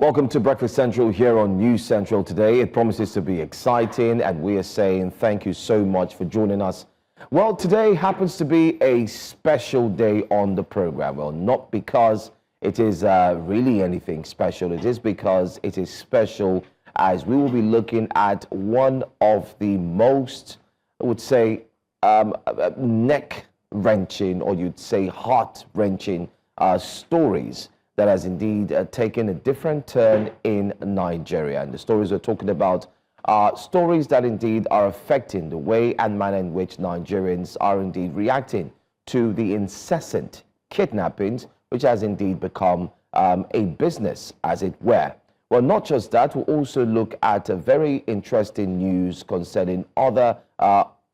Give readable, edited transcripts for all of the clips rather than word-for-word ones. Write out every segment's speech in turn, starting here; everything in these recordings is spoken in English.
Welcome to Breakfast Central here on News Central today. It promises to be exciting, and we are saying thank you so much for joining us. Well, today happens to be a special day on the program. Well, not because it is really anything special. It is because it is special as we will be looking at one of the most, I would say, neck-wrenching, or you'd say heart-wrenching stories that has indeed taken a different turn in Nigeria. And the stories we're talking about are stories that indeed are affecting the way and manner in which Nigerians are indeed reacting to the incessant kidnappings, which has indeed become a business, as it were. Well, not just that, we'll also look at a very interesting news concerning other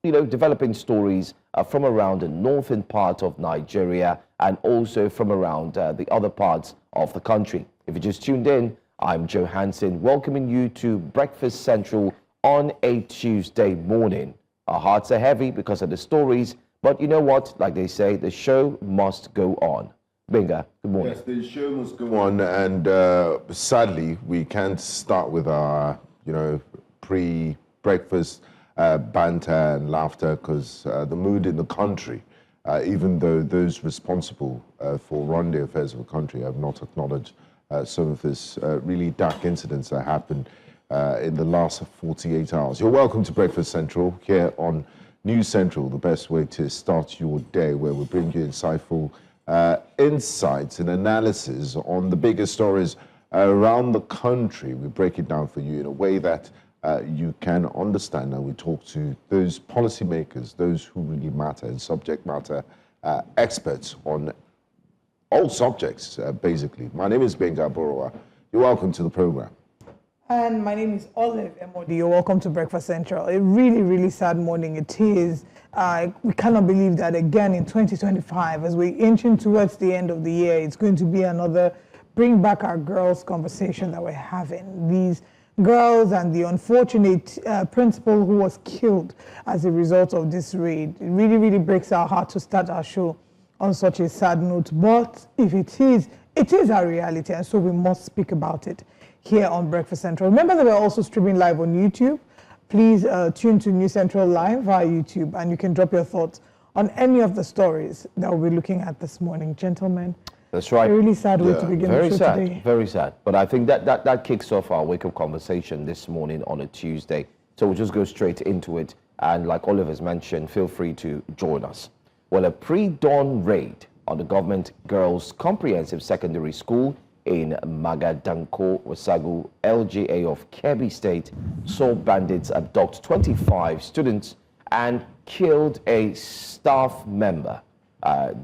developing stories from around the northern part of Nigeria and also from around the other parts of the country. If you just tuned in, I'm Joe Hansen, welcoming you to Breakfast Central on a Tuesday morning. Our hearts are heavy because of the stories, but you know what? Like they say, the show must go on. Benga, good morning. Yes, the show must go on, and sadly, we can't start with our, pre-breakfast banter and laughter because the mood in the country, even though those responsible for running the affairs of the country have not acknowledged some of this really dark incidents that happened in the last 48 hours. You're welcome to Breakfast Central here on News Central, the best way to start your day, where we bring you insightful insights and analysis on the biggest stories around the country. We break it down for you in a way that you can understand, and we talk to those policymakers, those who really matter, and subject matter experts on all subjects, basically. My name is Benga Borowa. You're welcome to the program. And my name is Olive Emodi. You're welcome to Breakfast Central. A really, really sad morning it is. We cannot believe that again in 2025, as we're inching towards the end of the year, it's going to be another bring back our girls conversation that we're having. These girls and the unfortunate principal who was killed as a result of this raid. It really, really breaks our heart to start our show on such a sad note. But if it is our reality, and so we must speak about it here on Breakfast Central. Remember that we're also streaming live on YouTube. Please tune to News Central Live via YouTube, and you can drop your thoughts on any of the stories that we'll be looking at this morning. Gentlemen, that's right. A really sad way to begin the show today. Very sad. But I think that kicks off our wake-up conversation this morning on a Tuesday. So we'll just go straight into it. And like Oliver's mentioned, feel free to join us. Well, a pre-dawn raid on the government girls' comprehensive secondary school in Magadanko, Wasagu, LGA of Kebbi State saw bandits abduct 25 students and killed a staff member,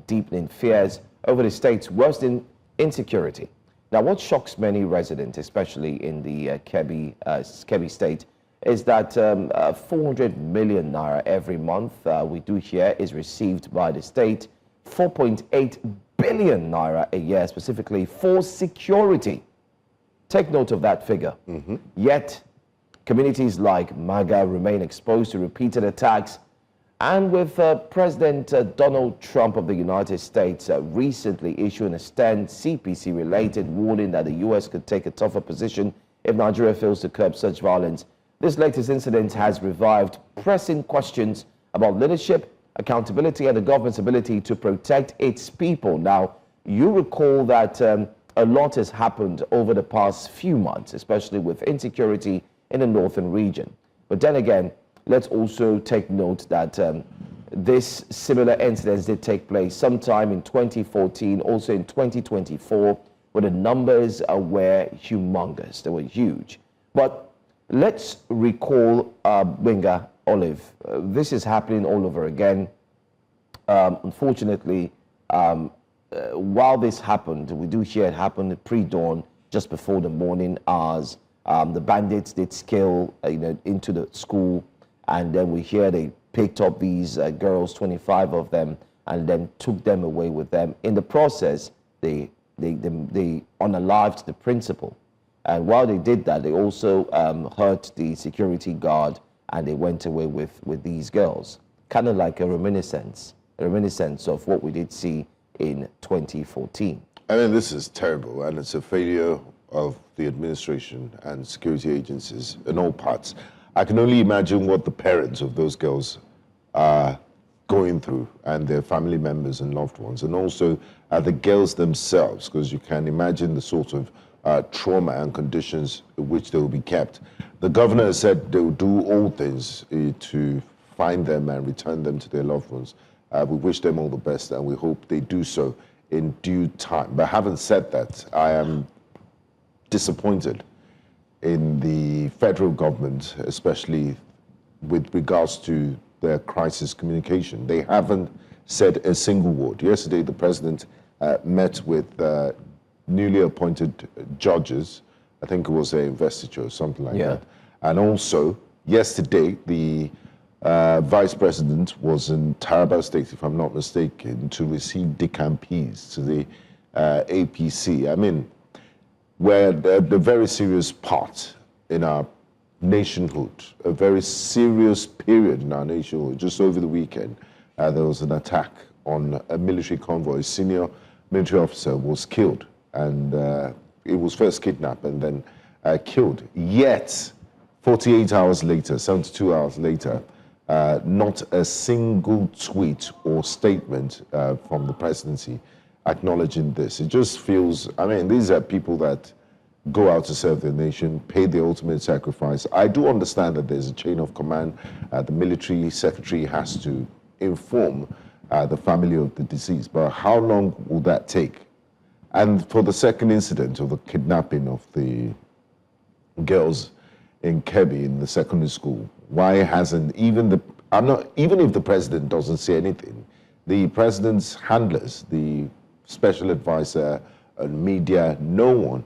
deepening fears over the state's worsening insecurity. Now, what shocks many residents, especially in the Kebbi State, is that 400 million naira every month, we do hear, is received by the state, 4.8 billion naira a year, specifically for security. Take note of that figure. Yet, communities like Maga remain exposed to repeated attacks. And with President Donald Trump of the United States recently issuing a stern CPC-related warning that the U.S. could take a tougher position if Nigeria fails to curb such violence, this latest incident has revived pressing questions about leadership, accountability, and the government's ability to protect its people. Now, you recall that a lot has happened over the past few months, especially with insecurity in the northern region. But then again, let's also take note that this similar incidents did take place sometime in 2014, also in 2024, where the numbers were humongous. They were huge. But let's recall Benga, Olive. This is happening all over again. Unfortunately, while this happened, we do hear it happened pre-dawn, just before the morning hours. The bandits did scale into the school, and then we hear they picked up these girls, 25 of them, and then took them away with them. In the process, they unalived the principal. And while they did that, they also hurt the security guard, and they went away with these girls. Kind of like a reminiscence of what we did see in 2014. I mean, this is terrible, and it's a failure of the administration and security agencies in all parts. I can only imagine what the parents of those girls are going through, and their family members and loved ones, and also the girls themselves, because you can imagine the sort of trauma and conditions in which they will be kept. The governor has said they will do all things to find them and return them to their loved ones. We wish them all the best, and we hope they do so in due time. But having said that, I am disappointed in the federal government, especially with regards to their crisis communication. They haven't said a single word. Yesterday, the president met with newly appointed judges. I think it was an investiture or something like that. And also, yesterday, the vice president was in Taraba State, if I'm not mistaken, to receive decampees to the APC. I mean, we're at a very serious part in our nationhood, a very serious period in our nationhood. Just over the weekend, there was an attack on a military convoy. A senior military officer was killed, and it was first kidnapped and then killed. Yet, 48 hours later, 72 hours later, not a single tweet or statement from the presidency acknowledging this. It just feels, I mean, these are people that go out to serve their nation, pay the ultimate sacrifice. I do understand that there's a chain of command. The military secretary has to inform the family of the deceased, but how long will that take? And for the second incident of the kidnapping of the girls in Kebbi in the secondary school, why hasn't even even if the president doesn't say anything, the president's handlers, the special advisor, media, no one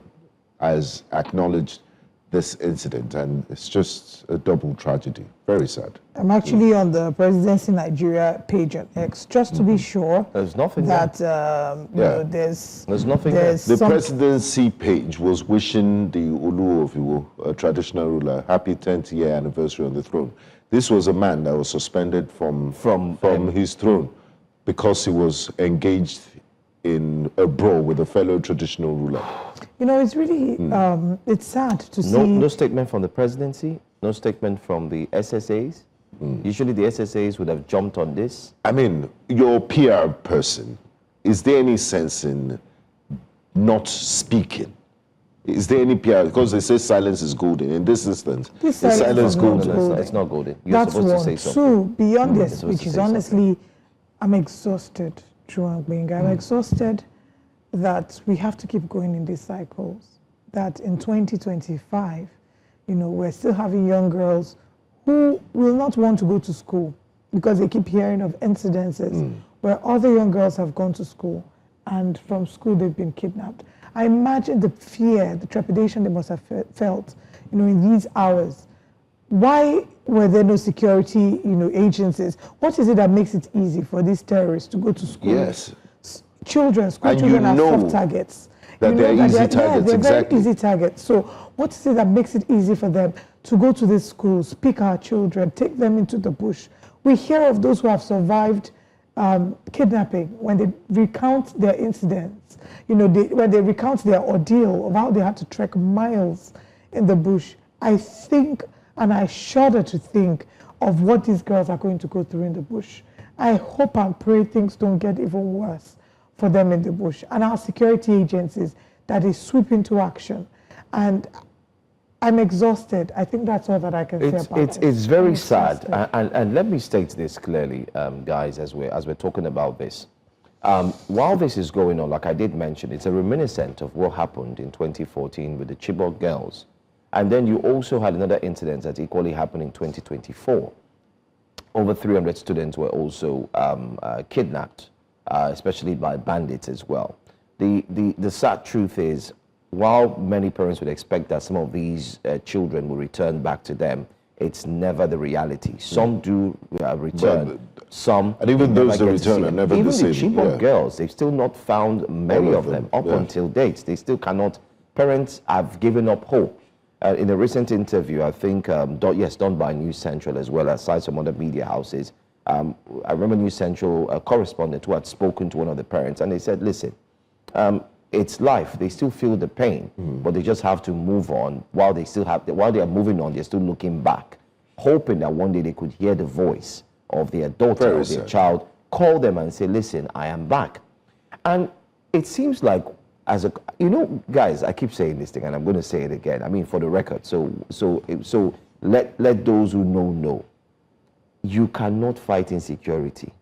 has acknowledged this incident, and it's just a double tragedy. Very sad. I'm actually on the Presidency Nigeria page on X, just to be sure. There's nothing that you know, there's nothing there. The presidency page was wishing the Olu of Iwo, a traditional ruler, happy 10th year anniversary on the throne. This was a man that was suspended from his throne because he was engaged in a brawl with a fellow traditional ruler. You know, it's really, it's sad to see. No statement from the presidency, no statement from the SSAs. Usually the SSAs would have jumped on this. I mean, your PR person, is there any sense in not speaking? Is there any PR? Because they say silence is golden. In this instance, the silence is golden. No, it's not golden. You're That's supposed one. to say something. Two, beyond their speech is honestly, something. I'm exhausted, Chuangbing. I'm exhausted that we have to keep going in these cycles. That in 2025, you know, we're still having young girls who will not want to go to school because they keep hearing of incidences where other young girls have gone to school and from school they've been kidnapped. I imagine the fear, the trepidation they must have felt, you know, in these hours. Why were there no security, you know, agencies? What is it that makes it easy for these terrorists to go to school? Yes. School children are soft targets. That they're easy targets, they're exactly. very easy targets. So what is it that makes it easy for them to go to these schools, pick our children, take them into the bush? We hear of those who have survived kidnapping when they recount their incidents, you know, when they recount their ordeal of how they had to trek miles in the bush. I think, and I shudder to think of what these girls are going to go through in the bush. I hope and pray things don't get even worse for them in the bush, and our security agencies that is sweep into action. And I'm exhausted. I think that's all that I can say about it. It's very sad, and let me state this clearly, guys, as we're talking about this. While this is going on, like I did mention, it's a reminiscent of what happened in 2014 with the Chibok girls. And then you also had another incident that equally happened in 2024. Over 300 students were also kidnapped, especially by bandits as well. The sad truth is, while many parents would expect that some of these children will return back to them, it's never the reality. Some do return, some... And even those that return are never the same. Even the Chibok girls, they've still not found many of them up until date. They still cannot... Parents have given up hope. In a recent interview, I think, done by News Central as well as some other media houses, I remember News Central correspondent who had spoken to one of the parents, and they said, listen, it's life. They still feel the pain, but they just have to move on. While they are moving on, they're still looking back, hoping that one day they could hear the voice of their daughter or their child, call them and say, listen, I am back. And it seems like, guys, I keep saying this thing and I'm going to say it again. I mean, for the record. So let those who know. You cannot fight insecurity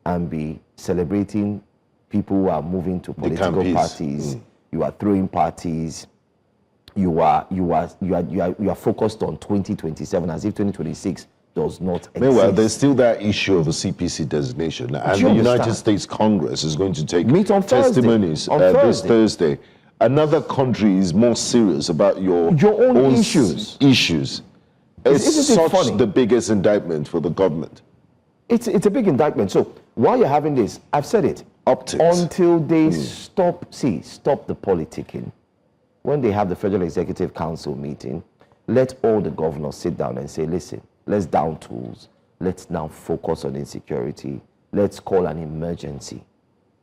and be celebrating people who are moving to political parties. You are throwing parties. You are focused on 2027 as if 2026 does not exist. Meanwhile, there's still that issue of a CPC designation, and the United States Congress is going to take testimonies this Thursday. Another country is more serious about your own issues. It's such funny? The biggest indictment for the government. It's a big indictment. So while you're having this, I've said it. Optics. Until they stop the politicking. When they have the Federal Executive Council meeting, let all the governors sit down and say, listen, let's down tools. Let's now focus on insecurity. Let's call an emergency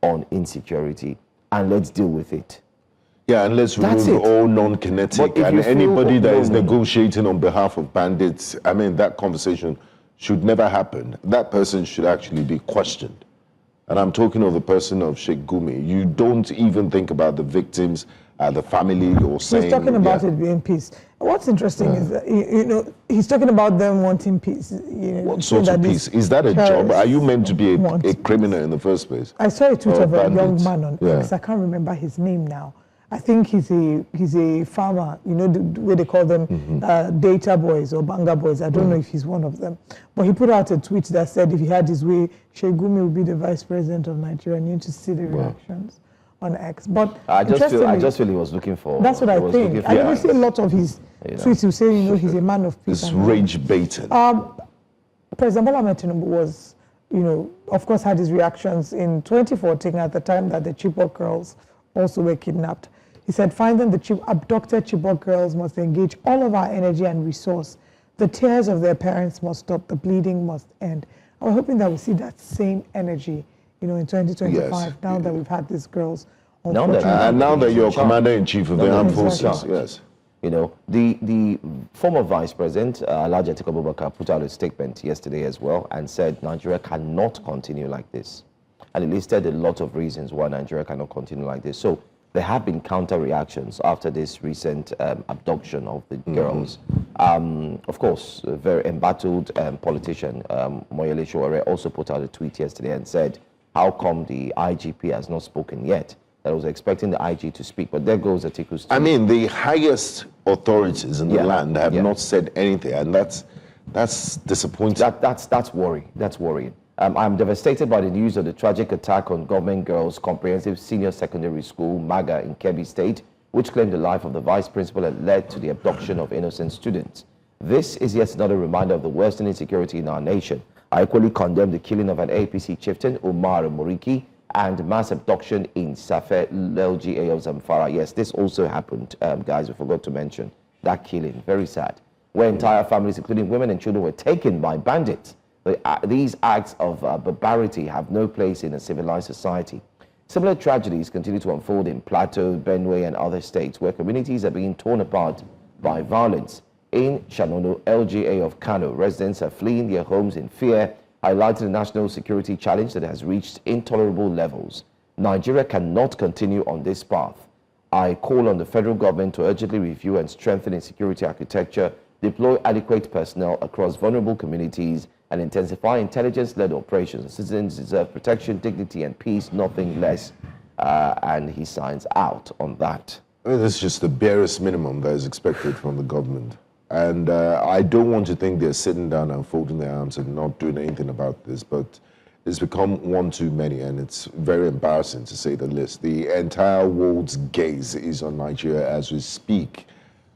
on insecurity and let's deal with it. Yeah, and let's remove all non-kinetic and anybody that is negotiating on behalf of bandits. I mean, that conversation should never happen. That person should actually be questioned. And I'm talking of the person of Sheikh Gumi. You don't even think about the victims, the family, or saying... He's talking about it being peace. What's interesting is that, he's talking about them wanting peace. What sort of peace? Is that a job? Are you meant to be a criminal in the first place? I saw a tweet of a young man on X. I can't remember his name now. I think he's a farmer, the way they call them data boys or banga boys. I don't know if he's one of them. But he put out a tweet that said if he had his way, Sheikh Gumi would be the vice president of Nigeria. And you need to see the reactions on X. But I just feel he was looking for... That's what I think. I didn't see a lot of his tweets who say, he's a man of peace. It's rage baiting. President Tinubu was, of course, had his reactions in 2014 at the time that the Chibok girls also were kidnapped. He said, finding the abducted Chibok girls must engage all of our energy and resource. The tears of their parents must stop. The bleeding must end. I'm hoping that we see that same energy, in 2025, now that we've had these girls. Now that you're commander-in-chief of the armed forces, yes. The former vice president, Alhaji Atiku Abubakar, put out a statement yesterday as well and said Nigeria cannot continue like this. And he listed a lot of reasons why Nigeria cannot continue like this. So there have been counter-reactions after this recent abduction of the girls. Of course, a very embattled politician, Moyele Sowore, also put out a tweet yesterday and said, how come the IGP has not spoken yet? That I was expecting the IG to speak, but there goes Atiku's tweet. I mean, the highest authorities in the land have not said anything, and that's disappointing. That's worrying. That's worrying. I'm devastated by the news of the tragic attack on Government Girls Comprehensive Senior Secondary School, MAGA, in Kebbi State, which claimed the life of the vice principal and led to the abduction of innocent students. This is yet another reminder of the worsening insecurity in our nation. I equally condemn the killing of an APC chieftain, Umar Moriki, and mass abduction in Safe LGA of Zamfara. Yes, this also happened, guys, we forgot to mention. That killing, very sad, where entire families, including women and children, were taken by bandits. These acts of barbarity have no place in a civilized society. Similar tragedies continue to unfold in Plateau, Benue, and other states where communities are being torn apart by violence. In Shanono, LGA of Kano, residents are fleeing their homes in fear, highlighting the national security challenge that has reached intolerable levels. Nigeria cannot continue on this path. I call on the federal government to urgently review and strengthen its security architecture, deploy adequate personnel across vulnerable communities, and intensify intelligence-led operations. Citizens deserve protection, dignity, and peace, nothing less. And he signs out on that. I mean, that's just the barest minimum that is expected from the government. And I don't want to think they're sitting down and folding their arms and not doing anything about this, but it's become one too many, and it's very embarrassing to say the least. The entire world's gaze is on Nigeria as we speak.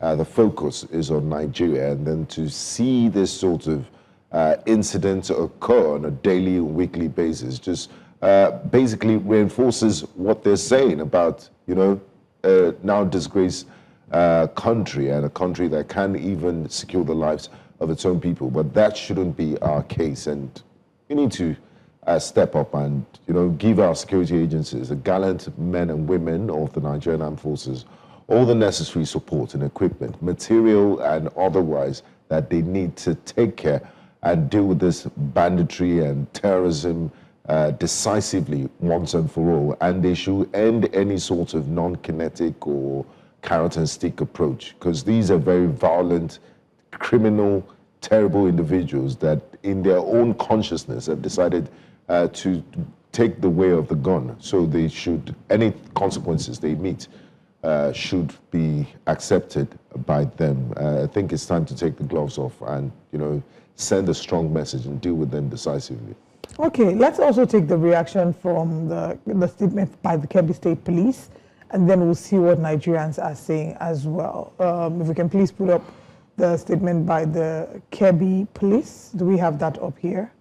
The focus is on Nigeria, and then to see this sort of incidents occur on a daily and weekly basis just basically reinforces what they're saying about, now disgraced country, and a country that can't even secure the lives of its own people. But that shouldn't be our case, and we need to step up and, give our security agencies, the gallant men and women of the Nigerian Armed Forces, all the necessary support and equipment, material and otherwise, that they need to take care and deal with this banditry and terrorism decisively once and for all. And they should end any sort of non-kinetic or carrot and stick approach, because these are very violent, criminal, terrible individuals that in their own consciousness have decided to take the way of the gun. So they should, any consequences they meet should be accepted by them. I think it's time to take the gloves off and, send a strong message and deal with them decisively. Okay, let's also take the reaction from the statement by the Kebbi State Police, and then we'll see what Nigerians are saying as well. If we can please put up the statement by the Kebbi Police. Do we have that up here?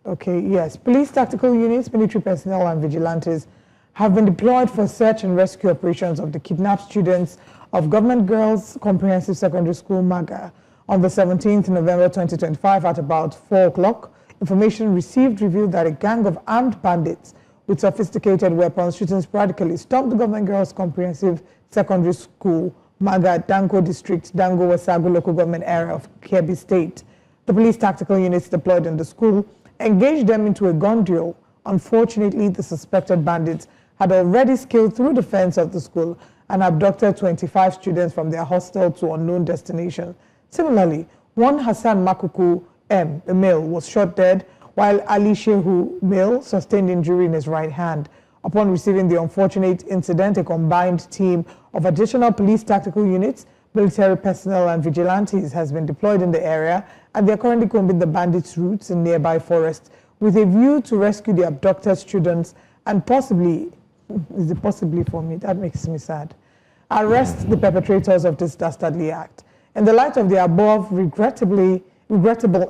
Okay, yes. Police tactical units, military personnel, and vigilantes have been deployed for search and rescue operations of the kidnapped students of Government Girls Comprehensive Secondary School, Maga, on the 17th November 2025 at about 4 o'clock. Information received revealed that a gang of armed bandits with sophisticated weapons shooting sporadically stormed the Government Girls Comprehensive Secondary School, Maga, Danko District, Dango Wasagu local government area of Kebbi State. The police tactical units deployed in the school engaged them into a gun duel. Unfortunately, the suspected bandits had already scaled through the fence of the school and abducted 25 students from their hostel to unknown destination. Similarly, one Hassan Makuku M, a male, was shot dead, while Ali Shehu, male, sustained injury in his right hand. Upon receiving the unfortunate incident, a combined team of additional police tactical units, military personnel, and vigilantes has been deployed in the area, and they are currently combing the bandits' routes in nearby forests with a view to rescue the abducted students and possibly, is it possibly for me? That makes me sad. Arrest the perpetrators of this dastardly act. In the light of the above regrettable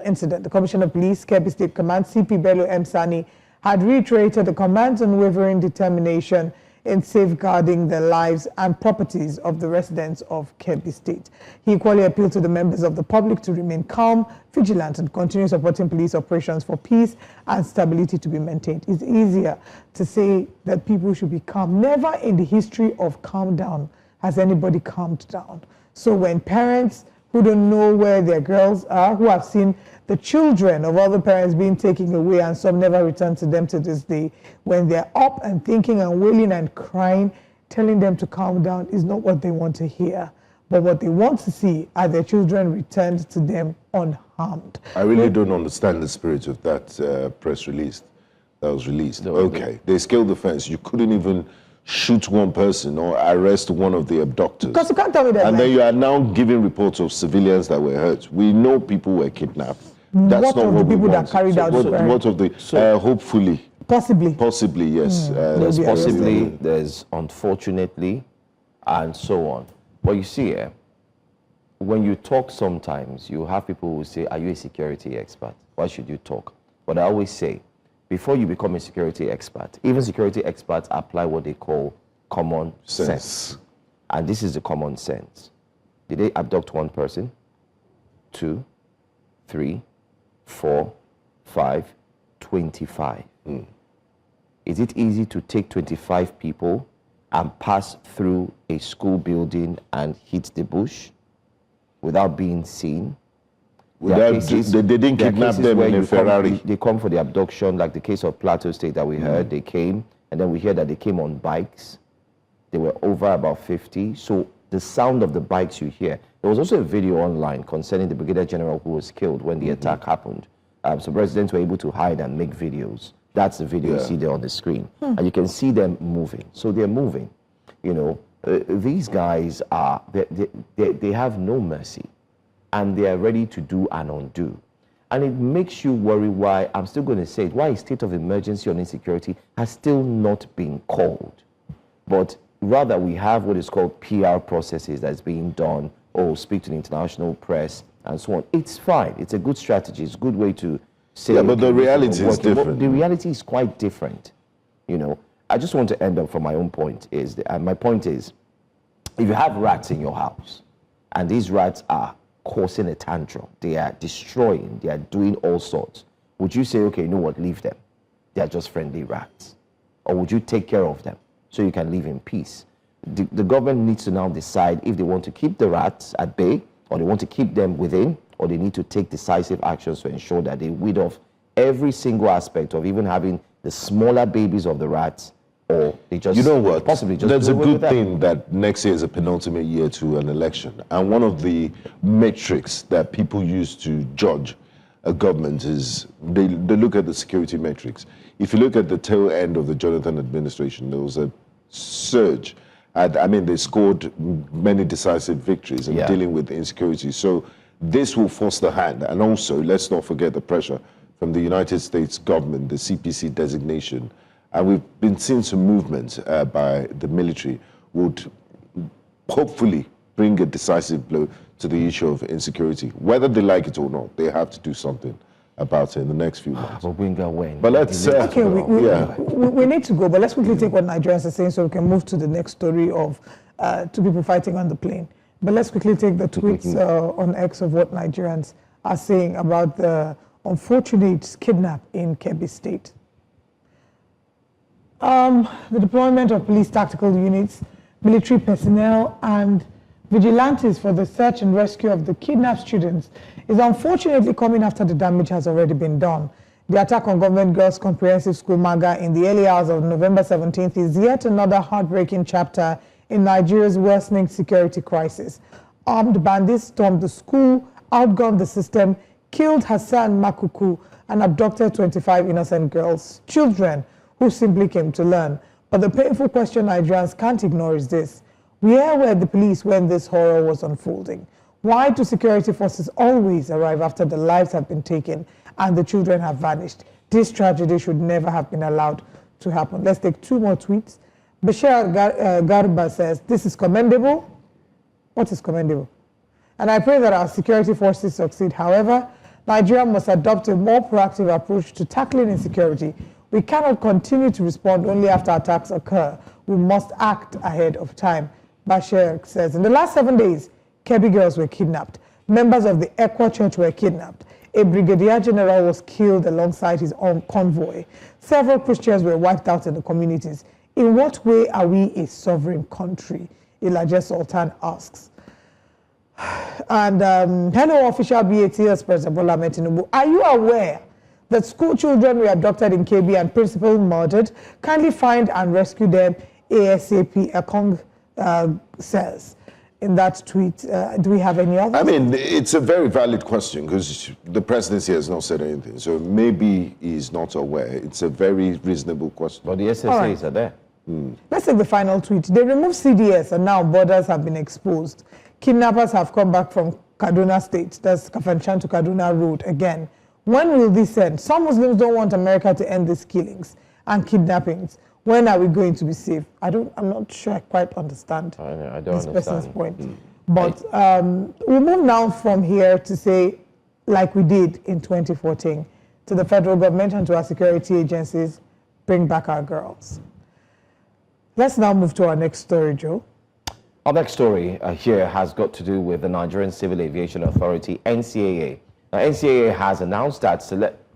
incident, the Commissioner of Police, Kebbi State Command, CP Bello M. Sani, had reiterated the command's unwavering determination in safeguarding the lives and properties of the residents of Kebbi State. He equally appealed to the members of the public to remain calm, vigilant, and continue supporting police operations for peace and stability to be maintained. It's easier to say that people should be calm. Never in the history of calm down has anybody calmed down. So when parents who don't know where their girls are, who have seen the children of other parents being taken away and some never returned to them to this day, when they're up and thinking and wailing and crying, telling them to calm down is not what they want to hear. But what they want to see are their children returned to them unharmed. I really don't understand the spirit of that press release that was released. Okay, they scaled the fence. You couldn't even shoot one person or arrest one of the abductors. Because you can't tell me that. And then you are now giving reports of civilians that were hurt. We know people were kidnapped. That's what not of what the people we that want. carried out what of the hopefully, possibly yes. There's possibly, there's unfortunately, and so on. But you see, when you talk sometimes, you have people who say, are you a security expert? Why should you talk? But I always say, before you become a security expert, even security experts apply what they call common sense. And this is the common sense. Did they abduct one person? 2, 3, 4, 5, 25. Is it easy to take 25 people and pass through a school building and hit the bush without being seen? They didn't kidnap them in a Ferrari. They come for the abduction, like the case of Plateau State that we heard. They came, and then we hear that they came on bikes. They were over about 50. So the sound of the bikes you hear. There was also a video online concerning the Brigadier General who was killed when the attack happened. So residents were able to hide and make videos. That's the video you see there on the screen. And you can see them moving. So they're moving. You know, these guys are, they have no mercy. And they are ready to do and undo. And it makes you worry why, I'm still going to say it, why a state of emergency on insecurity has still not been called. But rather we have what is called PR processes that's being done, or speak to the international press and so on. It's fine. It's a good strategy. It's a good way to say. Yeah, but the reality is different. The reality is quite different. You know, I just want to end up from my own point is, my point is, if you have rats in your house and these rats are causing a tantrum, they are destroying, they are doing all sorts, would you say, okay, you know what, leave them? they are just friendly rats? Or would you take care of them so you can live in peace? The government needs to now decide if they want to keep the rats at bay, or they want to keep them within, or they need to take decisive actions to ensure that they weed off every single aspect of even having the smaller babies of the rats, or they just, you know what, possibly just there's do a away good with that. thing that next year is a penultimate year to an election, and one of the metrics that people use to judge a government is they look at the security metrics. If you look at the tail end of the Jonathan administration, there was a surge. They scored many decisive victories in dealing with insecurity. So this will force the hand. And also, let's not forget the pressure from the United States government, the CPC designation. And we've been seeing some movement by the military would hopefully bring a decisive blow to the issue of insecurity. Whether they like it or not, they have to do something about it in the next few months. But let's okay, we need to go, but let's quickly take what Nigerians are saying so we can move to the next story of two people fighting on the plane. But let's quickly take the tweets on X of what Nigerians are saying about the unfortunate kidnap in Kebbi State. The deployment of police tactical units, military personnel, and vigilantes for the search and rescue of the kidnapped students is unfortunately coming after the damage has already been done. The attack on Government Girls Comprehensive School Maga in the early hours of November 17th is yet another heartbreaking chapter in Nigeria's worsening security crisis. Armed bandits stormed the school, outgunned the system, killed Hassan Makuku, and abducted 25 innocent girls, children who simply came to learn. But the painful question Nigerians can't ignore is this: where were the police when this horror was unfolding? Why do security forces always arrive after the lives have been taken and the children have vanished? This tragedy should never have been allowed to happen. Let's take two more tweets. Bashir Garba says, this is commendable. What is commendable? And I pray that our security forces succeed. However, Nigeria must adopt a more proactive approach to tackling insecurity. We cannot continue to respond only after attacks occur. We must act ahead of time. Bashir says, in the last 7 days, Kebbi girls were kidnapped. Members of the Ekwa Church were kidnapped. A brigadier general was killed alongside his own convoy. Several Christians were wiped out in the communities. In what way are we a sovereign country? Elijah Sultan asks. And hello, official BATS President Bola Ahmed Tinubu. Are you aware that school children were abducted in Kebbi and principal murdered? Kindly find and rescue them ASAP, Akong says in that tweet. Do we have any others? It's a very valid question because the presidency has not said anything. So maybe he's not aware. It's a very reasonable question. But the SSAs are there. Let's take the final tweet. They removed CDS and now borders have been exposed. Kidnappers have come back from Kaduna State, that's Kafanchan to Kaduna Road again. When will this end? Some Muslims don't want America to end these killings and kidnappings. When are we going to be safe? I'm not sure I quite understand I don't this understand. person's point. But we'll move now from here to say, like we did in 2014, to the federal government and to our security agencies, bring back our girls. Let's now move to our next story, Joe. Our next story here has got to do with the Nigerian Civil Aviation Authority, NCAA. Now, NCAA has announced that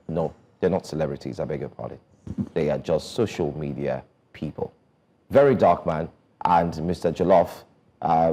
no, they're not celebrities, I beg your pardon. They are just social media people. Very dark man and Mr. Jollof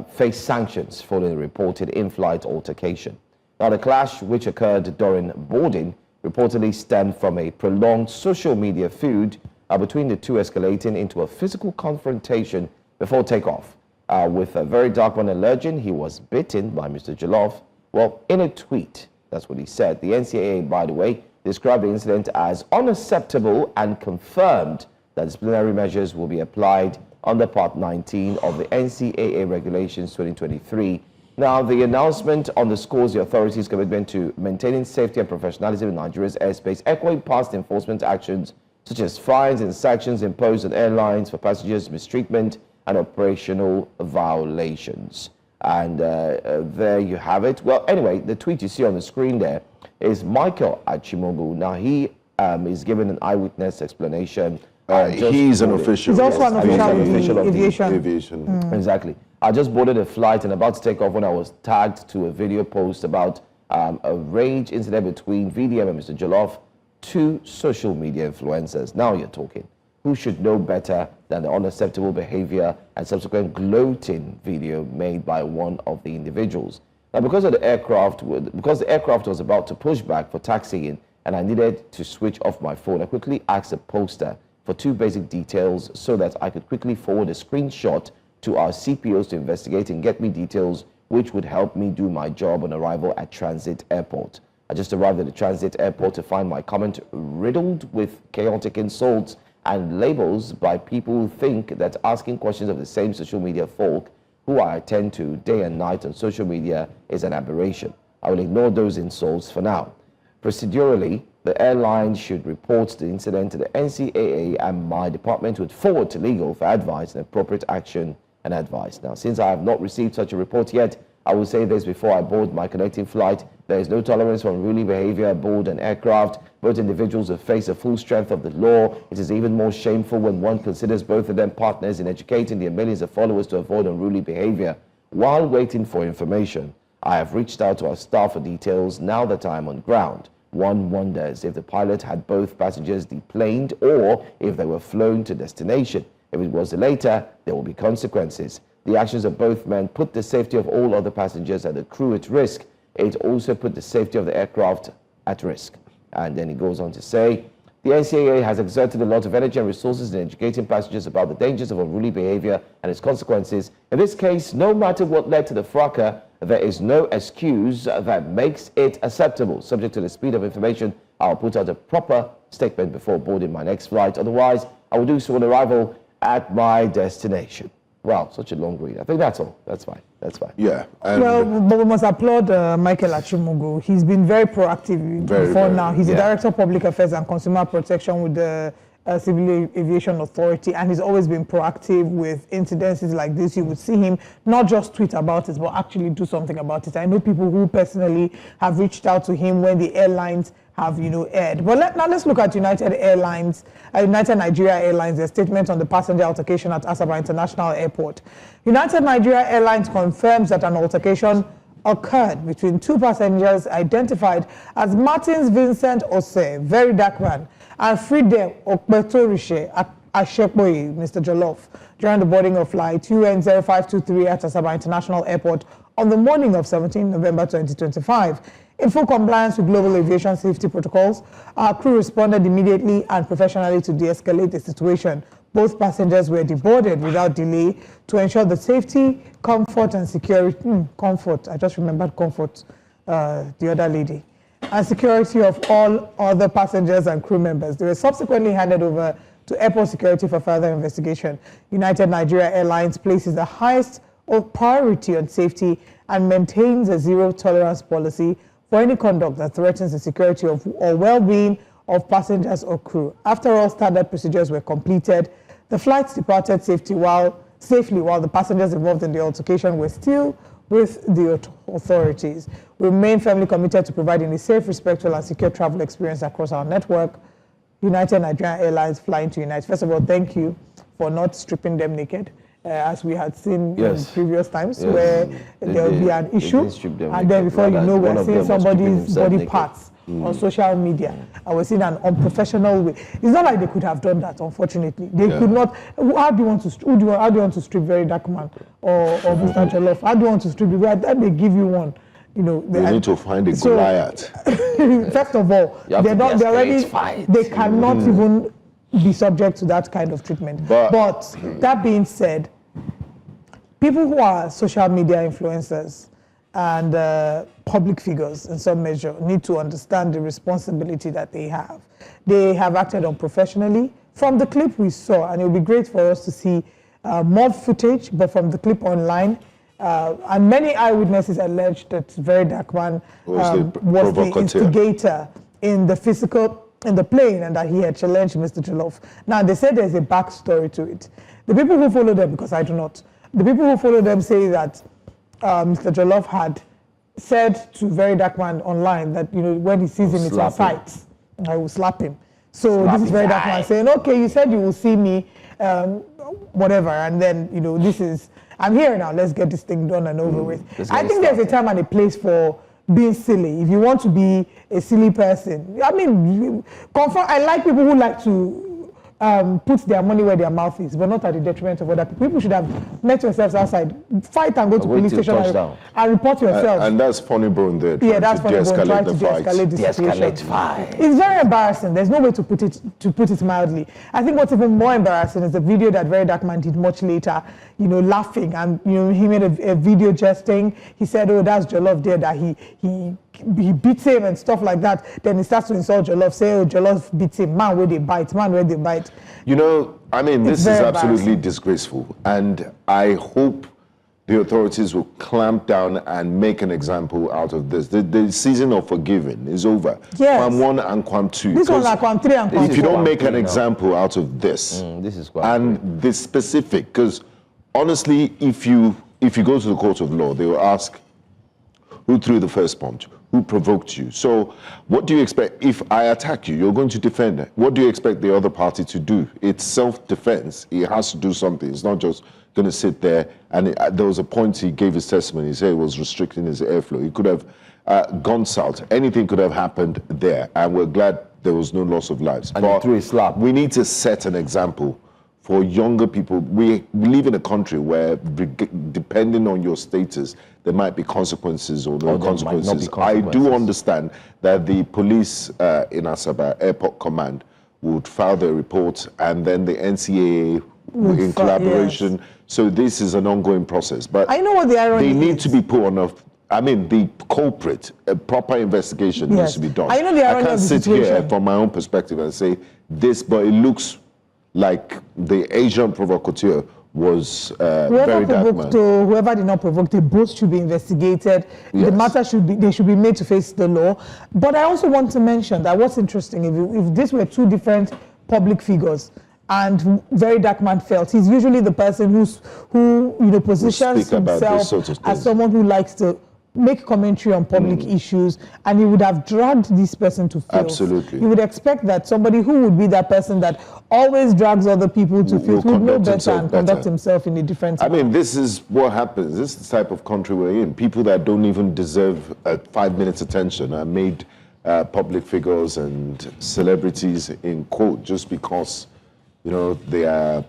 face sanctions following a reported in-flight altercation. Now, the clash, which occurred during boarding, reportedly stemmed from a prolonged social media feud between the two, escalating into a physical confrontation before takeoff. With a very dark man alleging he was bitten by Mr. Jollof. Well, in a tweet, that's what he said. The NCAA, by the way, described the incident as unacceptable and confirmed that disciplinary measures will be applied under Part 19 of the NCAA Regulations 2023. Now, the announcement underscores the authorities' commitment to maintaining safety and professionalism in Nigeria's airspace, echoing past enforcement actions such as fines and sanctions imposed on airlines for passengers' mistreatment and operational violations. And there you have it. Well, anyway, the tweet you see on the screen there is Michael Achimogu. Now, he is giving an eyewitness explanation. He's an official. He's also an official of aviation. Exactly. I just boarded a flight and about to take off when I was tagged to a video post about a rage incident between VDM and Mr. Jollof. two social media influencers. Now you're talking. Who should know better than the unacceptable behavior and subsequent gloating video made by one of the individuals? Now, because the aircraft was about to push back for taxiing and I needed to switch off my phone, I quickly asked the poster for two basic details so that I could quickly forward a screenshot to our CPOs to investigate and get me details which would help me do my job on arrival at Transit Airport. I just arrived at the Transit Airport to find my comment riddled with chaotic insults and labels by people who think that asking questions of the same social media folk who I attend to day and night on social media is an aberration. I will ignore those insults for now. Procedurally, the airline should report the incident to the NCAA and my department would forward to legal for advice and appropriate action and advice. Now, since I have not received such a report yet, I will say this before I board my connecting flight. There is no tolerance for unruly behavior aboard an aircraft. Both individuals have faced the full strength of the law. It is even more shameful when one considers both of them partners in educating their millions of followers to avoid unruly behavior. While waiting for information, I have reached out to our staff for details. Now that I am on ground, one wonders if the pilot had both passengers deplaned or if they were flown to destination. If it was the latter, there will be consequences. The actions of both men put the safety of all other passengers and the crew at risk. It also put the safety of the aircraft at risk. And then he goes on to say, the NCAA has exerted a lot of energy and resources in educating passengers about the dangers of unruly behavior and its consequences. In this case, no matter what led to the fracas, there is no excuse that makes it acceptable. Subject to the speed of information, I'll put out a proper statement before boarding my next flight. Otherwise, I will do so on arrival at my destination. Wow, such a long read. I think that's all. That's fine. That's fine. Yeah. Well, but we must applaud Michael Achimugu. He's been very proactive before now. He's the Director of Public Affairs and Consumer Protection with the Civil Aviation Authority, and he's always been proactive with incidences like this. You would see him not just tweet about it, but actually do something about it. I know people who personally have reached out to him when the airlines have, aired. But now let's look at United Nigeria Airlines, their statement on the passenger altercation at Asaba International Airport. United Nigeria Airlines confirms that an altercation occurred between two passengers identified as Martins Vincent Ose, very dark man, and Fride Okpetorishe Ashekboyi, Mr. Jollof, during the boarding of flight UN 0523 at Asaba International Airport on the morning of 17 November 2025. In full compliance with global aviation safety protocols, our crew responded immediately and professionally to de-escalate the situation. Both passengers were deboarded without delay to ensure the safety, comfort, and security. Comfort, I just remembered comfort, the other lady. And security of all other passengers and crew members. They were subsequently handed over to airport security for further investigation. United Nigeria Airlines places the highest priority on safety and maintains a zero-tolerance policy for any conduct that threatens the security of or well-being of passengers or crew. After all standard procedures were completed, the flights departed safely while the passengers involved in the altercation were still with the authorities. We remain firmly committed to providing a safe, respectful, and secure travel experience across our network. United Nigeria Airlines flying to Unite. First of all, thank you for not stripping them naked. As we had seen in previous times, where there will be an issue, and then before you know, we're seeing somebody's body parts on social media, and we're seeing an unprofessional way. It's not like they could have done that, unfortunately. They could not. How do you want to strip very dark man or Mr. Jollof? How do you want to strip? Then they give you one. They need to find a Goliath. First of all, they cannot even be subject to that kind of treatment. But that being said, people who are social media influencers and public figures in some measure need to understand the responsibility that they have. They have acted unprofessionally. From the clip we saw, and it would be great for us to see more footage, but from the clip online, and many eyewitnesses alleged that very dark man was the instigator in the plane, and that he had challenged Mr. Jollof. Now, they say there's a backstory to it. The people who follow them, because I do not, the people who follow them say that Mr. Jollof had said to very dark man online that, when he sees him, it's a fight. I will slap him. So this is very dark man saying, okay, you said you will see me, whatever, and then, I'm here now, let's get this thing done and over with. I think there's a time and a place for being silly, if you want to be a silly person, I mean, I like people who like to put their money where their mouth is, but not at the detriment of other people. People should have met yourselves outside, fight and go to police station and report yourselves. And that's funny bone there. Yeah, that's funny bone, trying to de-escalate the situation. It's very embarrassing. There's no way to put it mildly. I think what's even more embarrassing is the video that Very Dark Man did much later, you know, laughing, and you know, he made a video jesting. He said, oh, that's Jollof there, that he beats him and stuff like that. Then he starts to insult Jollof, say, oh, Jollof beats him, man where they bite, man where they bite. You know, I mean, this is absolutely disgraceful. And I hope the authorities will clamp down and make an example out of this. The season of forgiving is over. Yes. Quam 1 and Quam 2. This one's like Quam 3 and Quam 4. If you don't make an example out of this, this is and this specific, because honestly, if you go to the court of law, they will ask, who threw the first punch? Who provoked you? So what do you expect? If I attack you, you're going to defend. What do you expect the other party to do? It's self-defense. He has to do something. It's not just going to sit there. And there was a point he gave his testimony. He said it was restricting his airflow. He could have gone south. Anything could have happened there. And we're glad there was no loss of lives. And he threw a slap. We need to set an example for younger people. We live in a country where, depending on your status, there might be consequences or no consequences. I do understand that the police in Asaba Airport Command would file their report, and then the NCAA in collaboration. Yes. So this is an ongoing process. But I know what the irony they need to be put on the culprit, a proper investigation needs to be done. I know the irony I can't of the sit here from my own perspective and say this, but it looks like the Asian provocateur was very dark man. Whoever did not provoke, they both should be investigated. Yes. The matter should be made to face the law. But I also want to mention that what's interesting, if these were two different public figures, and Very Dark Man felt he's usually the person who positions himself as someone who likes to make commentary on public issues, and he would have dragged this person to filth. Absolutely. You would expect that somebody who would be that person that always drags other people to filth would know better and conduct himself in a different way. I mean, this is what happens. This is the type of country we're in. People that don't even deserve 5 minutes attention are made public figures and celebrities in quote just because, you know, they are,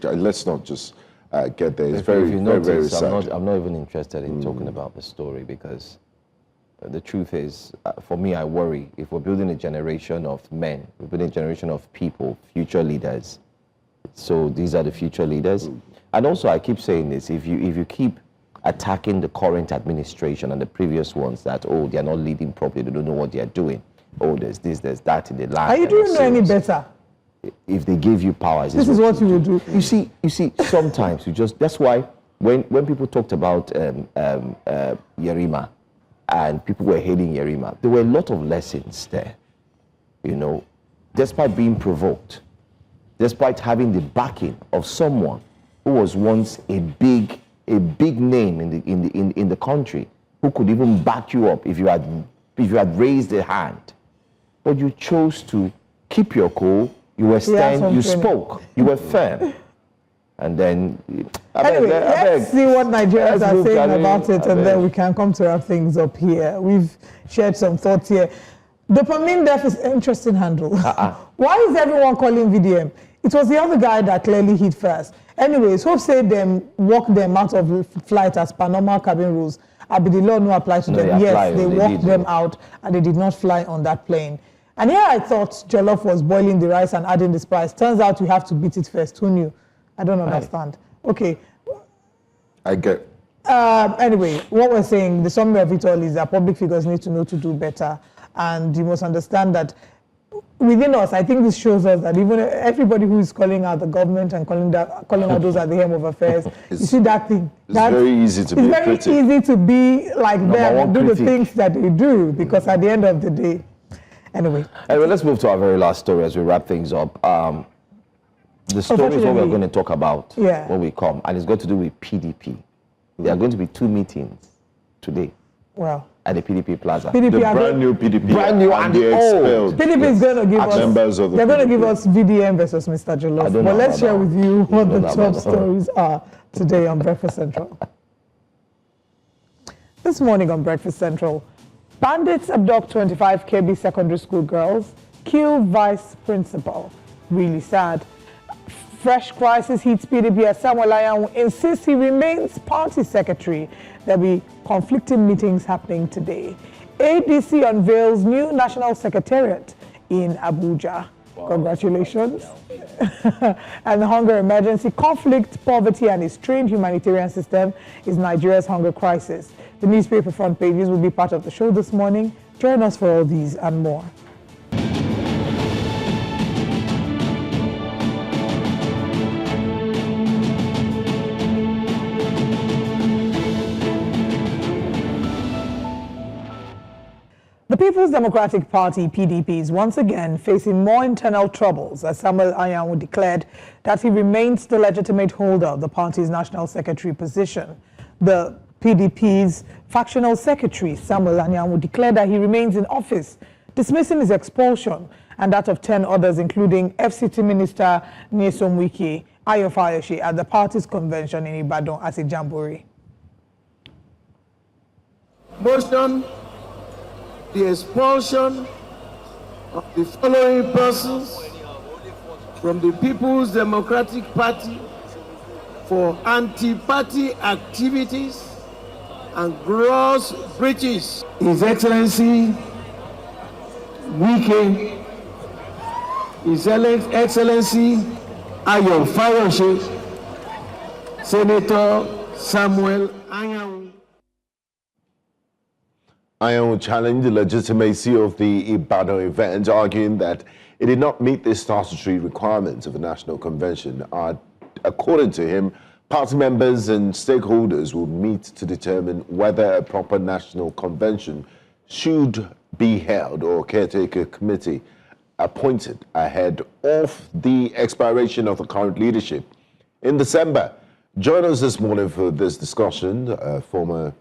let's not just get there. It's very sad. I'm not even interested in talking about the story because the truth is, for me, I worry if we're building a generation of men, we're building a generation of people, future leaders. So these are the future leaders. And also, I keep saying this: if you keep attacking the current administration and the previous ones, that they're not leading properly, they don't know what they're doing. There's this, there's that in the land. Are you doing any better? If they give you power, this is what you will do. You see, sometimes that's why when people talked about Yerima and people were hating Yerima, there were a lot of lessons there. You know, despite being provoked, despite having the backing of someone who was once a big name in the country, who could even back you up if you had raised a hand, but you chose to keep your cool. You were stern, you spoke, you were firm. And then, let's see what Nigerians are saying about it, and then we can come to wrap things up here. We've shared some thoughts here. Dopamine Def is an interesting handle. Why is everyone calling VDM? It was the other guy that clearly hit first. Anyways, Hope said them walked them out of flight as per normal cabin rules. The law no apply to them. Yes, they walked them out, and they did not fly on that plane. And here I thought Jollof was boiling the rice and adding the spice. Turns out we have to beat it first. Who knew? I don't understand. Okay. I get. Anyway, what we're saying, the summary of it all is that public figures need to know to do better. And you must understand that within us, I think this shows us that even everybody who is calling out the government and calling out those at the helm of affairs, you see that thing. It's very easy to be a critic. It's very easy to be like them and do the things that they do, because at the end of the day, Anyway, let's move to our very last story as we wrap things up. The story is what we're going to talk about when we come, and it's got to do with PDP. There are going to be 2 meetings today. Wow. At the PDP Plaza. PDP the brand new PDP. Brand new and the old. PDP is going to give us members of the they're going to give PDP. us VDM versus Mr. Jollof. But let's share with you what the top stories are today on Breakfast Central. This morning on Breakfast Central, Bandits abduct 25 Kebbi secondary school girls, kill vice principal. Really sad. Fresh crisis hits PDP as Samuel Ayan insists he remains party secretary. There'll be conflicting meetings happening today. ADC unveils new National Secretariat in Abuja. Wow. Congratulations. And the hunger emergency, conflict, poverty, and a strained humanitarian system is Nigeria's hunger crisis. The newspaper front pages will be part of the show this morning. Join us for all these and more. The People's Democratic Party, PDP, is once again facing more internal troubles as Samuel Ayan declared that he remains the legitimate holder of the party's national secretary position. The PDP's factional secretary, Samuel Ayan, declared that he remains in office, dismissing his expulsion and that of 10 others, including FCT Minister Nyesom Wike, Ayo Fayoshe, at the party's convention in Ibadan as a jamboree. Motion the expulsion of the following persons from the People's Democratic Party for anti-party activities and gross breaches. His Excellency Wike, His Excellency Ayo Fayoshe, Senator Samuel Ayan. Ayan challenged the legitimacy of the Ibadan event, arguing that it did not meet the statutory requirements of a national convention. According to him, party members and stakeholders will meet to determine whether a proper national convention should be held or a caretaker committee appointed ahead of the expiration of the current leadership in December. Join us this morning for this discussion, former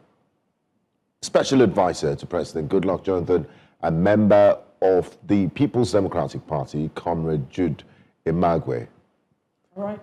Special Advisor to President Goodluck Jonathan, a member of the People's Democratic Party, Comrade Jude Imagwe. All right.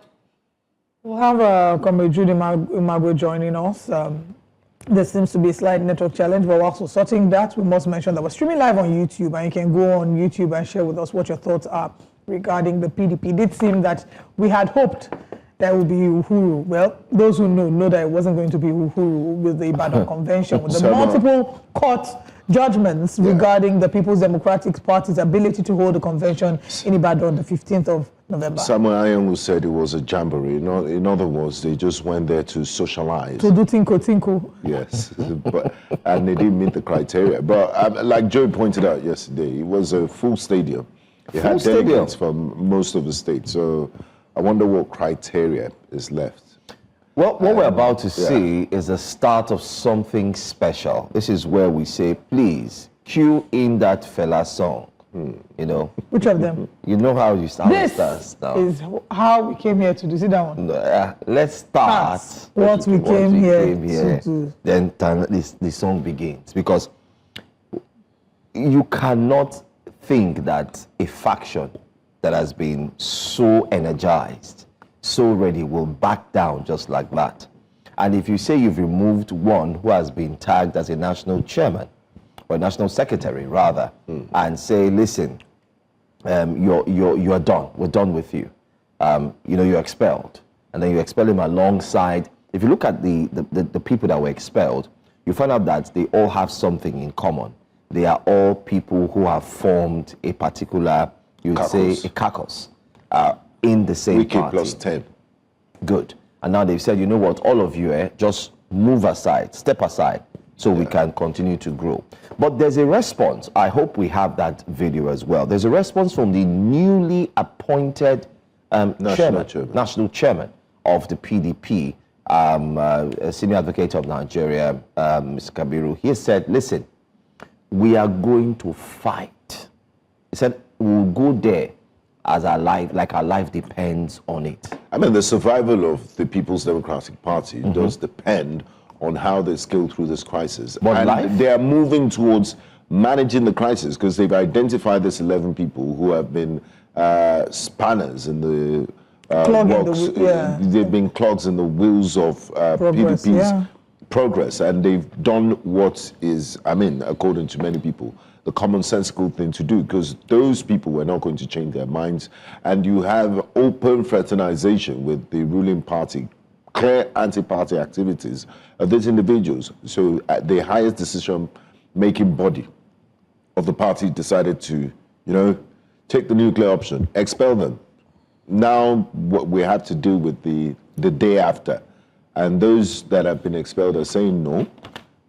We'll have Comrade Jude Imagwe joining us. There seems to be a slight network challenge, but we're also sorting that. We must mention that we're streaming live on YouTube, and you can go on YouTube and share with us what your thoughts are regarding the PDP. It did seem that we had hoped that would be Uhuru. Well, those who know that it wasn't going to be Uhuru with the Ibadan Convention, with the multiple court judgments regarding the People's Democratic Party's ability to hold a convention in Ibadan on the 15th of November. Samuel Ayan said it was a jamboree. In other words, they just went there to socialize. To do tinko. Yes, and they didn't meet the criteria. But like Joe pointed out yesterday, it was a full stadium. It had delegates from most of the states. So I wonder what criteria is left. Well, what we're about to see is the start of something special. This is where we say, please, cue in that fella song. You know. Which of them? You know how you start. This is how we came here to do. Sit down. Let's start what we came here to do. Then the song begins. Because you cannot think that a faction that has been so energized, so ready, will back down just like that. And if you say you've removed one who has been tagged as a national chairman, or national secretary rather, and say, listen, you're done, we're done with you. You're expelled. And then you expel him alongside. If you look at the people that were expelled, you find out that they all have something in common. They are all people who have formed a particular, you would say, a caucus in the same Wiki party. plus 10. Good. And now they've said, you know what, all of you, just move aside, step aside, so we can continue to grow. But there's a response. I hope we have that video as well. There's a response from the newly appointed national chairman of the PDP, a senior advocate of Nigeria, Mr. Kabiru. He said, listen, we are going to fight. He said, we'll go there as our life, like our life depends on it. I mean, the survival of the People's Democratic Party does depend on how they scale through this crisis. And they are moving towards managing the crisis because they've identified this 11 people who have been spanners in the works. They've been clogs in the wheels of PDP's progress, and they've done what is, I mean, according to many people, the commonsensical thing to do, because those people were not going to change their minds. And you have open fraternization with the ruling party, clear anti-party activities of these individuals. So the highest decision-making body of the party decided to, take the nuclear option, expel them. Now what we have to do with the day after, and those that have been expelled are saying no,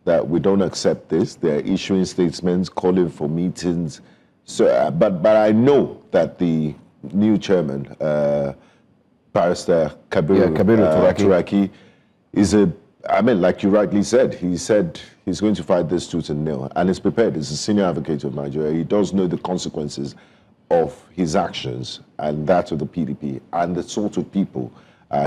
that we don't accept this. They're issuing statements, calling for meetings. So, but I know that the new chairman, Barrister Kebbi Turaki, is like you rightly said, he said he's going to fight this tooth and nail, and he's prepared. He's a senior advocate of Nigeria. He does know the consequences of his actions and that of the PDP and the sort of people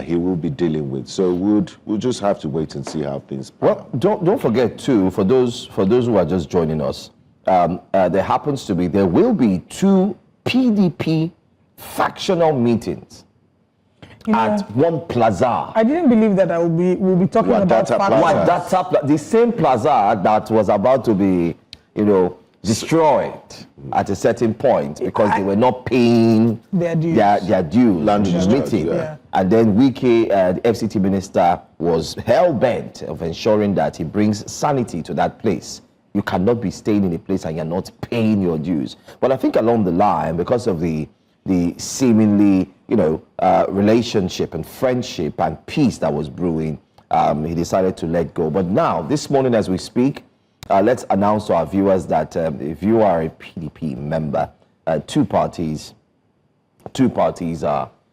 he will be dealing with. So we'll just have to wait and see how things pan out. Don't forget too, for those who are just joining us, there will be 2 PDP factional meetings at one plaza. I didn't believe that we'll be talking about Wadata, the same plaza that was about to be, destroyed at a certain point because they were not paying their dues. Land meeting. Yeah. And then Wike, the FCT minister, was hell-bent of ensuring that he brings sanity to that place. You cannot be staying in a place and you're not paying your dues. But I think along the line, because of the seemingly, relationship and friendship and peace that was brewing, he decided to let go. But now, this morning as we speak, let's announce to our viewers that if you are a PDP member, two parties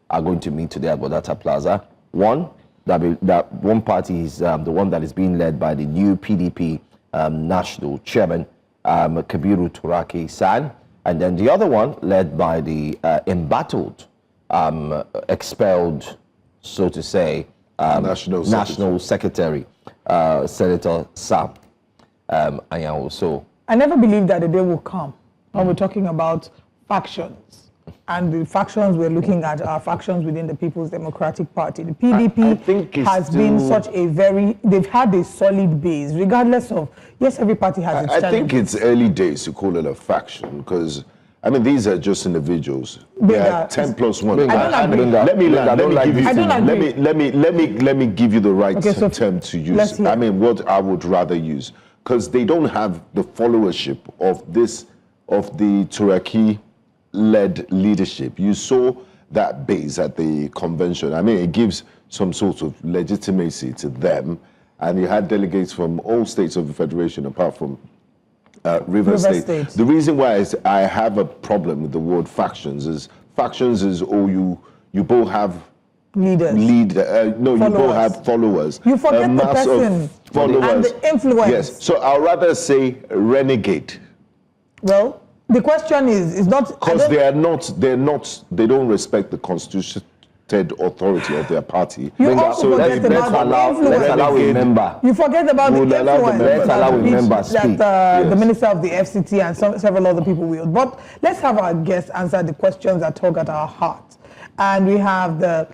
are going to meet today at Wadata Plaza. One party is the one that is being led by the new PDP national chairman, Kebbi Turaki-san, and then the other one led by the embattled, expelled, so to say, National Secretary, Senator Sam. I never believed that the day will come when we're talking about factions. And the factions we're looking at are factions within the People's Democratic Party. The PDP has been such they've had a solid base, regardless of, yes, every party has its challenges. I think it's early days to call it a faction, because, these are just individuals. They are 10 plus 1. I don't agree. Let me give you the right term to use. What I would rather use, because they don't have the followership of the Turaki-led leadership. You saw that base at the convention. It gives some sort of legitimacy to them. And you had delegates from all states of the Federation, apart from River State. The reason why I have a problem with the word factions is you both have leaders. You both have followers. You forget the person followers and the influence. Yes. So I'll rather say renegade. Well, the question is not because they don't respect the constituted authority of their party. You also forget about the influence. Let's allow a member. You forget about the influence. Let's allow a member speak. That the minister of the FCT and several other people will. But let's have our guests answer the questions that tug at our heart. And we have the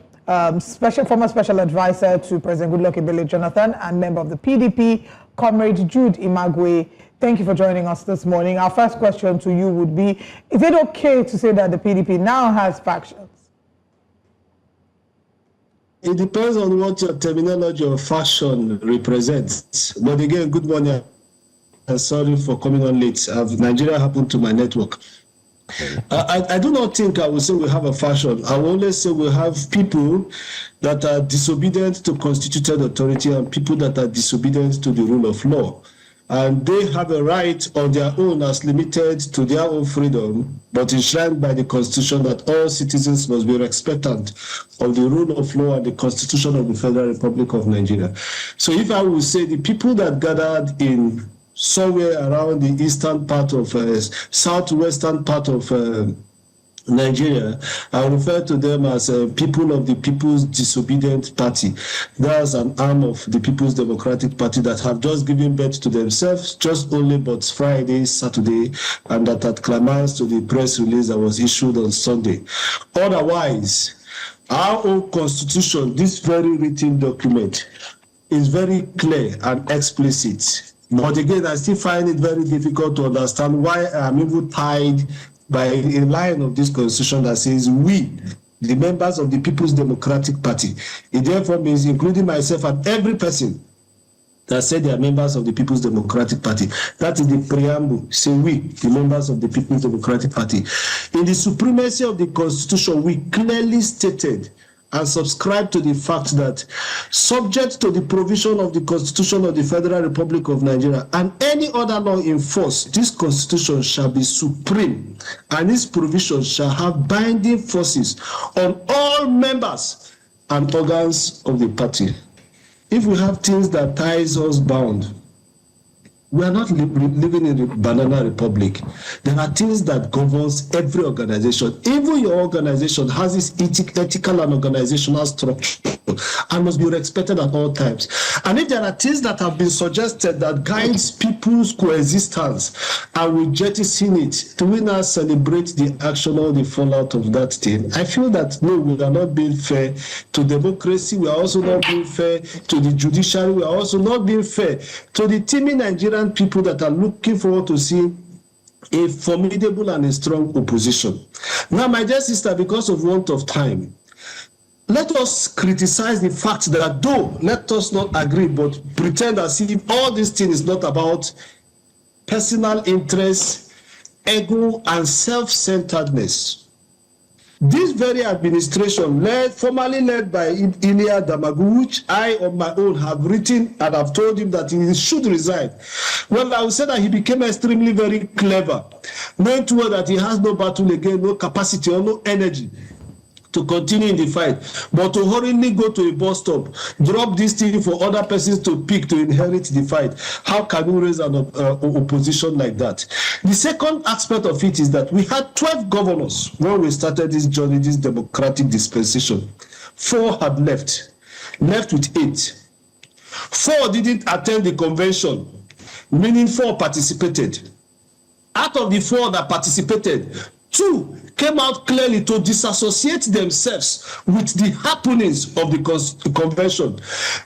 former special advisor to President Goodluck Ebele Jonathan and member of the PDP, Comrade Jude Imagwe. Thank you for joining us this morning. Our first question to you would be, is it okay to say that the PDP now has factions? It depends on what your terminology of faction represents. But again, good morning. And sorry for coming on late. Nigeria happened to my network. I do not think I will say we have a faction. I will only say we have people that are disobedient to constituted authority and people that are disobedient to the rule of law. And they have a right on their own as limited to their own freedom, but enshrined by the Constitution that all citizens must be expectant of the rule of law and the Constitution of the Federal Republic of Nigeria. So if I would say the people that gathered in somewhere around the eastern part of, southwestern part of Nigeria, I refer to them as people of the People's Disobedient Party. That's an arm of the People's Democratic Party that have just given birth to themselves, just only but Friday, Saturday, and that had climaxed to the press release that was issued on Sunday. Otherwise, our own constitution, this very written document, is very clear and explicit. But again, I still find it very difficult to understand why I'm even tied by a line of this constitution that says we, the members of the People's Democratic Party. It therefore means including myself and every person that said they are members of the People's Democratic Party. That is the preamble. Say we, the members of the People's Democratic Party. In the supremacy of the Constitution, we clearly stated and subscribe to the fact that subject to the provision of the Constitution of the Federal Republic of Nigeria and any other law in force, this Constitution shall be supreme, and its provisions shall have binding forces on all members and organs of the party. If we have things that ties us bound, we are not living in a banana republic. There are things that governs every organization. Even your organization has its ethical and organizational structure and must be respected at all times. And if there are things that have been suggested that guides people's coexistence and we jettison it, do we now celebrate the action or the fallout of that thing? I feel that no, we are not being fair to democracy. We are also not being fair to the judiciary. We are also not being fair to the teeming Nigerian people that are looking forward to see a formidable and a strong opposition. Now, my dear sister, because of want of time, let us criticize the fact that though, let us not agree, but pretend as if all this thing is not about personal interest, ego, and self-centeredness. This very administration, formerly led by Ilia Damagu, which I on my own have written and have told him that he should resign. Well, I would say that he became extremely very clever, knowing too well that he has no battle again, no capacity or no energy to continue in the fight, but to hurriedly go to a bus stop, drop this thing for other persons to pick to inherit the fight. How can we raise an opposition like that? The second aspect of it is that we had 12 governors when we started this journey, this democratic dispensation. 4 had left with 8. 4 didn't attend the convention, meaning 4 participated. Out of the 4 that participated, 2 came out clearly to disassociate themselves with the happenings of the convention,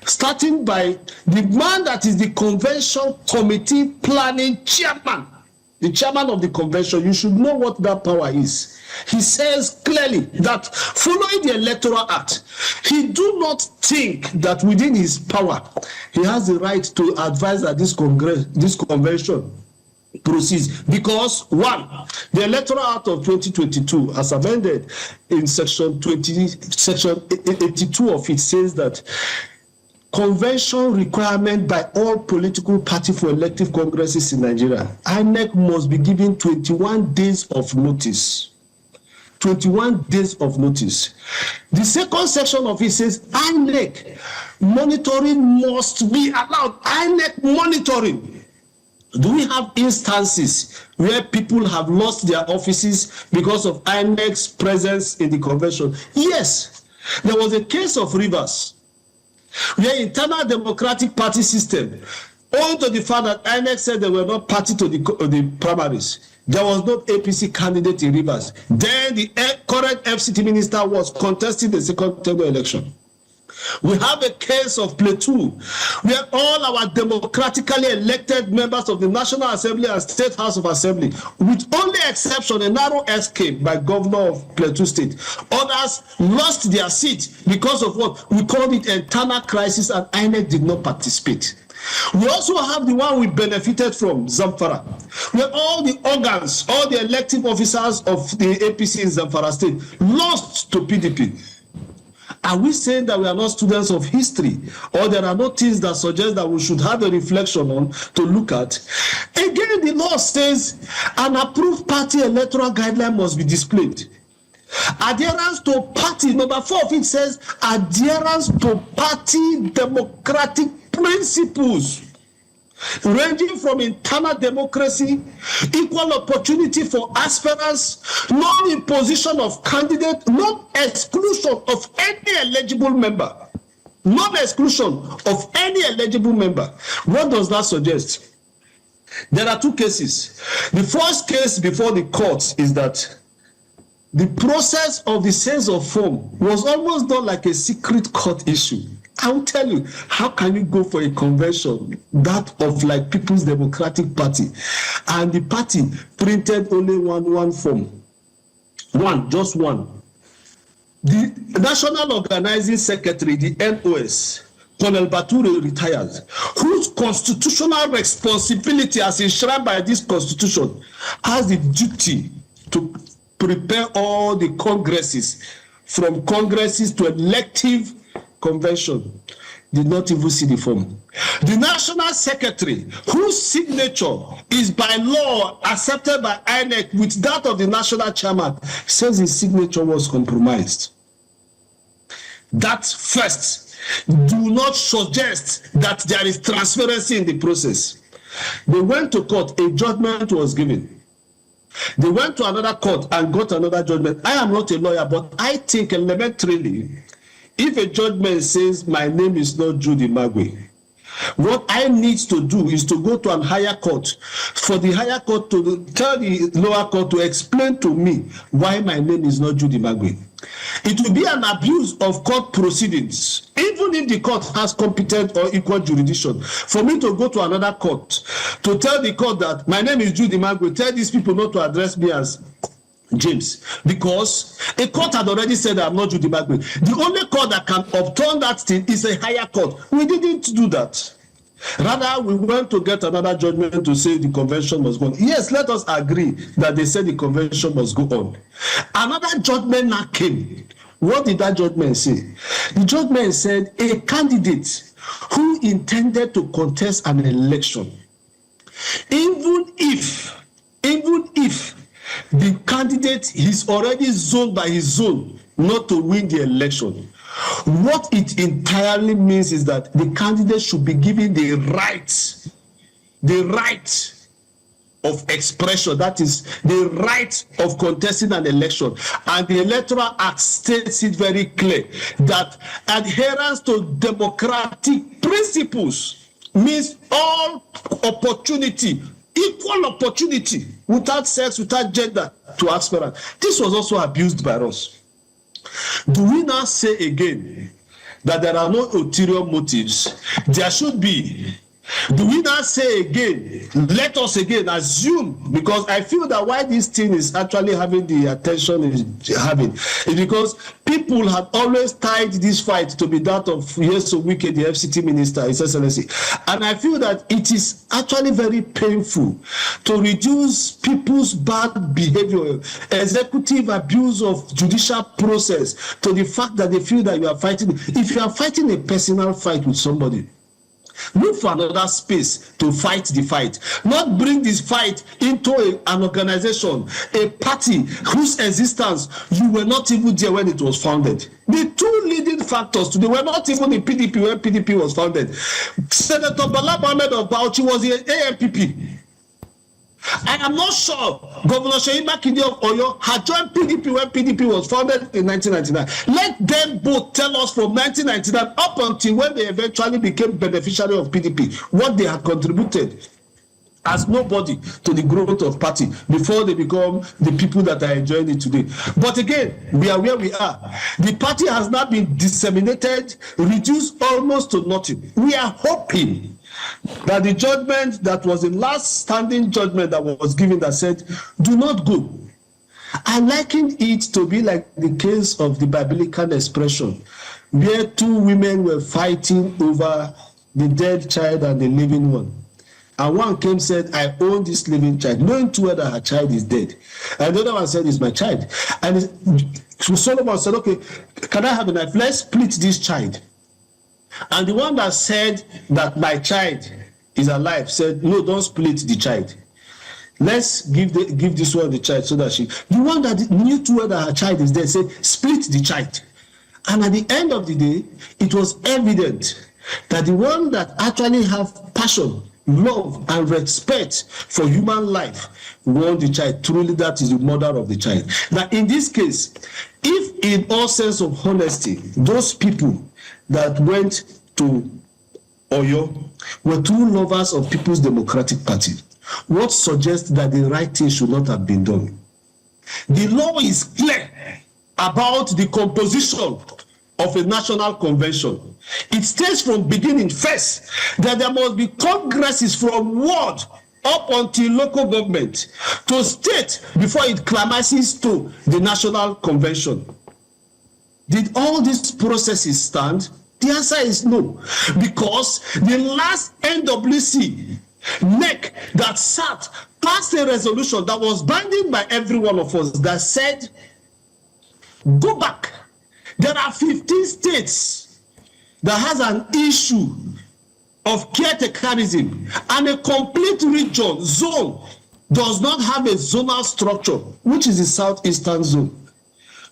starting by the man that is the convention committee planning chairman, the chairman of the convention. You should know what that power is. He says clearly that following the Electoral Act, he do not think that within his power, he has the right to advise that this convention proceeds, because 1, the Electoral Act of 2022, as amended in section 82 of it, says that convention requirement by all political parties for elective congresses in Nigeria, INEC must be given 21 days of notice. 21 days of notice. The second section of it says INEC monitoring must be allowed. INEC monitoring. Do we have instances where people have lost their offices because of INEC's presence in the convention? Yes. There was a case of Rivers, where internal Democratic Party system, owing to the fact that INEC said they were not party to the primaries, there was no APC candidate in Rivers. Then the current FCT minister was contesting the second term election. We have a case of Plateau, where all our democratically elected members of the National Assembly and State House of Assembly, with only exception a narrow escape by Governor of Plateau State, others lost their seat because of what we called it internal crisis, and INEC did not participate. We also have the one we benefited from, Zamfara, where all the organs, all the elective officers of the APC in Zamfara State lost to PDP. Are we saying that we are not students of history, or there are no things that suggest that we should have a reflection on to look at? Again, the law says an approved party electoral guideline must be displayed. Adherence to party, number 4 of it says adherence to party democratic principles, ranging from internal democracy, equal opportunity for aspirants, non-imposition of candidate, non-exclusion of any eligible member. Non-exclusion of any eligible member. What does that suggest? There are 2 cases. The first case before the courts is that the process of the sense of form was almost done like a secret court issue. I'll tell you, how can you go for a convention that of like People's Democratic Party, and the party printed only one form, just one. The National Organizing Secretary, the NOS, Colonel Bature retired, whose constitutional responsibility as enshrined by this constitution has the duty to prepare all the congresses, from congresses to elective convention, did not even see the form. The National Secretary, whose signature is by law accepted by INEC with that of the National Chairman, says his signature was compromised. That first. Do not suggest that there is transparency in the process. They went to court, a judgment was given. They went to another court and got another judgment. I am not a lawyer, but I think elementarily, if a judgment says my name is not Judy Magwe, what I need to do is to go to a higher court, for the higher court to tell the lower court to explain to me why my name is not Judy Magwe. It will be an abuse of court proceedings, even if the court has competent or equal jurisdiction, for me to go to another court to tell the court that my name is Judy Magwe, tell these people not to address me as James, because a court had already said I'm not Judy Magwe. The only court that can overturn that thing is a higher court. We didn't do that. Rather, we went to get another judgment to say the convention must go on. Yes, let us agree that they said the convention must go on. Another judgment now came. What did that judgment say? The judgment said a candidate who intended to contest an election, even if the candidate is already zoned by his zone not to win the election, what it entirely means is that the candidate should be given the right of expression, that is the right of contesting an election. And the Electoral Act states it very clear that adherence to democratic principles means all opportunity, equal opportunity, without sex, without gender, to aspirants. This was also abused by us. Do we now say again that there are no ulterior motives? There should be. Do we now say again, let us again assume, because I feel that why this thing is actually having the attention is having, is because people have always tied this fight to be that of Yeso Wike, the FCT minister, His Excellency. And I feel that it is actually very painful to reduce people's bad behavior, executive abuse of judicial process, to the fact that they feel that you are fighting. If you are fighting a personal fight with somebody, look for another space to fight the fight. Not bring this fight into an organization, a party whose existence you were not even there when it was founded. The two leading factors today were not even the PDP when PDP was founded. Senator Bala Mohammed of Bauchi was the AMPP. I am not sure Governor Seyi Makinde of Oyo had joined PDP when PDP was founded in 1999. Let them both tell us from 1999 up until when they eventually became beneficiary of PDP what they had contributed as nobody to the growth of party before they become the people that are enjoying it today. But again, we are where we are. The party has now been disseminated, reduced almost to nothing. We are hoping that the judgment that was the last standing judgment that was given that said, do not go. I liken it to be like the case of the biblical expression where two women were fighting over the dead child and the living one. And one came and said, I own this living child, knowing too well that her child is dead. And the other one said, it's my child. And Solomon said, okay, can I have a knife? Let's split this child. And the one that said that my child is alive said, no, don't split the child. Let's give this one the child so that she... The one that knew too well that her child is dead said, split the child. And at the end of the day, it was evident that the one that actually have passion, love, and respect for human life won the child. Truly, that is the mother of the child. Now, in this case, if in all sense of honesty, those people that went to Oyo were true lovers of People's Democratic Party, what suggests that the right thing should not have been done? The law is clear about the composition of a national convention. It states from beginning first that there must be congresses from ward up until local government to state before it climaxes to the national convention. Did all these processes stand? The answer is no, because the last NWC NEC that sat passed a resolution that was binding by every one of us that said, go back. There are 15 states that has an issue of caretakerism, and a complete region, zone, does not have a zonal structure, which is the southeastern zone.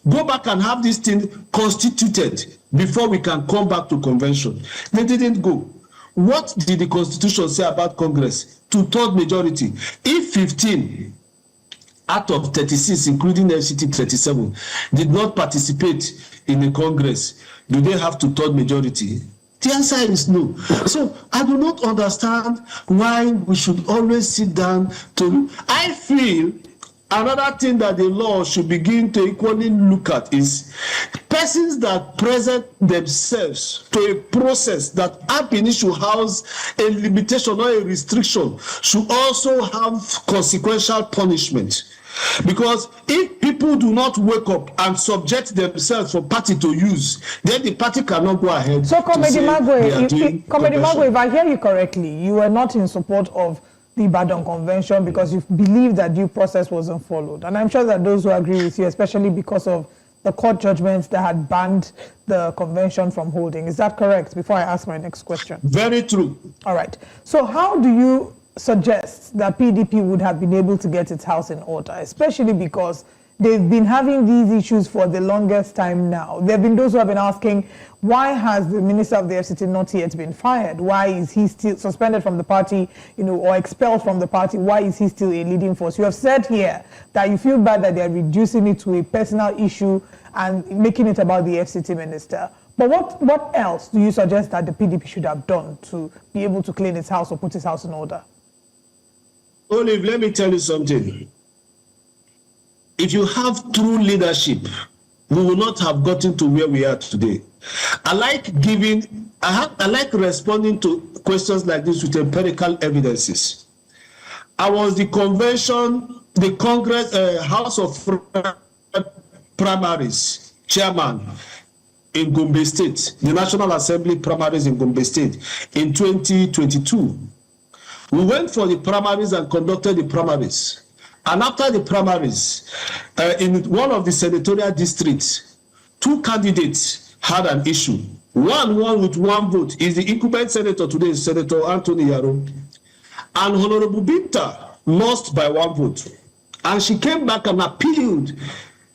Go back and have this thing constituted before we can come back to convention. They didn't go. What did the Constitution say about Congress? 2/3 majority. If 15 out of 36, including FCT 37, did not participate in the Congress, do they have 2/3 majority? The answer is no. So I do not understand why we should always sit down to... I feel another thing that the law should begin to equally look at is persons that present themselves to a process that happen should house a limitation or a restriction should also have consequential punishment. Because if people do not wake up and subject themselves for party to use, then the party cannot go ahead. So, Comedy Magwe, if I hear you correctly, you were not in support of the Ibadan Convention because you believe that due process wasn't followed. And I'm sure that those who agree with you, especially because of the court judgments that had banned the convention from holding. Is that correct? Before I ask my next question. Very true. All right. So how do you suggest that PDP would have been able to get its house in order, especially because they've been having these issues for the longest time now? There have been those who have been asking, why has the Minister of the FCT not yet been fired? Why is he still suspended from the party, or expelled from the party? Why is he still a leading force? You have said here that you feel bad that they're reducing it to a personal issue and making it about the FCT minister. But what else do you suggest that the PDP should have done to be able to clean its house or put its house in order? Olive, let me tell you something. If you have true leadership, we will not have gotten to where we are today. I like responding to questions like this with empirical evidences. I was the Congress House of Primaries chairman in Gombe State, the National Assembly primaries in Gombe State in 2022. We went for the primaries and conducted the primaries. And after the primaries, in one of the senatorial districts, 2 candidates had an issue. One with 1 vote is the incumbent senator today, Senator Anthony Yaro. And Honorable Binta lost by 1 vote. And she came back and appealed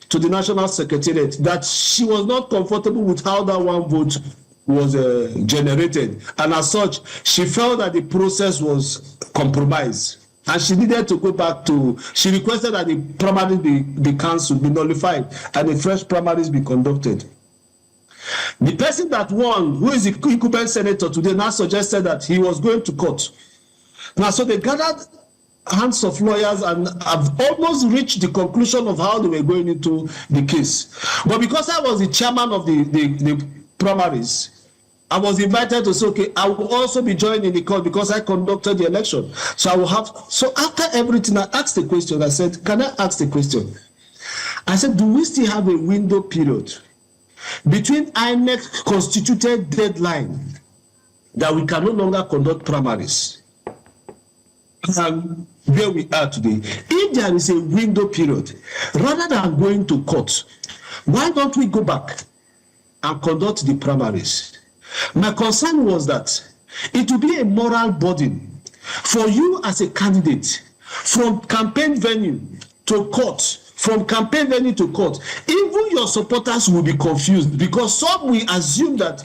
to the National Secretariat that she was not comfortable with how that 1 vote was generated. And as such, she felt that the process was compromised. And she needed to go back she requested that the primaries be cancelled, be nullified, and the fresh primaries be conducted. The person that won, who is the incumbent senator today, now suggested that he was going to court. Now, so they gathered hands of lawyers and have almost reached the conclusion of how they were going into the case. But because I was the chairman of the primaries, I was invited to say, okay, I will also be joining the court because I conducted the election. So after everything, I asked the question. I said, can I ask the question? I said, do we still have a window period between INEC constituted deadline that we can no longer conduct primaries and where we are today? If there is a window period, rather than going to court, why don't we go back and conduct the primaries? My concern was that it would be a moral burden for you as a candidate from campaign venue to court, from campaign venue to court. Even your supporters will be confused because some will assume that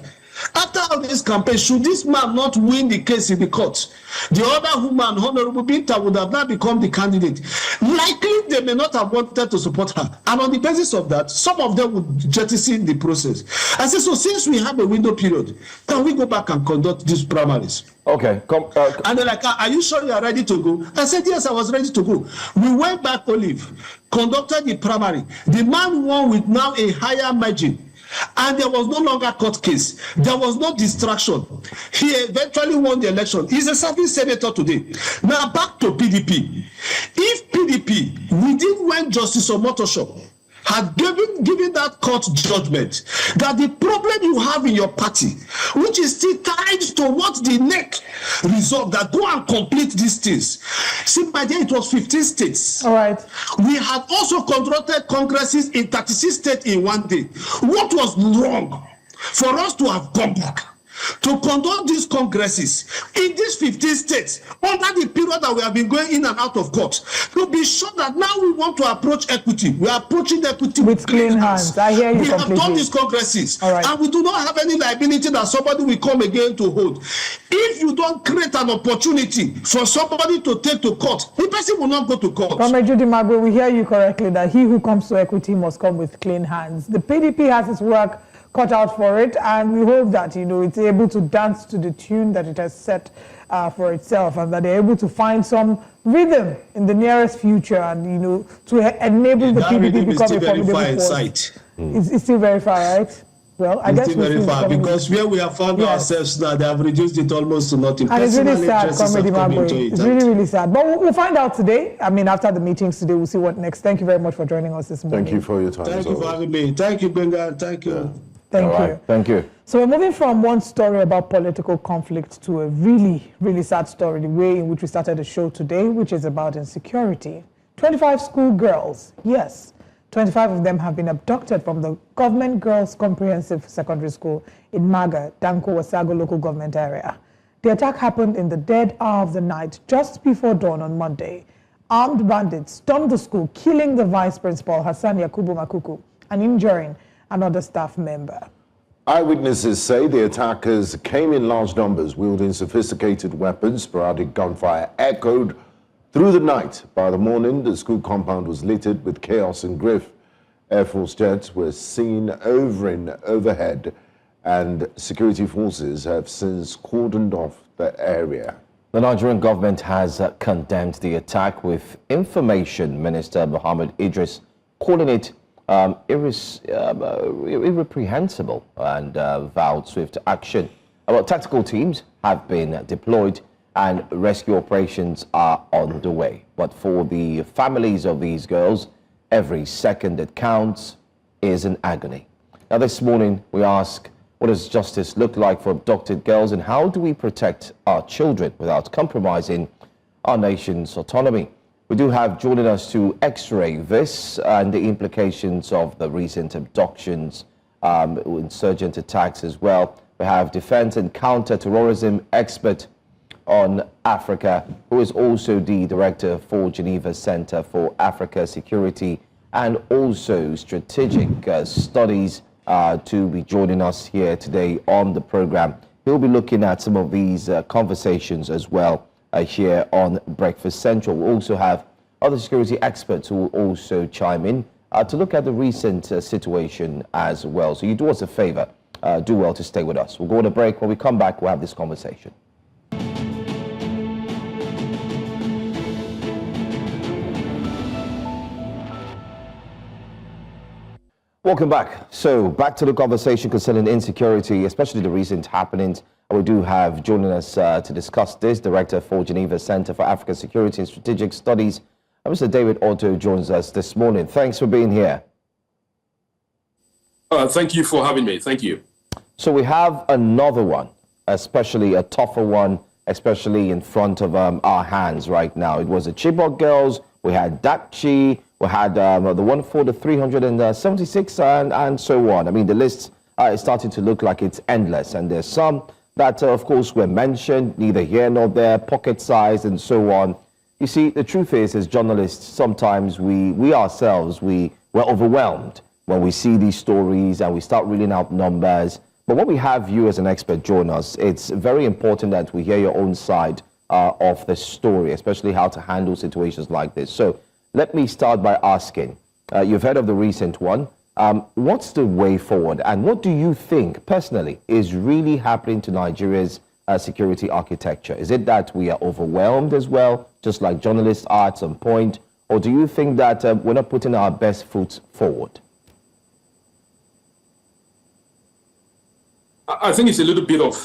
after all this campaign, should this man not win the case in the court, the other woman, Honorable Binta, would have now become the candidate. Likely, they may not have wanted to support her. And on the basis of that, some of them would jettison the process. I said, so since we have a window period, can we go back and conduct these primaries? Okay. And they're like, are you sure you are ready to go? I said, yes, I was ready to go. We went back, Olive, conducted the primary. The man won with now a higher margin. and there was no longer court case. There was no distraction. He eventually won the election. He's a serving senator today. Now back to PDP. If PDP, within when Justice Omotosho had given that court judgment that the problem you have in your party, which is still tied to what the NEC resolved, that go and complete these things. See, by then it was 15 states. All right. We had also conducted congresses in 36 states in one day. What was wrong for us to have gone back to conduct these congresses in these 15 states under the period that we have been going in and out of court, to be sure that now we want to approach equity. We are approaching equity with clean hands. I hear you we completely. have done these congresses, right, and we do not have any liability that somebody will come again to hold. If you don't create an opportunity for somebody to take to court, the person will not go to court. Comrade Judy Magwe, we hear you correctly that he who comes to equity must come with clean hands. The PDP has its work cut out for it, and we hope that it's able to dance to the tune that it has set for itself, and that they're able to find some rhythm in the nearest future, and to enable the PDP to become a formidable force. It's still very far, right? Well, I guess it's still very far, because where we have found ourselves now, they have reduced it almost to nothing. And it's really sad, Comrade Imagwe. It's really, really sad. But we'll find out today. I mean, after the meetings today, we'll see what next. Thank you very much for joining us this morning. Thank you for your time. Thank you for having me. Thank you, Benga. Thank you. Yeah. Thank you. Thank you. So we're moving from one story about political conflict to a really, really sad story, the way in which we started the show today, which is about insecurity. 25 schoolgirls, yes, 25 of them have been abducted from the Government Girls Comprehensive Secondary School in Maga, Danko Wasago local government area. The attack happened in the dead hour of the night, just before dawn on Monday. Armed bandits stormed the school, killing the vice principal, Hassan Yakubu Makuku, and injuring another staff member. Eyewitnesses say the attackers came in large numbers, wielding sophisticated weapons. Sporadic gunfire echoed through the night. By the morning, the school compound was littered with chaos and grief. Air Force jets were seen hovering overhead, and security forces have since cordoned off the area. The Nigerian government has condemned the attack, with Information Minister Mohammed Idris calling it irreprehensible and vowed swift action. Tactical teams have been deployed and rescue operations are underway. But for the families of these girls, every second that counts is an agony. Now this morning we ask, what does justice look like for abducted girls, and how do we protect our children without compromising our nation's autonomy? We do have joining us to x-ray this and the implications of the recent abductions, insurgent attacks as well. We have defense and counter-terrorism expert on Africa, who is also the director for Geneva Center for Africa Security and also Strategic Studies, to be joining us here today on the program. He'll be looking at some of these conversations as well here on Breakfast Central. We'll also have other security experts who will also chime in to look at the recent situation as well. So you do us a favor, do well to stay with us. We'll go on a break. When we come back, we'll have this conversation. Welcome back. So back to the conversation concerning insecurity, especially the recent happenings. We do have joining us to discuss this, Director for Geneva Center for African Security and Strategic Studies, Mr. David Otto joins us this morning. Thanks for being here. Thank you for having me. Thank you. So we have another one, especially a tougher one, especially in front of our hands right now. It was the Chibok girls. We had Dakchi. We had the one for the 376 and so on. I mean, the list is starting to look like it's endless. And there's some that, of course, were mentioned, neither here nor there, pocket size and so on. You see, the truth is, as journalists, sometimes we ourselves, we're overwhelmed when we see these stories and we start reeling out numbers. But when we have you as an expert join us, it's very important that we hear your own side of the story, especially how to handle situations like this. So let me start by asking, you've heard of the recent one. What's the way forward, and what do you think personally is really happening to Nigeria's security architecture? Is it that we are overwhelmed as well, just like journalists are at some point, or do you think that we're not putting our best foot forward? Well, thank you for having me. Thank you. So, I think it's a little bit of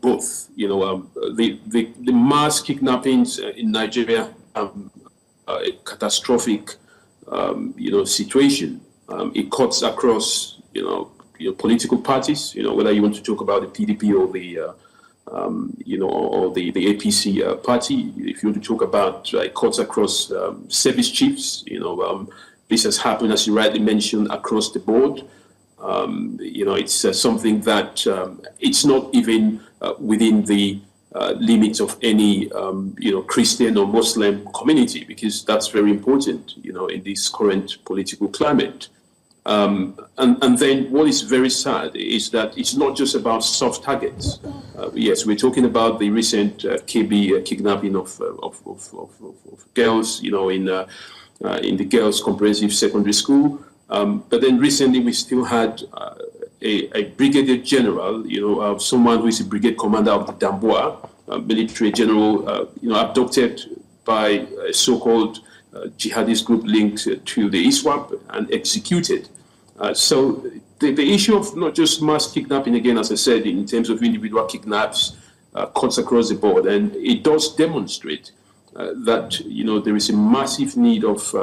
both. The mass kidnappings in Nigeria, a catastrophic, situation. It cuts across, political parties. Whether you want to talk about the PDP or the or the APC party. If you want to talk about cuts across service chiefs, this has happened, as you rightly mentioned, across the board. It's something that it's not even within the limits of any, Christian or Muslim community, because that's very important, in this current political climate. And then what is very sad is that it's not just about soft targets. Yes, we're talking about the recent Kebbi kidnapping of girls, in the girls' comprehensive secondary school. But then recently we still had a brigadier general, someone who is a brigade commander of the Damboa military general, abducted by a so-called jihadist group linked to the ISWAP and executed. So the issue of not just mass kidnapping, again, as I said, in terms of individual kidnaps, cuts across the board, and it does demonstrate that there is a massive need of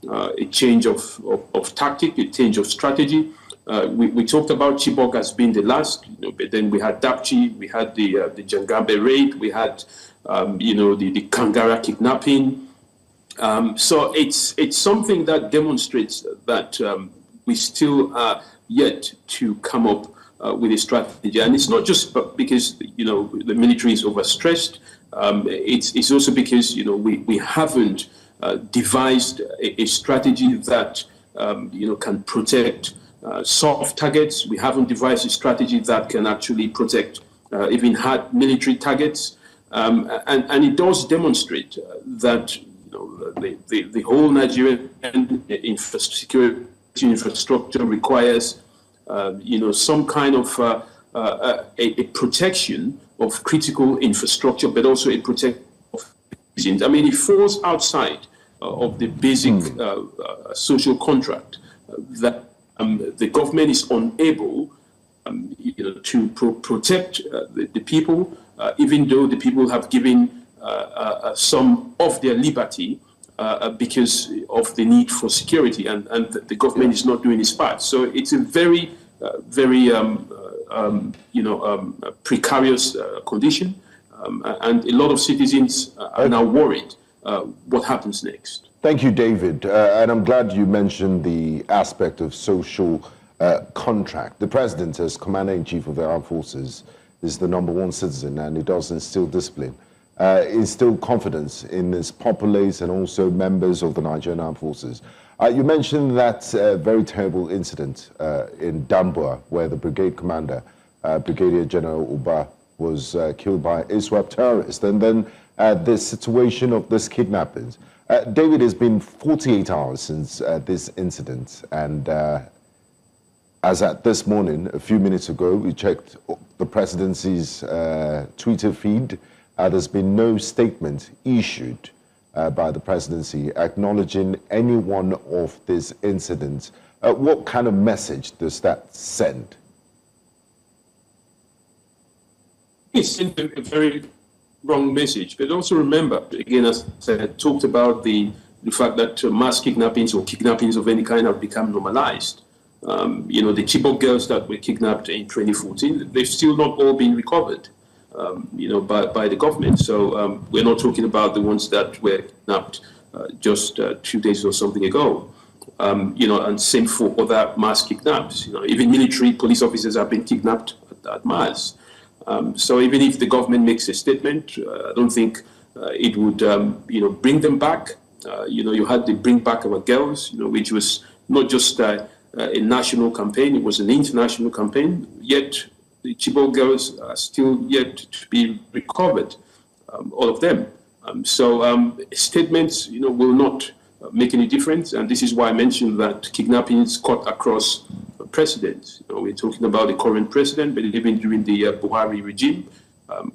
a change of tactic, a change of strategy. We talked about Chibok as being the last, but then we had Dapchi, we had the Jangambe raid, we had the Kangara kidnapping. So it's something that demonstrates that we still are yet to come up with a strategy, and it's not just because the military is overstressed. It's also because we haven't devised a strategy that can protect soft targets. We haven't devised a strategy that can actually protect even hard military targets, and it does demonstrate that the whole Nigerian security infrastructure requires some kind of a protection of critical infrastructure, but also a protection of citizens. I mean, it falls outside of the basic social contract that the government is unable, to protect the people, even though the people have given some of their liberty because of the need for security, and the government is not doing its part. So it's a very, very precarious condition, and a lot of citizens are now worried what happens next. Thank you, David. And I'm glad you mentioned the aspect of social contract. The president, as commander-in-chief of the armed forces, is the #1 citizen, and he does instill discipline, instill confidence in his populace and also members of the Nigerian armed forces. You mentioned that very terrible incident in Damboa, where the brigade commander, Brigadier General Uba, was killed by ISWAP terrorists, and then the situation of this kidnapping. David, it's been 48 hours since this incident, and as at this morning, a few minutes ago, we checked the presidency's Twitter feed. There's been no statement issued by the presidency acknowledging any one of these incidents. What kind of message does that send? It sent a very wrong message, but also remember, again, as I talked about the fact that mass kidnappings or kidnappings of any kind have become normalized. The Chibok girls that were kidnapped in 2014, they've still not all been recovered, by the government. So we're not talking about the ones that were kidnapped just 2 days or something ago. And same for other mass kidnaps. Even military police officers have been kidnapped at mass. So even if the government makes a statement, I don't think it would, bring them back. You had the Bring Back Our Girls, which was not just a national campaign, it was an international campaign, yet the Chibok girls are still yet to be recovered, all of them. So statements, will not make any difference, and this is why I mentioned that kidnappings cut across presidents. We're talking about the current president, but even during the Buhari regime,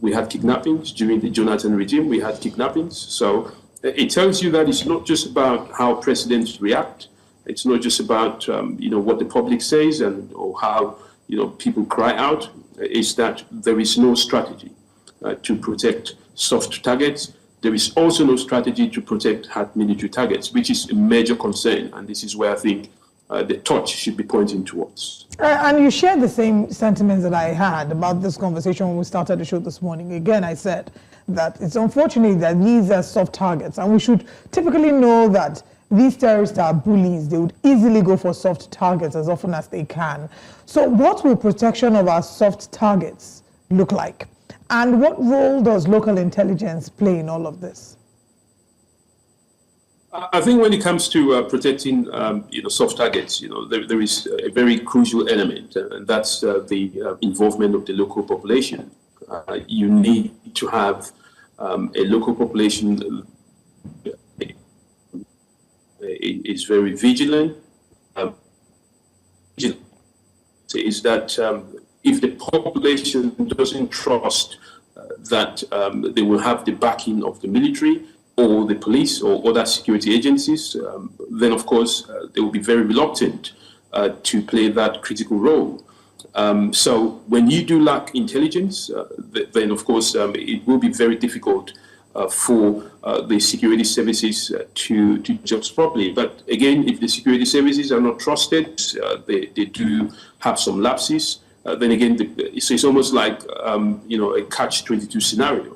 we had kidnappings. During the Jonathan regime, we had kidnappings. So it tells you that it's not just about how presidents react. It's not just about what the public says or how people cry out is that there is no strategy to protect soft targets. There is also no strategy to protect hard military targets, which is a major concern. And this is where I think the torch should be pointing towards. And you shared the same sentiments that I had about this conversation when we started the show this morning. Again, I said that it's unfortunate that these are soft targets, and we should typically know that these terrorists are bullies. They would easily go for soft targets as often as they can. So what will protection of our soft targets look like? And what role does local intelligence play in all of this? I think when it comes to protecting, soft targets, there is a very crucial element, and that's the involvement of the local population. You need to have a local population is very vigilant. Is that if the population doesn't trust that they will have the backing of the military or the police or other security agencies, then of course they will be very reluctant to play that critical role. So when you do lack intelligence, then of course it will be very difficult for the security services to judge properly. But again, if the security services are not trusted, they do have some lapses. Then again, it's almost like a catch-22 scenario.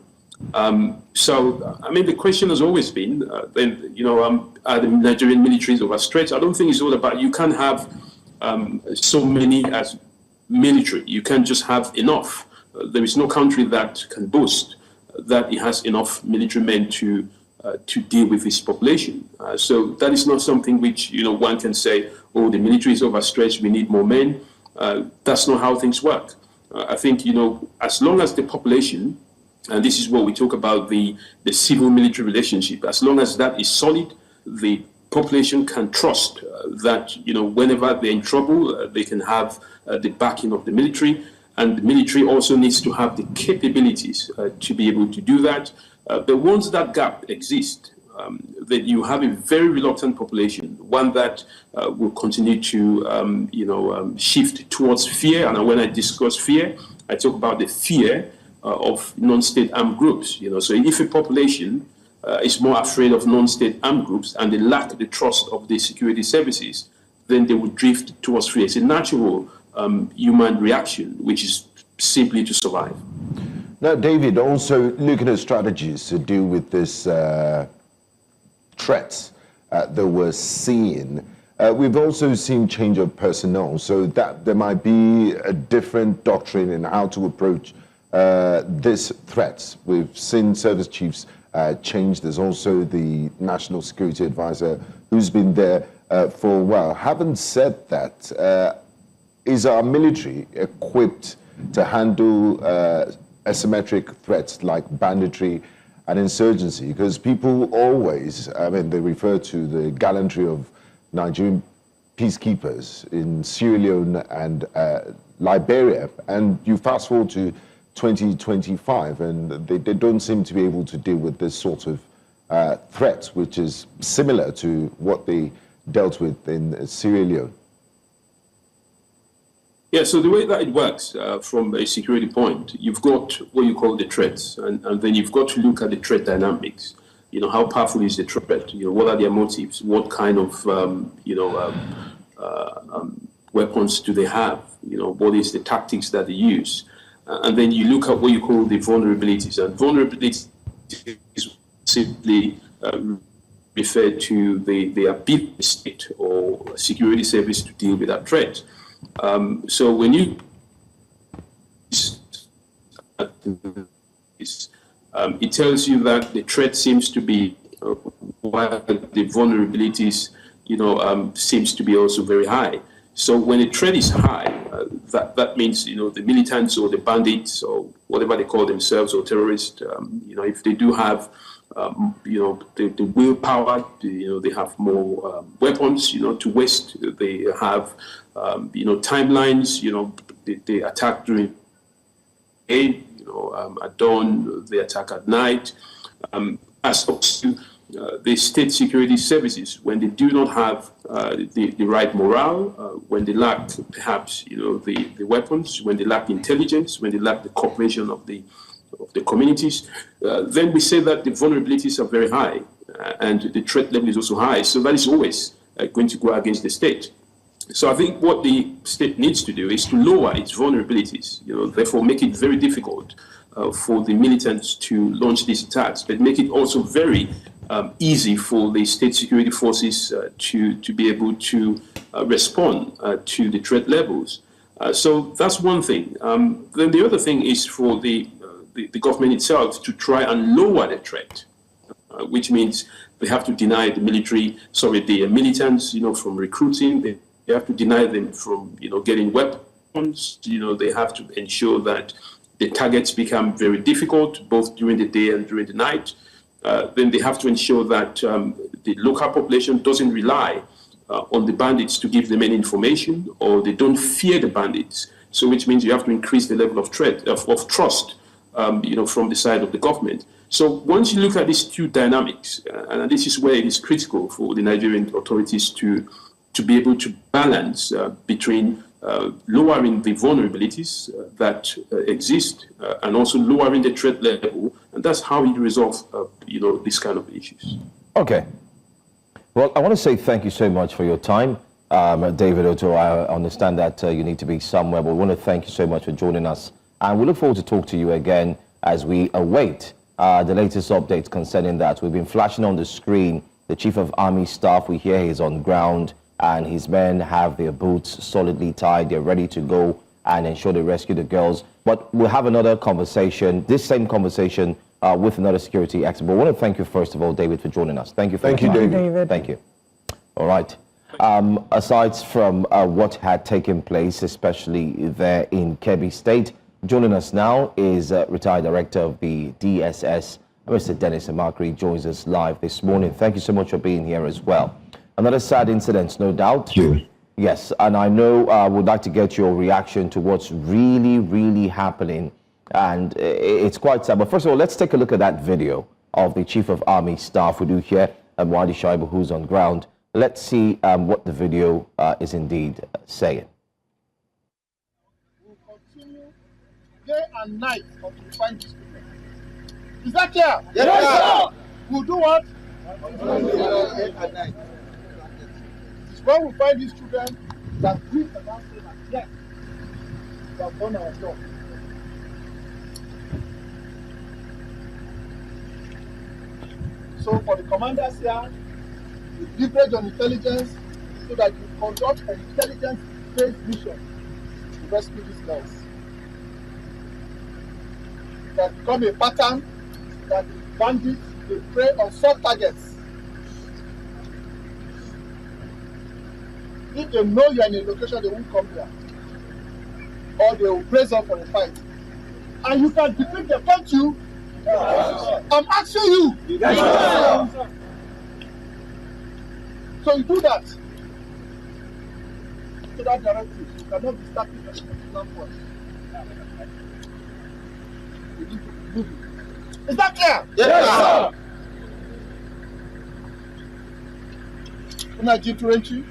So I mean, the question has always been, are the Nigerian militaries overstretched? I don't think it's all about, you can't have so many as military. You can't just have enough. There is no country that can boast that it has enough military men to deal with its population. So that is not something which one can say, oh, the military is overstretched, we need more men. That's not how things work. I think as long as the population, and this is what we talk about, the civil-military relationship, as long as that is solid, the population can trust that whenever they're in trouble, they can have the backing of the military. And the military also needs to have the capabilities to be able to do that. But once that gap exists, then you have a very reluctant population, one that will continue to shift towards fear. And when I discuss fear, I talk about the fear of non-state armed groups. So if a population is more afraid of non-state armed groups and they lack the trust of the security services, then they will drift towards fear. It's a natural human reaction, which is simply to survive. Now, David, also looking at strategies to deal with this threats that we're seeing, we've also seen change of personnel, so that there might be a different doctrine in how to approach these threats. We've seen service chiefs change. There's also the National Security Advisor who's been there for a while. Having said that, is our military equipped to handle asymmetric threats like banditry and insurgency? Because people always, they refer to the gallantry of Nigerian peacekeepers in Sierra Leone and Liberia, and you fast forward to 2025 and they don't seem to be able to deal with this sort of threat, which is similar to what they dealt with in Sierra Leone. Yeah, so the way that it works from a security point, you've got what you call the threats, and then you've got to look at the threat dynamics. How powerful is the threat? What are their motives? What kind of weapons do they have? What is the tactics that they use? And then you look at what you call the vulnerabilities, and vulnerabilities is simply referred to the ability of the state or security service to deal with that threat. So when you it tells you that the threat seems to be while the vulnerabilities seems to be also very high. So when a threat is high, that means the militants or the bandits or whatever they call themselves or terrorists, if they do have the willpower, they have more weapons, to waste. They have, timelines, they attack during day, at dawn, they attack at night. As opposed to the state security services, when they do not have the right morale, when they lack perhaps the weapons, when they lack intelligence, when they lack the cooperation of the communities, then we say that the vulnerabilities are very high and the threat level is also high. So that is always going to go against the state. So I think what the state needs to do is to lower its vulnerabilities, therefore make it very difficult for the militants to launch these attacks, but make it also very easy for the state security forces to be able to respond to the threat levels. So that's one thing. Then the other thing is for the government itself to try and lower the threat, which means they have to deny the militants, from recruiting. They have to deny them from, getting weapons. They have to ensure that the targets become very difficult, both during the day and during the night. Then they have to ensure that the local population doesn't rely on the bandits to give them any information, or they don't fear the bandits. So which means you have to increase the level of trust, from the side of the government. So once you look at these two dynamics, and this is where it is critical for the Nigerian authorities to be able to balance between lowering the vulnerabilities that exist and also lowering the threat level, and that's how you resolve, these kind of issues. Okay. Well, I want to say thank you so much for your time, David Otto. I understand that you need to be somewhere, but we want to thank you so much for joining us, and we look forward to talk to you again as we await the latest updates concerning that. We've been flashing on the screen the Chief of Army Staff. We hear he's on ground, and his men have their boots solidly tied. They're ready to go and ensure they rescue the girls. But we'll have another conversation, this same conversation with another security expert. But I want to thank you, first of all, David, for joining us. Thank you for Thank you, David. Thank you. All right. Aside from what had taken place, especially there in Kebbi State, joining us now is retired director of the DSS, Mr. Dennis Amakri, joins us live this morning. Thank you so much for being here as well. Another sad incident, no doubt. Thank you. Yes, and I know would like to get your reaction to what's really, really happening. And it's quite sad. But first of all, let's take a look at that video of the Chief of Army Staff. We do hear Wadi Shaibu, who's on ground. Let's see what the video is indeed saying. We'll continue day and night until we find these people. Is that clear? Yes, sir. We'll do what? Day and night. It's when we find these children that we can now say that yes, we have done our job. So for the commanders here, we leverage on intelligence so that we conduct an intelligence-based mission to rescue these girls. It has become a pattern that the bandits they prey on soft targets. If they know you are in a location, they won't come there. Or they will brace up for a fight. And you can defeat them, can't you? Yes. I'm asking you. Yes. So you do that. To that directive, you cannot be starting at a particular point. You need to move it. Is that clear? Yes, sir. Una G2H.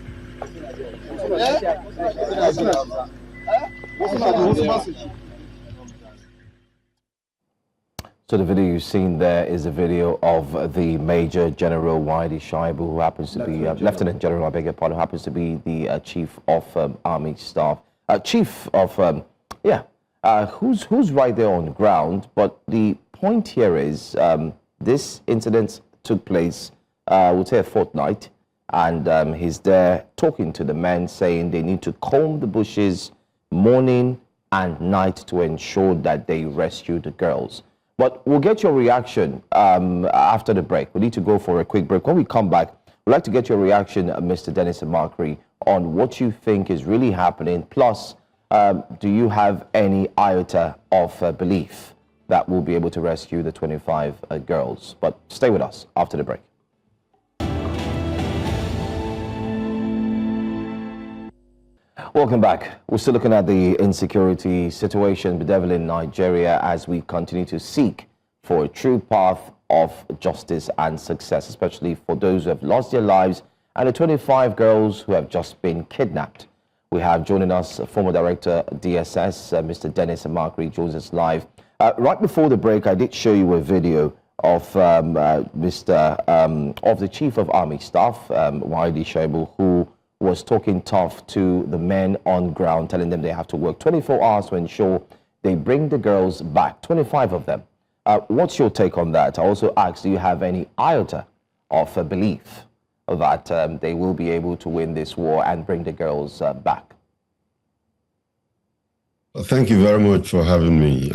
So the video you've seen there is a video of the Major General Wadi Shaibu, who happens to be Lieutenant General, I beg your pardon, who happens to be the Chief of Army Staff. Chief of, who's right there on the ground. But the point here is this incident took place, we'll say a fortnight, and he's there talking to the men, saying they need to comb the bushes morning and night to ensure that they rescue the girls. But we'll get your reaction after the break. We need to go for a quick break. When we come back, we'd like to get your reaction, Mr. Dennis Amakri, on what you think is really happening. Plus, do you have any iota of belief that we'll be able to rescue the 25 girls? But stay with us after the break. Welcome back. We're still looking at the insecurity situation bedeviling Nigeria as we continue to seek for a true path of justice and success, especially for those who have lost their lives and the 25 girls who have just been kidnapped. We have joining us former Director DSS, Mr. Dennis Amakri, joins us live. Right before the break, I did show you a video of the Chief of Army Staff, Wahidi Shaibu, who was talking tough to the men on ground, telling them they have to work 24 hours to ensure they bring the girls back, 25 of them. What's your take on that? I also asked, do you have any iota of a belief that they will be able to win this war and bring the girls back? Thank you very much for having me.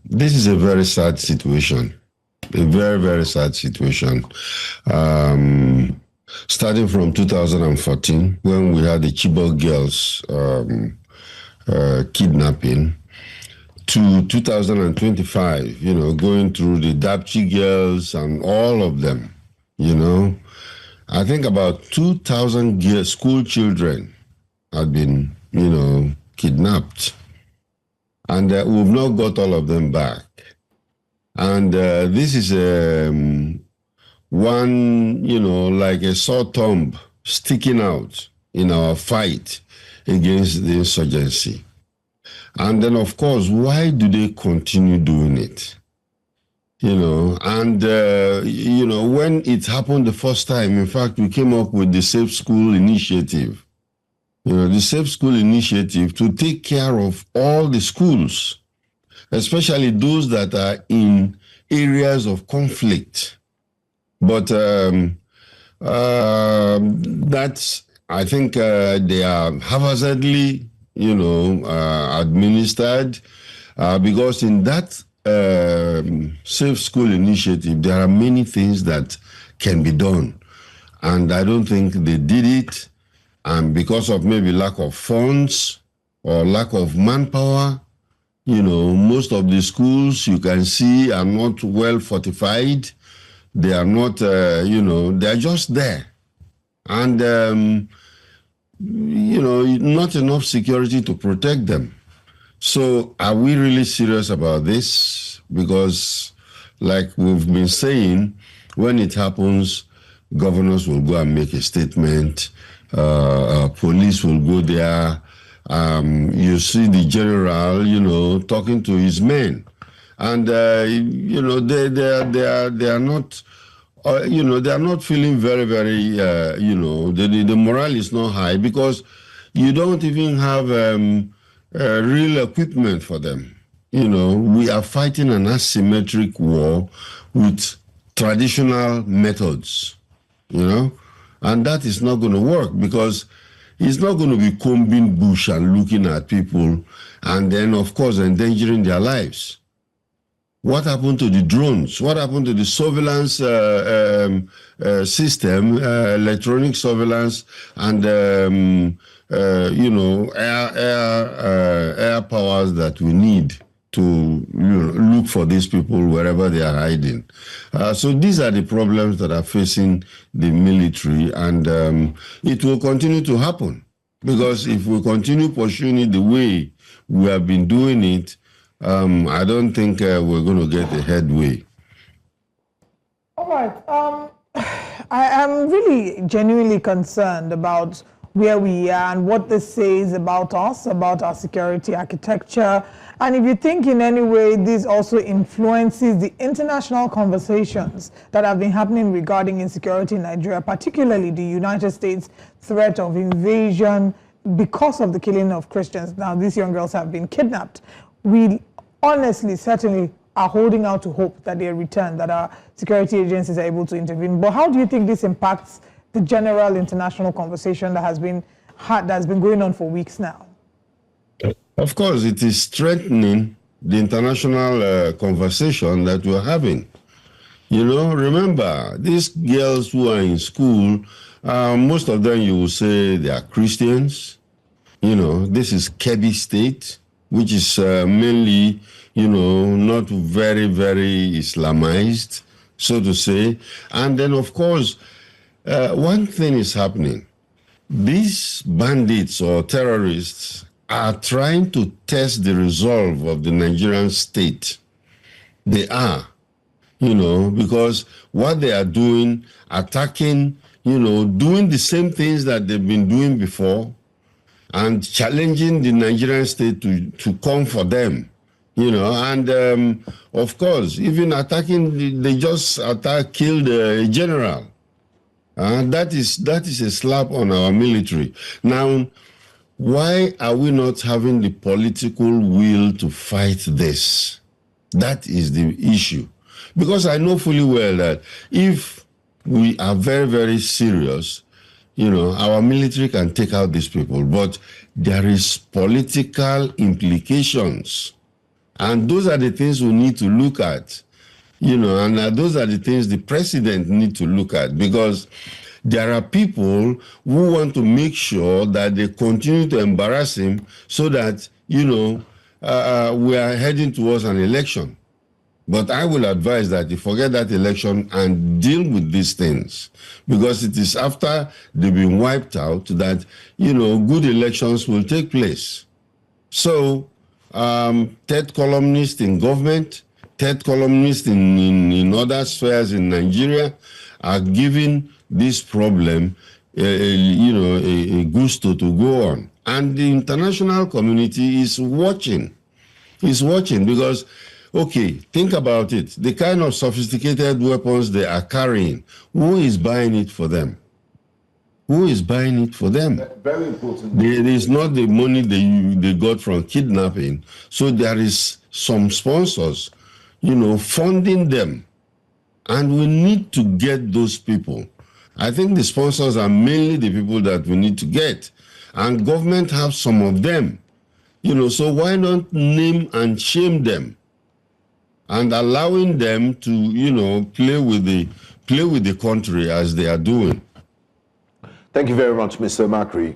This is a very sad situation, a very, very sad situation. Starting from 2014, when we had the Chibok girls kidnapping, to 2025, going through the Dapchi girls and all of them, I think about 2,000 school children have been, kidnapped. And we've not got all of them back. And this is one, like a sore thumb sticking out in our fight against the insurgency. And then, of course, why do they continue doing it? And when it happened the first time, in fact, we came up with the Safe School Initiative. The Safe School Initiative to take care of all the schools, especially those that are in areas of conflict. But that's, I think they are haphazardly, administered, because in that Safe School Initiative, there are many things that can be done. And I don't think they did it. And because of maybe lack of funds or lack of manpower, most of the schools you can see are not well fortified. They are not, they're just there. And, not enough security to protect them. So are we really serious about this? Because like we've been saying, when it happens, governors will go and make a statement. Police will go there. You see the general, talking to his men. And, they are not... they are not feeling very, very, the morale is not high because you don't even have real equipment for them. We are fighting an asymmetric war with traditional methods, and that is not going to work because it's not going to be combing bush and looking at people and then, of course, endangering their lives. What happened to the drones? What happened to the surveillance system, electronic surveillance, and air powers that we need to look for these people wherever they are hiding? So these are the problems that are facing the military, and it will continue to happen because if we continue pursuing it the way we have been doing it, I don't think we're going to get a headway. All right. I am really genuinely concerned about where we are and what this says about us, about our security architecture. And if you think in any way this also influences the international conversations that have been happening regarding insecurity in Nigeria, particularly the United States threat of invasion because of the killing of Christians. Now, these young girls have been kidnapped. We honestly, certainly are holding out to hope that they return, that our security agencies are able to intervene. But how do you think this impacts the general international conversation that has been going on for weeks now? Of course, it is strengthening the international conversation that we're having. Remember, these girls who are in school, most of them you will say they are Christians. This is Kebbi State, which is mainly, not very, very Islamized, so to say. And then, of course, one thing is happening. These bandits or terrorists are trying to test the resolve of the Nigerian state. They are. because what they are doing, attacking, doing the same things that they've been doing before, and challenging the Nigerian state to come for them, and of course, even attacking, they just killed a general. That is a slap on our military. Now, why are we not having the political will to fight this? That is the issue. Because I know fully well that if we are very, very serious, our military can take out these people, but there is political implications. And those are the things we need to look at, and those are the things the president needs to look at, because there are people who want to make sure that they continue to embarrass him so that, we are heading towards an election. But I will advise that you forget that election and deal with these things, because it is after they've been wiped out that, good elections will take place. So, third columnist in government, third columnist in other spheres in Nigeria are giving this problem, a gusto to go on. And the international community is watching. Because, okay, think about it. The kind of sophisticated weapons they are carrying, who is buying it for them? Who is buying it for them? Very important. It is not the money they got from kidnapping. So there is some sponsors, funding them. And we need to get those people. I think the sponsors are mainly the people that we need to get. And government have some of them. So why not name and shame them? And allowing them to, play with the country as they are doing. Thank you very much, Mr. Makri.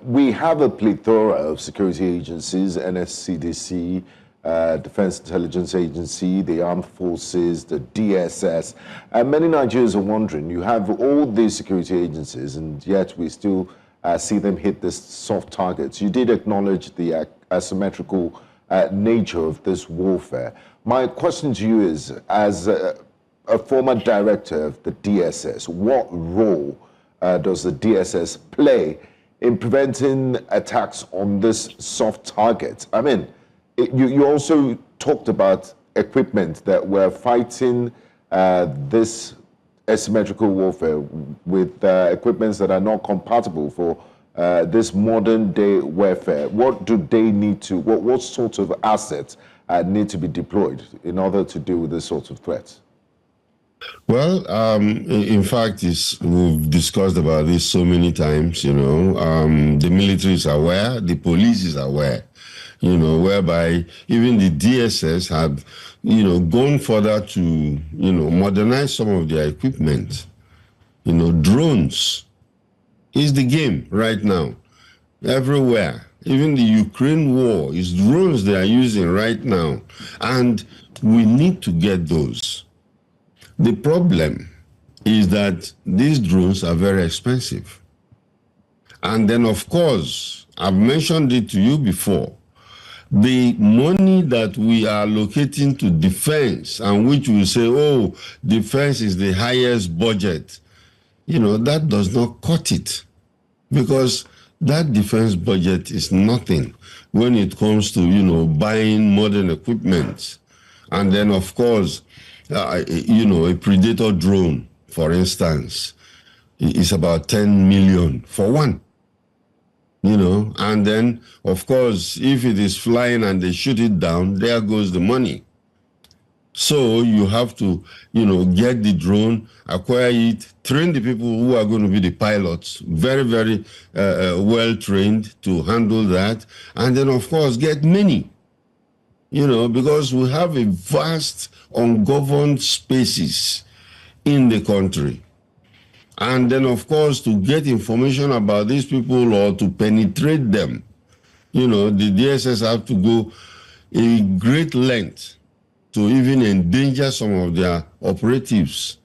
We have a plethora of security agencies, NSCDC, Defense Intelligence Agency, the Armed Forces, the DSS. And many Nigerians are wondering, you have all these security agencies, and yet we still see them hit the soft targets. You did acknowledge the asymmetrical nature of this warfare. My question to you is, as a former director of the DSS, what role does the DSS play in preventing attacks on this soft target? I mean, you also talked about equipment that we're fighting this asymmetrical warfare with equipments that are not compatible for this modern day warfare. What do they need to, what sort of assets need to be deployed in order to deal with this sort of threats? Well, in fact, we've discussed about this so many times, the military is aware, the police is aware, whereby even the DSS have, gone further to, modernize some of their equipment. Drones is the game right now, everywhere. Even the Ukraine war is drones they are using right now, and we need to get those. The problem is that these drones are very expensive. And then, of course, I've mentioned it to you before, the money that we are allocating to defense, and which we say, oh, defense is the highest budget, that does not cut it, because that defense budget is nothing when it comes to, buying modern equipment. And then, of course, a Predator drone, for instance, is about 10 million for one. And then, of course, if it is flying and they shoot it down, there goes the money. So you have to, get the drone, acquire it, train the people who are going to be the pilots, very, very well trained to handle that. And then, of course, get many, because we have a vast ungoverned spaces in the country. And then, of course, to get information about these people or to penetrate them, the DSS have to go a great length to even endanger some of their operatives.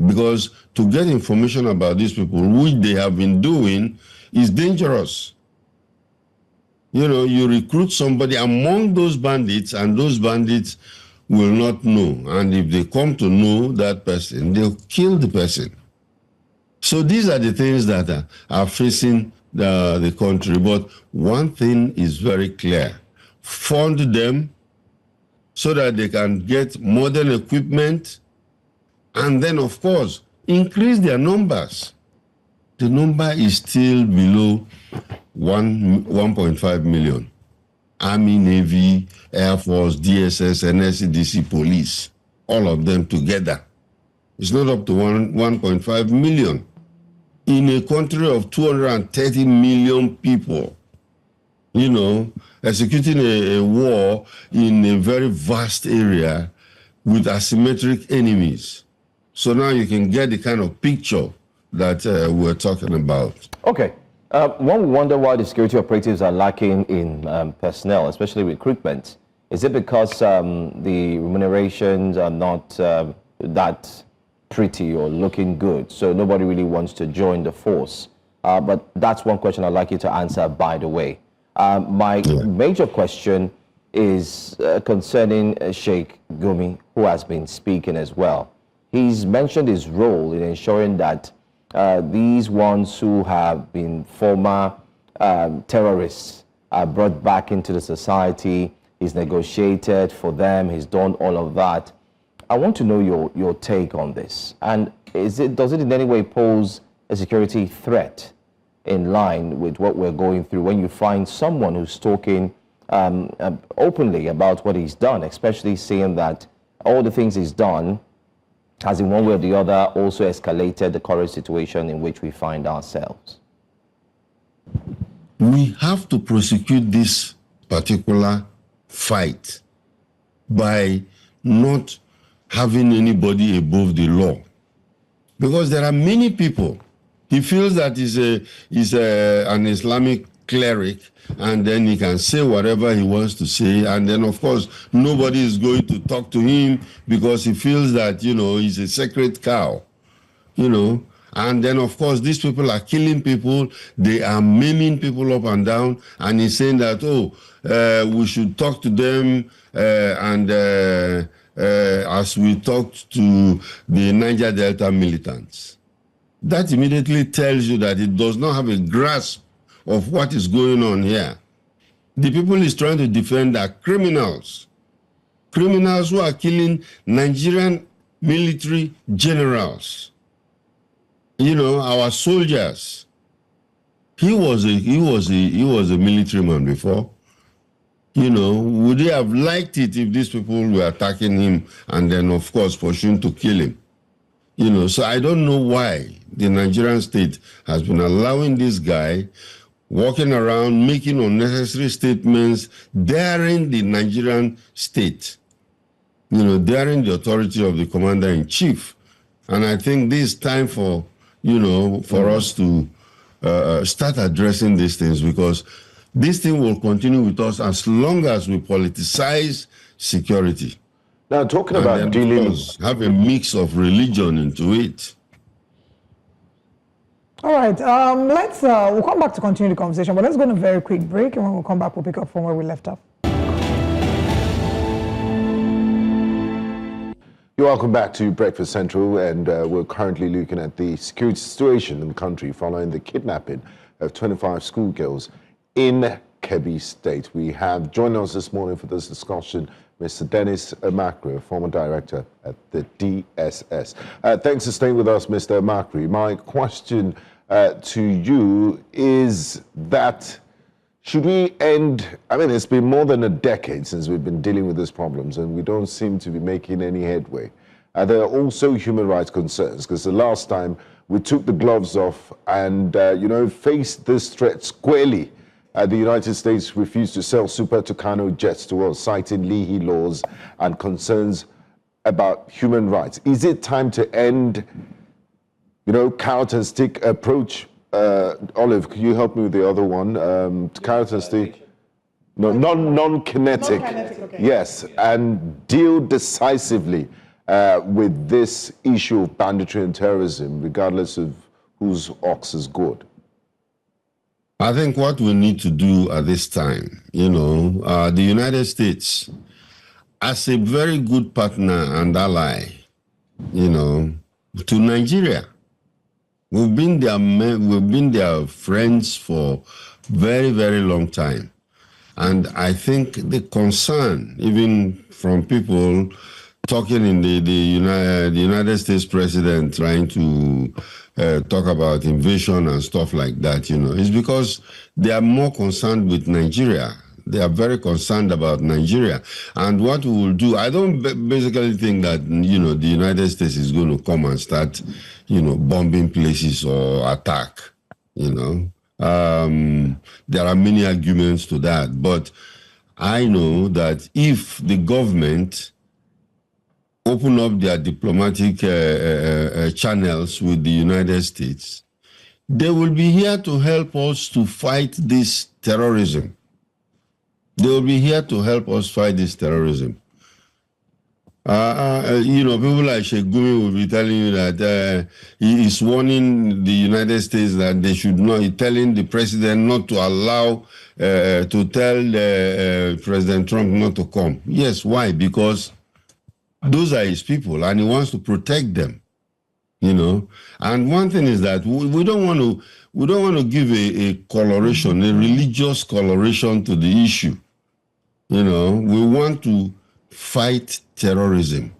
Because to get information about these people, which they have been doing, is dangerous. You recruit somebody among those bandits, and those bandits will not know. And if they come to know that person, they'll kill the person. So these are the things that are facing the country. But one thing is very clear. Fund them so that they can get modern equipment, and then, of course, increase their numbers. The number is still below 1.5 million. Army, Navy, Air Force, DSS, and NSCDC, police, all of them together. It's not up to 1.5 million. In a country of 230 million people, you know, executing a war in a very vast area with asymmetric enemies. So now you can get the kind of picture that we're talking about. Okay. One wonder why the security operatives are lacking in personnel, especially recruitment. Is it because the remunerations are not that pretty or looking good, so nobody really wants to join the force? But that's one question I'd like you to answer, by the way. My major question is concerning Sheikh Gumi, who has been speaking as well. He's mentioned his role in ensuring that these ones who have been former terrorists are brought back into the society. He's negotiated for them. He's done all of that. I want to know your take on this. And does it in any way pose a security threat in line with what we're going through when you find someone who's talking openly about what he's done, especially saying that all the things he's done has in one way or the other also escalated the current situation in which we find ourselves? We have to prosecute this particular fight by not having anybody above the law. Because there are many people, he feels that he's an Islamic cleric, and then he can say whatever he wants to say, and then of course nobody is going to talk to him because he feels that, you know, he's a sacred cow, you know. And then of course these people are killing people, they are maiming people up and down, and he's saying that, we should talk to them as we talked to the Niger Delta militants. That immediately tells you that it does not have a grasp of what is going on here. The people he's trying to defend are criminals. Criminals who are killing Nigerian military generals. You know, our soldiers. He was a military man before. You know, would he have liked it if these people were attacking him and then, of course, pursuing to kill him? You know, so I don't know why the Nigerian state has been allowing this guy walking around making unnecessary statements, daring the Nigerian state, you know, daring the authority of the commander-in-chief. And I think this is time for, you know, for us to start addressing these things, because this thing will continue with us as long as we politicize security. Now, talking about dealing, have a mix of religion into it. All right, we'll come back to continue the conversation, but let's go on a very quick break, and when we come back, we'll pick up from where we left off. You're welcome back to Breakfast Central, and we're currently looking at the security situation in the country following the kidnapping of 25 schoolgirls in Kebbi State. We have joined us this morning for this discussion Mr. Dennis Amakri, former director at the DSS. Thanks for staying with us, Mr. Amakri. My question to you is that should we end, I mean, it's been more than a decade since we've been dealing with these problems and we don't seem to be making any headway. There are also human rights concerns, because the last time we took the gloves off and, faced this threat squarely, the United States refused to sell Super Tucano jets to us, citing Leahy laws and concerns about human rights. Is it time to end, carrot and stick approach? Olive, can you help me with the other one? Carrot and stick? No, non-kinetic. Okay. Yes, and deal decisively with this issue of banditry and terrorism, regardless of whose ox is good. I think what we need to do at this time, the United States as a very good partner and ally, to Nigeria. We've been their friends for very, very long time. And I think the concern, even from people talking in the United States president trying to talk about invasion and stuff like that, is because they are more concerned with Nigeria. They are very concerned about Nigeria. And what we will do, I don't basically think that, the United States is going to come and start, bombing places or attack, There are many arguments to that. But I know that if the government open up their diplomatic channels with the United States, they will be here to help us to fight this terrorism. They will be here to help us fight this terrorism. People like Sheikh Gumi will be telling you that he is warning the United States that they should not, telling the president not to allow, to tell President Trump not to come. Yes, why? Because those are his people and he wants to protect them, And one thing is that we don't want to give a coloration, a religious coloration to the issue. We want to fight terrorism.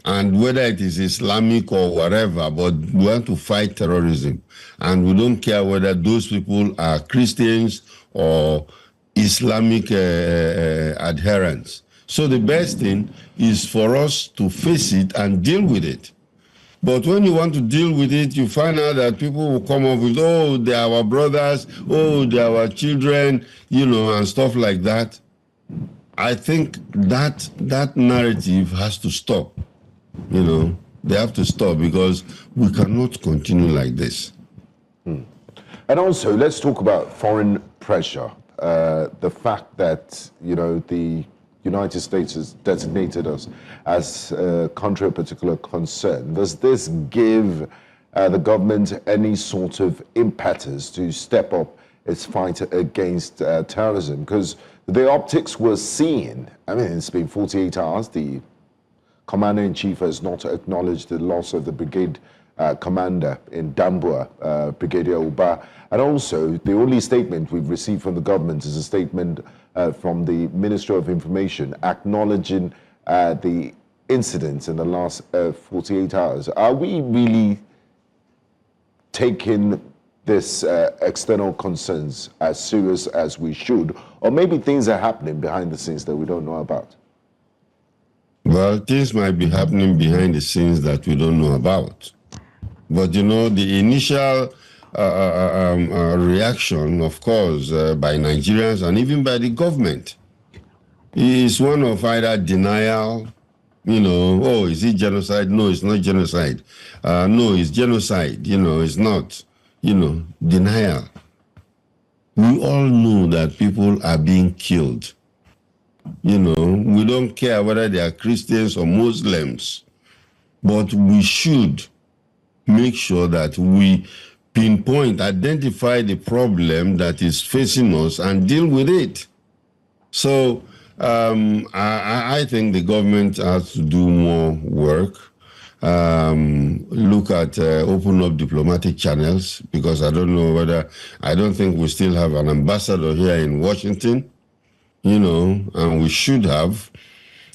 And whether it is Islamic or whatever, but we want to fight terrorism. And we don't care whether those people are Christians or Islamic adherents. So the best thing is for us to face it and deal with it. But when you want to deal with it, you find out that people will come up with, oh, they are our brothers, oh, they are our children, and stuff like that. I think that narrative has to stop. They have to stop because we cannot continue like this. And also, let's talk about foreign pressure. The fact that, the United States has designated us as a country of particular concern. Does this give the government any sort of impetus to step up its fight against terrorism? Because the optics we're seeing, it's been 48 hours. The commander-in-chief has not acknowledged the loss of the brigade commander in Dambua, Brigadier Uba. And also, the only statement we've received from the government is a statement from the Ministry of Information acknowledging the incidents in the last 48 hours. Are we really taking this external concerns as serious as we should? Or maybe things are happening behind the scenes that we don't know about? Well, things might be happening behind the scenes that we don't know about. But, the initial reaction, of course, by Nigerians and even by the government is one of either denial, oh, is it genocide? No, it's not genocide. No, it's genocide. It's not, denial. We all know that people are being killed. We don't care whether they are Christians or Muslims, but we should make sure that we identify the problem that is facing us and deal with it. So I think the government has to do more work, look at open up diplomatic channels, because I don't think we still have an ambassador here in Washington, and we should have.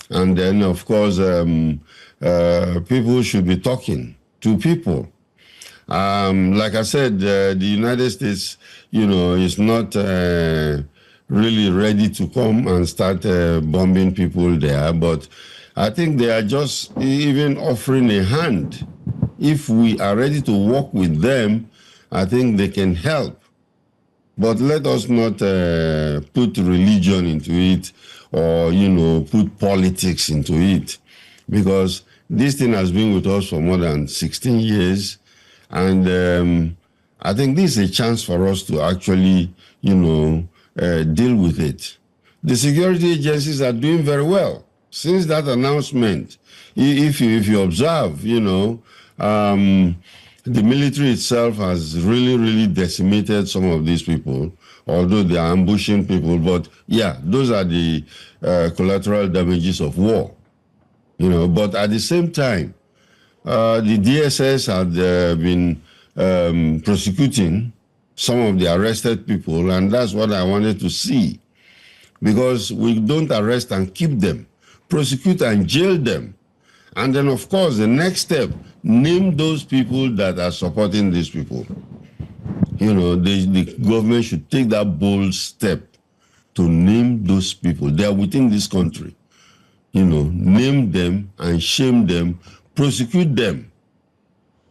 And then, of course, people should be talking to people. Like I said, the United States, is not really ready to come and start bombing people there. But I think they are just even offering a hand. If we are ready to work with them, I think they can help. But let us not put religion into it or, put politics into it. Because this thing has been with us for more than 16 years. And I think this is a chance for us to actually, deal with it. The security agencies are doing very well. Since that announcement, if you observe, the military itself has really, really decimated some of these people although they are ambushing people. But yeah, those are the collateral damages of war. But at the same time, the DSS had been prosecuting some of the arrested people, and that's what I wanted to see. Because we don't arrest and keep them, prosecute and jail them. And then, of course, the next step, name those people that are supporting these people. The government should take that bold step to name those people. They are within this country. Name them and shame them, prosecute them.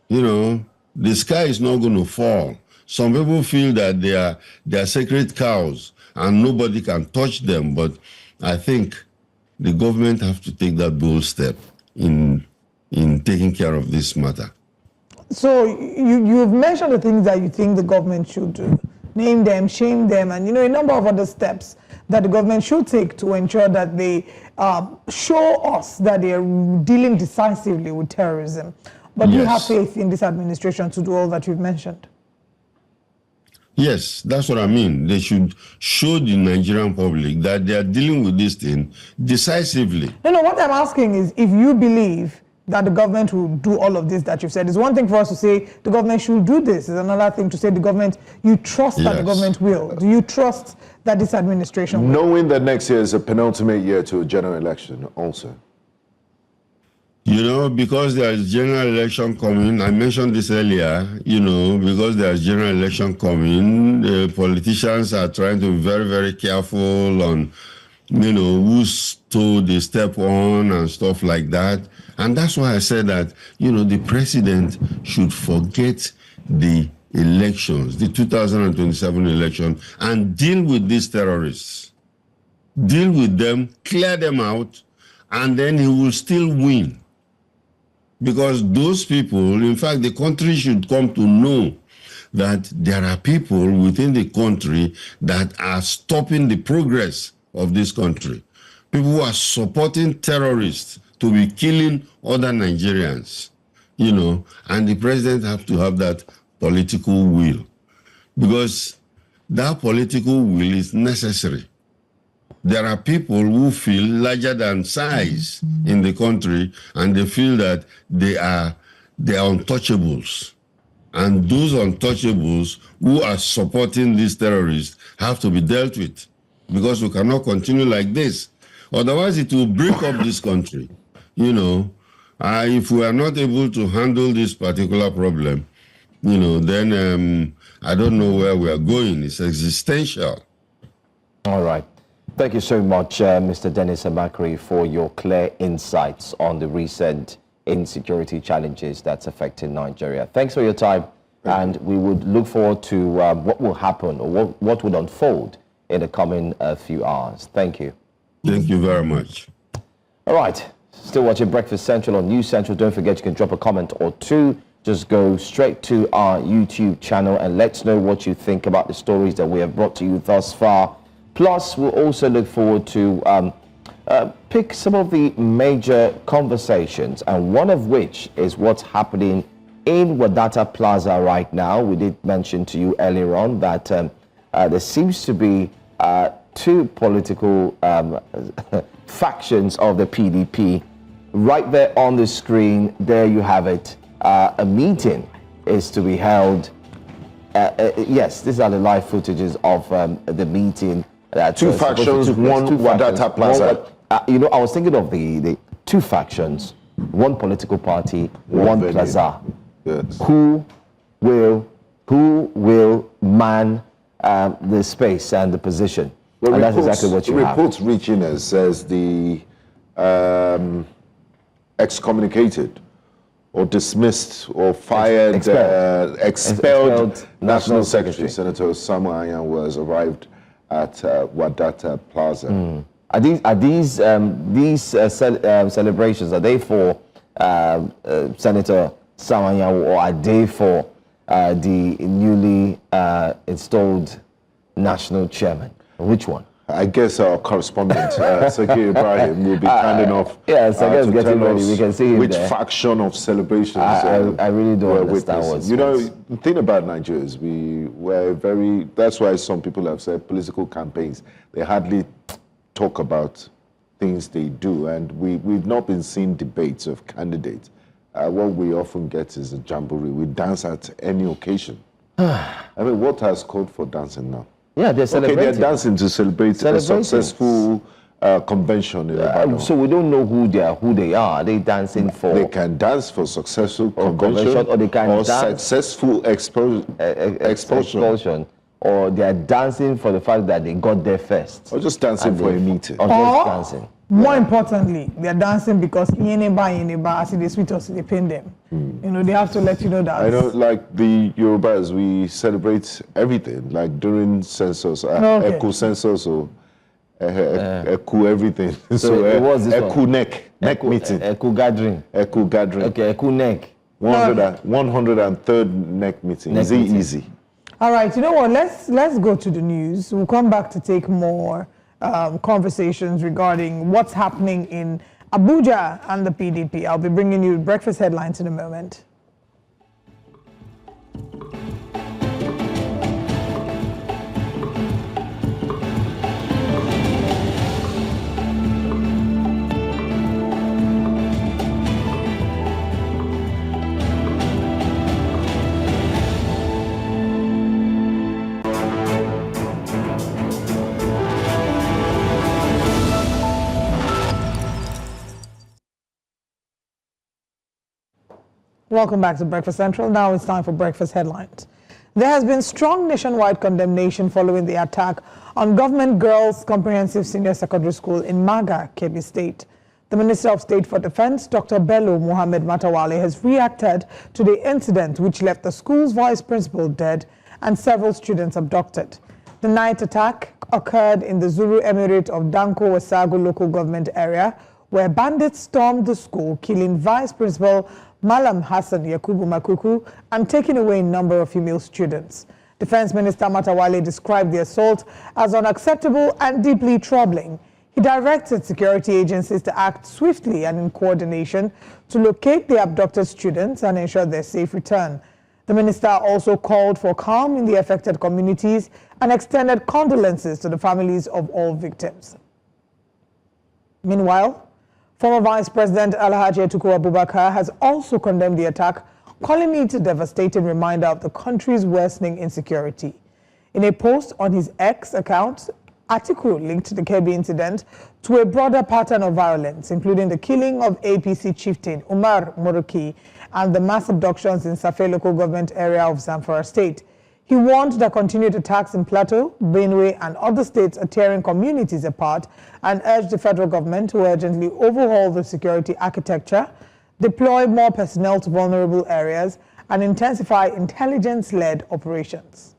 The sky is not going to fall. Some people feel that they are sacred cows and nobody can touch them. But I think the government have to take that bold step in taking care of this matter. So you've mentioned the things that you think the government should do. Name them, shame them, and a number of other steps that the government should take to ensure that they show us that they are dealing decisively with terrorism. But do you have faith in this administration to do all that you've mentioned? Yes, that's what I mean. They should show the Nigerian public that they are dealing with this thing decisively. No, what I'm asking is if you believe that the government will do all of this that you've said. It's one thing for us to say the government should do this. It's another thing to say the government, you trust that the government will. Do you trust that this administration will? Knowing that next year is a penultimate year to a general election also. Because there is general election coming, I mentioned this earlier, because there is general election coming, the politicians are trying to be very, very careful on, who's told they step on and stuff like that. And that's why I said that, the president should forget the elections, the 2027 election, and deal with these terrorists. Deal with them, clear them out, and then he will still win. Because those people, in fact, the country should come to know that there are people within the country that are stopping the progress of this country. People who are supporting terrorists to be killing other Nigerians, and the president have to have that political will. Because that political will is necessary. There are people who feel larger than size in the country, and they feel that they are untouchables. And those untouchables who are supporting these terrorists have to be dealt with, because we cannot continue like this. Otherwise, it will break up this country. If we are not able to handle this particular problem, then I don't know where we are going. It's existential. All right. Thank you so much, Mr. Dennis Amakri, for your clear insights on the recent insecurity challenges that's affecting Nigeria. Thanks for your time, and we would look forward to what will happen or what would unfold in the coming few hours. Thank you. Thank you very much. All right. Still watching Breakfast Central on News Central. Don't forget you can drop a comment or two. Just go straight to our YouTube channel and let us know what you think about the stories that we have brought to you thus far. Plus, we'll also look forward to pick some of the major conversations, and one of which is what's happening in Wadata Plaza right now. We did mention to you earlier on that there seems to be two political factions of the PDP. Right there on the screen, there you have it. A meeting is to be held. Yes, these are the live footages of the meeting. Two factions, one Wadata Plaza. I was thinking of the two factions, one political party, one venue. plaza. Yes. Who will man the space and the position? Well, and that's exactly what you have. Reports reaching us says the excommunicated or dismissed or fired, expelled National Secretary Senator Samuel Anyanwu has arrived at Wadata Plaza. Are these celebrations, are they for Senator Samuel Anyanwu, or are they for the newly installed national chairman? Which one? I guess our correspondent, Sakir Ibrahim, will be kind enough yes, I guess to getting tell ready. us We can see him which there. faction of celebrations I really don't we're understand witnessing. what's You know, the thing about Nigeria is we're very, that's why some people have said political campaigns, they hardly talk about things they do, and we've not been seeing debates of candidates. What we often get is a jamboree. We dance at any occasion. I mean, what has called for dancing now? Yeah, they're celebrating. Okay, they're dancing to celebrate a successful convention in Ibadan. So we don't know who they are. Are they dancing for? They can dance for successful convention, or they can dance successful expulsion, or they are dancing for the fact that they got there first, or just dancing for a meeting, or just dancing. More importantly, they're dancing because as they sweet us, they pain them. You know, they have to let you know that. I know, like the Yorubas, we celebrate everything. Like during census, echo census, or echo everything. So it was this echo one. neck meeting. Echo gathering. Echo gathering. Okay, echo neck. 103rd neck meeting. Is it easy? All right, you know what? Let's go to the news. We'll come back to take more conversations regarding what's happening in Abuja and the PDP. I'll be bringing you breakfast headlines in a moment. Welcome back to Breakfast Central. Now it's time for breakfast headlines. There has been strong nationwide condemnation following the attack on Government Girls Comprehensive Senior Secondary School in Maga, Kebbi State. The Minister of State for Defense, Dr. Bello Muhammad Matawale, has reacted to the incident which left the school's vice principal dead and several students abducted. The night attack occurred in the Zulu Emirate of Danko Wasagu local government area, where bandits stormed the school, killing Vice Principal Malam Hassan Yakubu Makuku and taking away a number of female students. Defense Minister Matawale described the assault as unacceptable and deeply troubling. He directed security agencies to act swiftly and in coordination to locate the abducted students and ensure their safe return. The minister also called for calm in the affected communities and extended condolences to the families of all victims. Meanwhile, former Vice President Alhaji Atiku Abubakar has also condemned the attack, calling it a devastating reminder of the country's worsening insecurity. In a post on his X account, Atiku linked the Kebbi incident to a broader pattern of violence, including the killing of APC chieftain Umar Moroki and the mass abductions in Safe local government area of Zamfara State. He warned that continued attacks in Plateau, Benue, and other states are tearing communities apart and urged the federal government to urgently overhaul the security architecture, deploy more personnel to vulnerable areas, and intensify intelligence-led operations.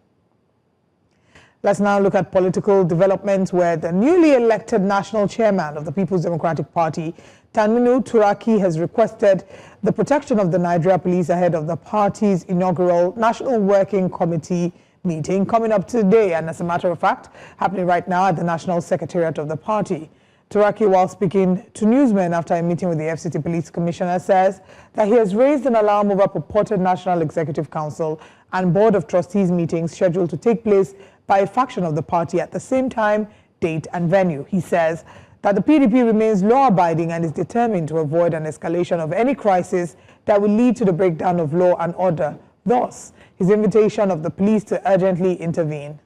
Let's now look at political developments where the newly elected national chairman of the People's Democratic Party, Taminu Turaki, has requested the protection of the Nigeria police ahead of the party's inaugural National Working Committee meeting coming up today, and as a matter of fact, happening right now at the National Secretariat of the party. Turaki, while speaking to newsmen after a meeting with the FCT Police Commissioner, says that he has raised an alarm over purported National Executive Council and Board of Trustees meetings scheduled to take place by a faction of the party at the same time, date, and venue. He says that the PDP remains law-abiding and is determined to avoid an escalation of any crisis that will lead to the breakdown of law and order. Thus, his invitation of the police to urgently intervene.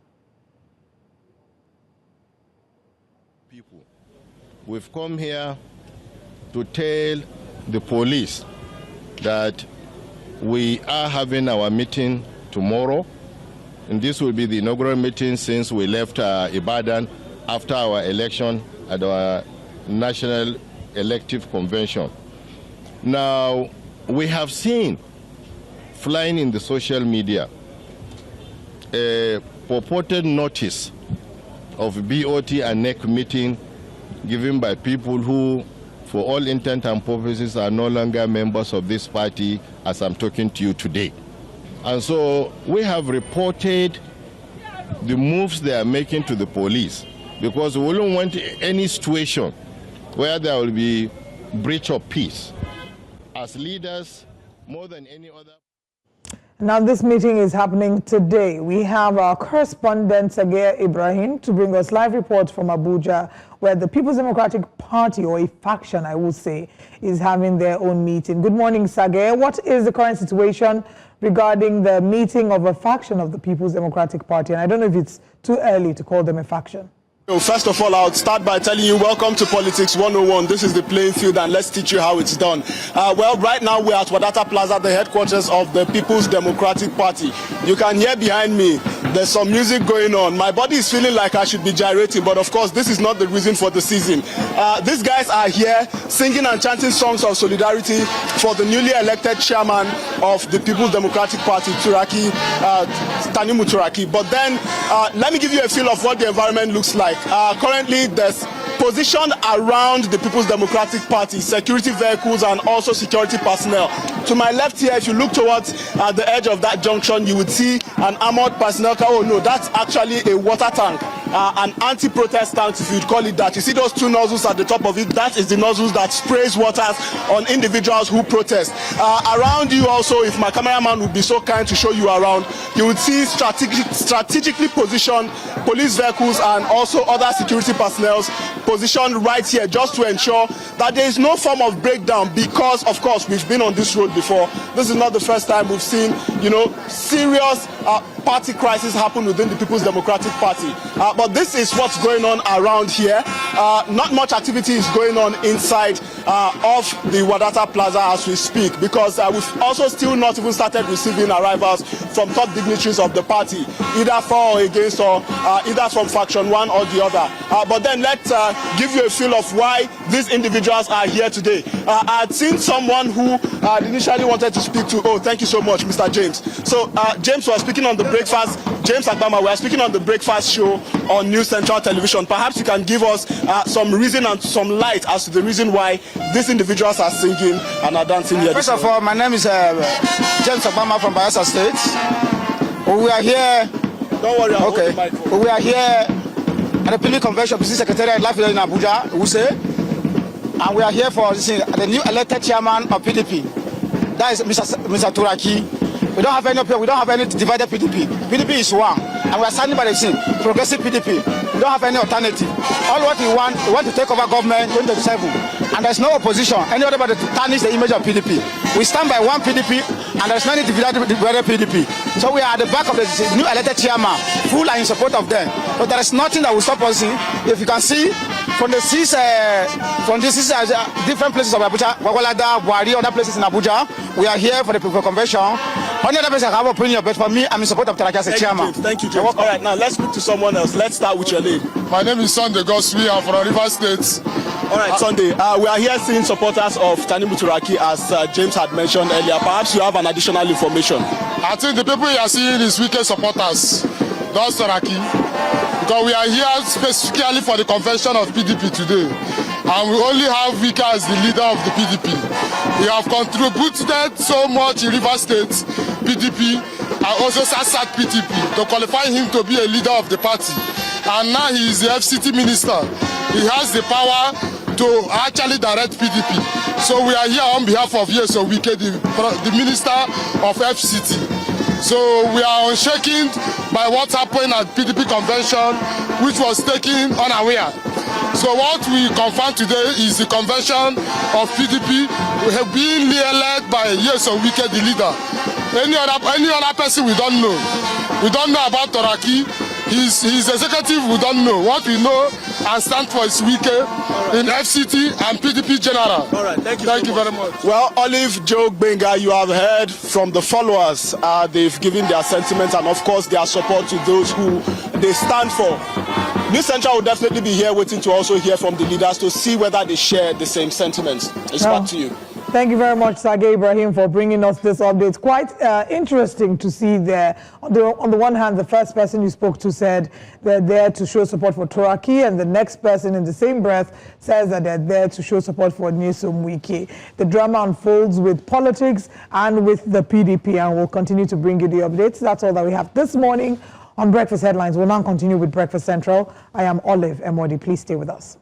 People, we've come here to tell the police that we are having our meeting tomorrow, and this will be the inaugural meeting since we left Ibadan after our election at our National Elective Convention. Now, we have seen flying in the social media a purported notice of BOT and NEC meeting given by people who, for all intent and purposes, are no longer members of this party as I'm talking to you today. And so we have reported the moves they are making to the police because we don't want any situation where there will be breach of peace. As leaders, more than any other. Now, this meeting is happening today. We have our correspondent, Ibrahim, to bring us live reports from Abuja, where the People's Democratic Party, or a faction, I will say, is having their own meeting. Good morning, Sage. What is the current situation regarding the meeting of a faction of the People's Democratic Party? And I don't know if it's too early to call them a faction. First of all, I'll start by telling you, welcome to Politics 101. This is the playing field, and let's teach you how it's done. Well, right now we're at Wadata Plaza, the headquarters of the People's Democratic Party. You can hear behind me, there's some music going on. My body is feeling like I should be gyrating, but of course, this is not the reason for the season. These guys are here singing and chanting songs of solidarity for the newly elected chairman of the People's Democratic Party, Tanimu Turaki. But then, let me give you a feel of what the environment looks like. Currently, there's positioned around the People's Democratic Party, security vehicles and also security personnel. To my left here, if you look towards the edge of that junction, you would see an armored personnel car. Oh no, that's actually a water tank, an anti-protest tank, if you'd call it that. You see those two nozzles at the top of it? That is the nozzles that sprays waters on individuals who protest. Around you also, if my cameraman would be so kind to show you around, you would see strategically positioned police vehicles and also other security personnel positioned right here, just to ensure that there is no form of breakdown, because of course we've been on this road before. This is not the first time we've seen, serious party crisis happen within the People's Democratic Party. But this is what's going on around here. Not much activity is going on inside of the Wadata Plaza as we speak, because we've also still not even started receiving arrivals from top dignitaries of the party, either for or against, or either from faction one or the other. But then let's give you a feel of why these individuals are here today. I had seen someone who initially wanted to speak to, oh, thank you so much, Mr. James. So James was speaking on the breakfast, James Agbama, we are speaking on the breakfast show on News Central Television. Perhaps you can give us some reason and some light as to the reason why these individuals are singing and are dancing here. First of all, my name is James Agbama from Bayelsa State. We are here. Don't worry, I'll hold the okay. microphone. We are here at the PDP convention, President Secretariat, live here in Abuja, and we are here for the new elected chairman of PDP. That is Mr. Turaki. We don't have any opinion. We don't have any divided PDP. PDP is one, and we are standing by the scene. Progressive PDP. We don't have any alternative. All what we want to take over government 2027, and there's no opposition. Any other body to tarnish the image of PDP. We stand by one PDP, and there's no divided PDP. So we are at the back of the new elected chairman, full and in support of them. But there is nothing that will stop us. If you can see from the different places of Abuja, Wawalada, Buhari, other places in Abuja, we are here for the people convention. Only other person have opinion, but for me, I'm in support of Turaki as a chairman. Thank you, James. All right, now let's speak to someone else. Let's start with your name. My name is Sunday Goswi. I'm from Rivers State. All right, Sunday. We are here seeing supporters of Tanimu Turaki, as James had mentioned earlier. Perhaps you have an additional information. I think the people you are seeing is weekend supporters. That's Turaki. Because we are here specifically for the convention of PDP today. And we only have Vika as the leader of the PDP. He have contributed so much in Rivers State, PDP, and also SASAT PDP, to qualify him to be a leader of the party. And now he is the FCT minister. He has the power to actually direct PDP. So we are here on behalf of Yeso Wike, the minister of FCT. So we are unshaken by what happened at PDP convention, which was taken unaware. So what we confirm today is the convention of PDP have been led by Yeso Wike, the leader. Any other person we don't know. We don't know about Turaki. His executive we don't know. What we know and stand for is Wike in FCT and PDP general. All right, thank you very much. Well, Olive, Joe, Benga, you have heard from the followers. They've given their sentiments and of course their support to those who they stand for. News Central will definitely be here waiting to also hear from the leaders to see whether they share the same sentiments. It's back to you. Thank you very much, Sage Ibrahim, for bringing us this update. Quite interesting to see there. On the one hand, the first person you spoke to said they're there to show support for Turaki, and the next person in the same breath says that they're there to show support for Nyesom Wike. The drama unfolds with politics and with the PDP, and we'll continue to bring you the updates. That's all that we have this morning on Breakfast Headlines. We'll now continue with Breakfast Central. I am Olive Emodi. Please stay with us.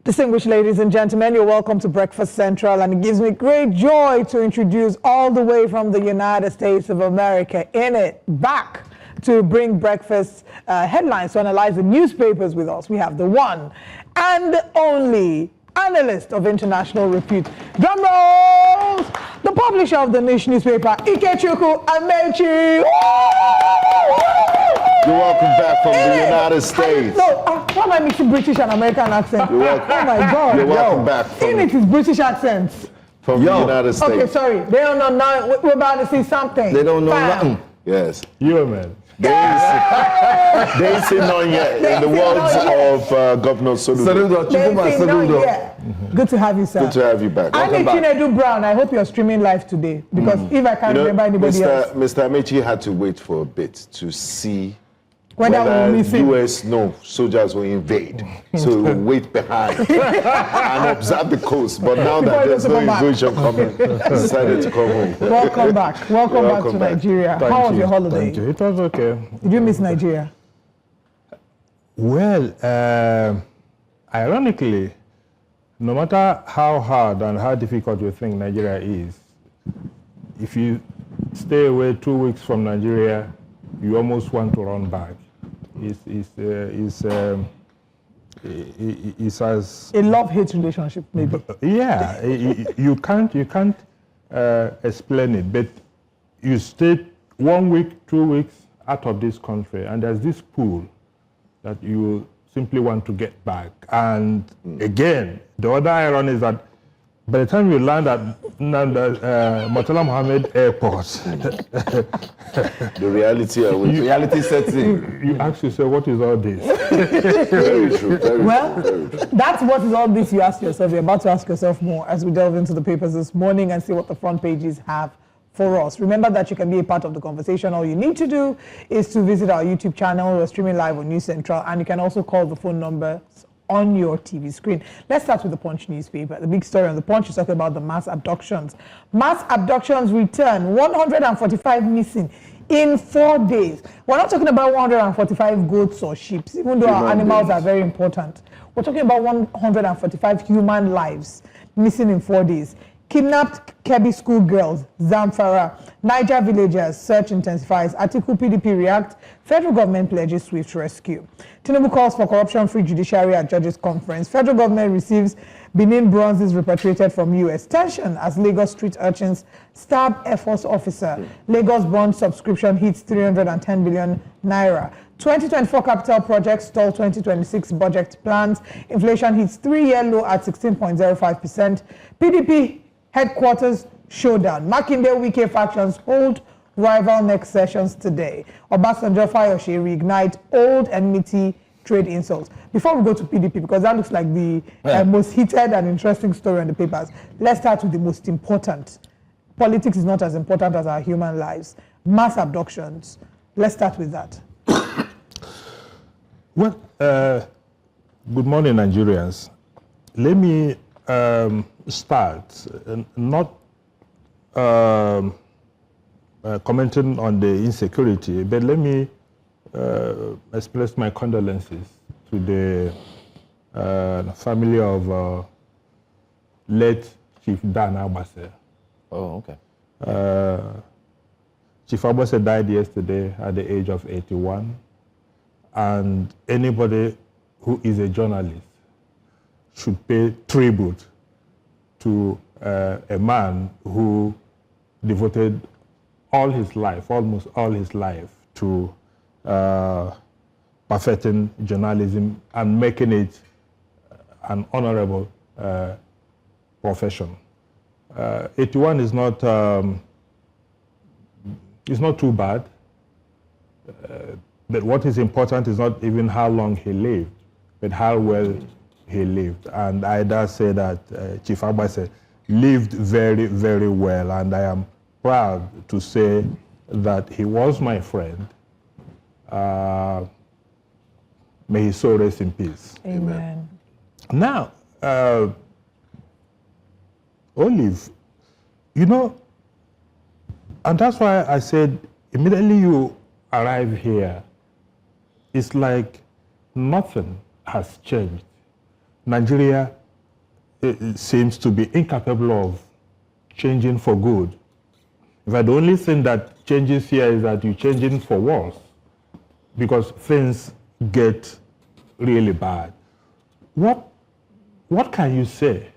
Distinguished ladies and gentlemen, you're welcome to Breakfast Central, and it gives me great joy to introduce all the way from the United States of America back to bring breakfast headlines to analyze the newspapers with us. We have the one and only analyst of international repute, drum rolls, the publisher of the Niche newspaper, Ikechukwu Amechi. You're welcome back from the United States. Why am I mixing British and American accent? You're welcome. Oh my God. You're welcome back from it is British accents. From the United States. Okay, sorry. They don't know now. We're about to see something. They don't know nothing. Yes. You, man. They ain't seen none yet, in the words of Governor Soludo. Good to have you, sir. Good to have you back. And Chinedu Brown, I hope you're streaming live today, because if I can't remember anybody else. Mr. Amechi had to wait for a bit to see whether US soldiers will invade. So he will wait behind and observe the coast. But now that there's no invasion coming, he decided to come home. Welcome back. Welcome back to Nigeria. How was your holiday? Thank you. It was okay. Did you miss Nigeria? Well, ironically, no matter how hard and how difficult you think Nigeria is, if you stay away 2 weeks from Nigeria, you almost want to run back. It's as a love-hate relationship, maybe. Yeah, you can't explain it, but you stay 1 week, 2 weeks out of this country, and there's this pull that you simply want to get back. And again, the other irony is that by the time you land at Murtala Mohammed Airport, the reality sets in. You ask yourself, what is all this? Very true. That's what is all this you ask yourself. You're about to ask yourself more as we delve into the papers this morning and see what the front pages have for us. Remember that you can be a part of the conversation. All you need to do is to visit our YouTube channel. We're streaming live on News Central, and you can also call the phone number on your TV screen. Let's start with the Punch newspaper. The big story on the Punch is talking about the mass abductions. Mass abductions return, 145 missing in 4 days. We're not talking about 145 goats or sheep, even though our animals are very important. We're talking about 145 human lives missing in 4 days. Kidnapped Kebbi schoolgirls, Zamfara, Niger villagers, search intensifies. Article PDP react, federal government pledges swift rescue. Tinubu calls for corruption-free judiciary at Judges Conference. Federal government receives Benin bronzes repatriated from US. Tension as Lagos street urchins stab Air Force officer. Lagos bond subscription hits 310 billion naira. 2024 capital projects stall 2026 budget plans. Inflation hits 3-year low at 16.05%. PDP headquarters showdown. Makinde Wike factions hold rival next sessions today. Obasanjo Fayose reignite old enmity trade insults. Before we go to PDP, because that looks like the most heated and interesting story on the papers, let's start with the most important. Politics is not as important as our human lives. Mass abductions. Let's start with that. Well, good morning, Nigerians. Let me start not commenting on the insecurity, but let me express my condolences to the family of late Chief Dan Abase. Oh, okay. Chief Abase died yesterday at the age of 81, and anybody who is a journalist should pay tribute to a man who devoted all his life, almost all his life, to perfecting journalism and making it an honorable profession. 81 is not too bad, but what is important is not even how long he lived, but how well he lived. And I dare say that Chief Abase lived very, very well, and I am proud to say that he was my friend. May his soul rest in peace. Amen. Now, Olive, you know, and that's why I said immediately you arrive here, it's like nothing has changed. Nigeria seems to be incapable of changing for good. In fact, the only thing that changes here is that you're changing for worse, because things get really bad. What can you say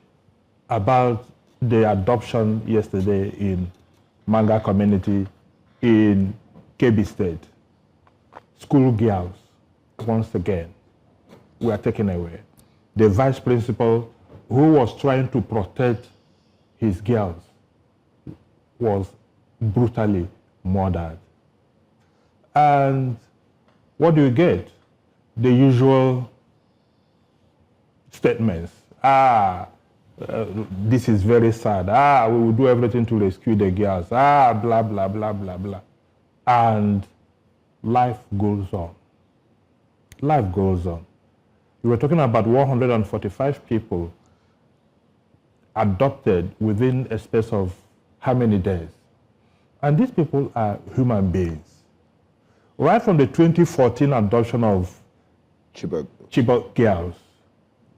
about the adoption yesterday in Manga community in Kebbi State? Schoolgirls, once again, were taken away. The vice principal, who was trying to protect his girls, was brutally murdered. And what do you get? The usual statements. This is very sad. We will do everything to rescue the girls. Blah, blah, blah, blah, blah. And life goes on. Life goes on. We were talking about 145 people adopted within a space of how many days? And these people are human beings. Right from the 2014 adoption of Chibok girls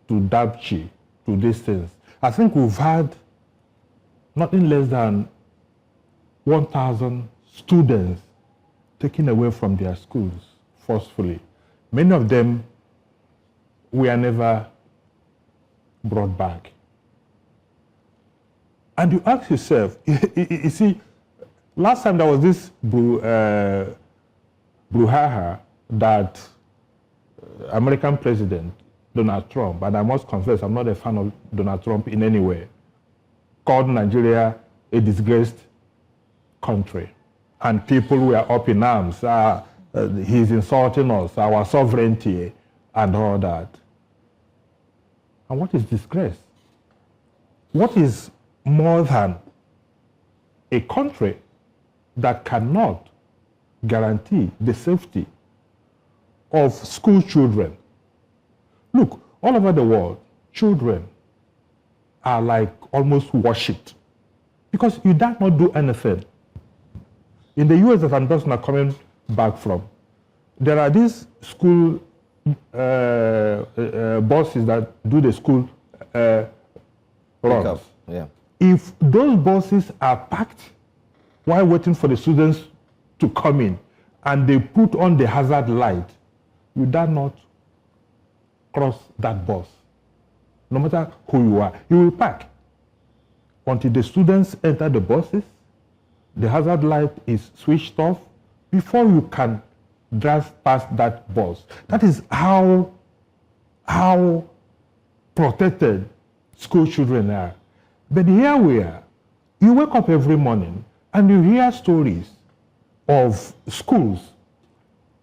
to Dabchi, to these things, I think we've had nothing less than 1,000 students taken away from their schools forcefully. Many of them were never brought back. And you ask yourself, you see, last time there was this brouhaha that American President Donald Trump, and I must confess I'm not a fan of Donald Trump in any way, called Nigeria a disgraced country. And people were up in arms. He's insulting us, our sovereignty, and all that. And what is disgrace? What is more than a country that cannot guarantee the safety of school children? Look, all over the world, children are like almost worshipped because you dare not do anything. In the US that I'm just now coming back from, there are these school buses that do the school runs. Yeah. If those buses are packed while waiting for the students to come in and they put on the hazard light, you dare not cross that bus. No matter who you are, you will park. Until the students enter the buses, the hazard light is switched off before you can drive past that bus. That is how protected school children are. But here we are. You wake up every morning and you hear stories of schools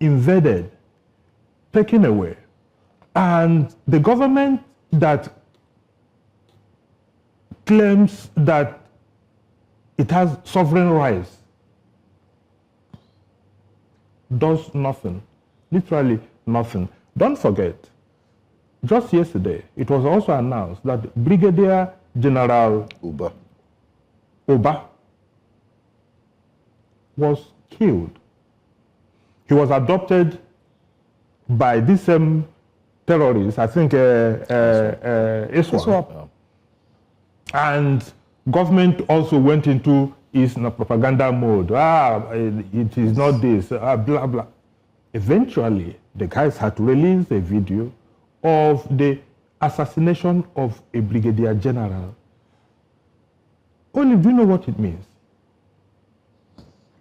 invaded, taken away, and the government that claims that it has sovereign rights does nothing, literally nothing. Don't forget, just yesterday, it was also announced that Brigadier General Uba was killed. He was adopted by this same terrorists, I think ISWAP. And government also went into its propaganda mode. It is not this, blah, blah. Eventually, the guys had to release a video of the assassination of a brigadier general. Only do you know what it means?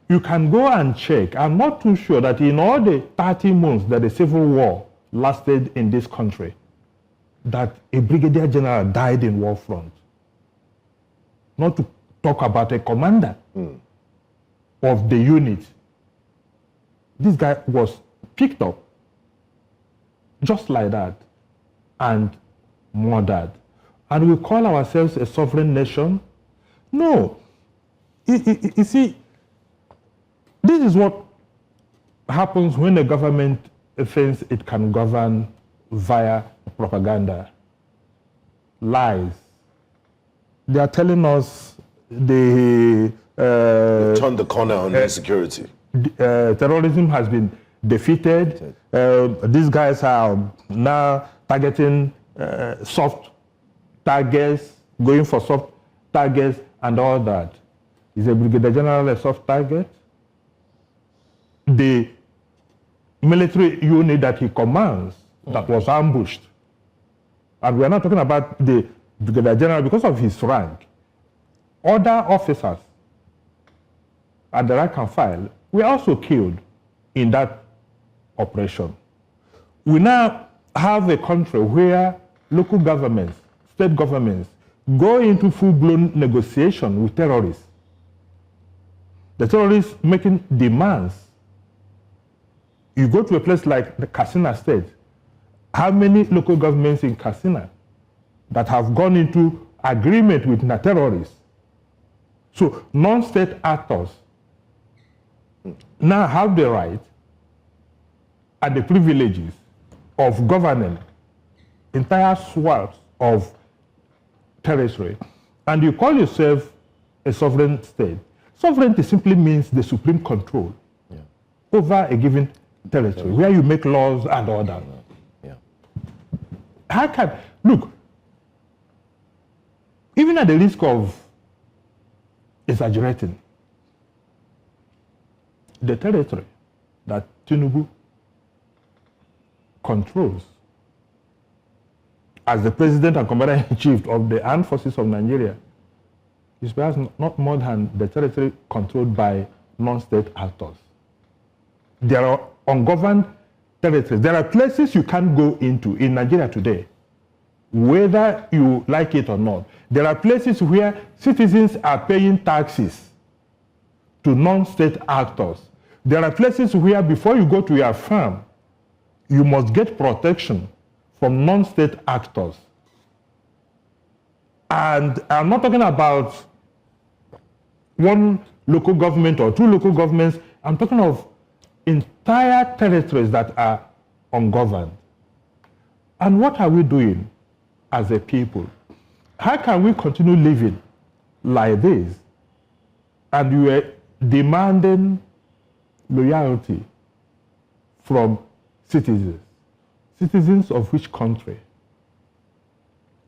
You can go and check. I'm not too sure that in all the 30 months that the civil war lasted in this country, that a brigadier general died in war front. Not to talk about a commander of the unit. This guy was picked up just like that and murdered. And we call ourselves a sovereign nation? No. You see, this is what happens when the government thinks it can govern via propaganda, lies. They are telling us they turned the corner on insecurity. Terrorism has been defeated. These guys are now targeting soft targets, going for soft targets and all that. Is a brigadier general a soft target? The military unit that he commands that was ambushed, and we are not talking about the brigadier general because of his rank. Other officers at the rank and file were also killed in that operation. We now have a country where local governments, state governments, go into full-blown negotiation with terrorists. The terrorists making demands. You go to a place like the Katsina State, how many local governments in Katsina that have gone into agreement with the terrorists? So non-state actors now have the right and the privileges of governing entire swaths of territory. And you call yourself a sovereign state. Sovereignty simply means the supreme control over a given territory, where you make laws and order. How can, look, even at the risk of exaggerating, the territory that Tinubu controls as the president and commander-in-chief of the armed forces of Nigeria is perhaps not more than the territory controlled by non-state actors. There are ungoverned territories. There are places you can't go into in Nigeria today, whether you like it or not. There are places where citizens are paying taxes to non-state actors. There are places where before you go to your farm, you must get protection from non-state actors. And I'm not talking about one local government or two local governments. I'm talking of entire territories that are ungoverned. And what are we doing as a people? How can we continue living like this? And you are demanding loyalty from citizens. Citizens of which country?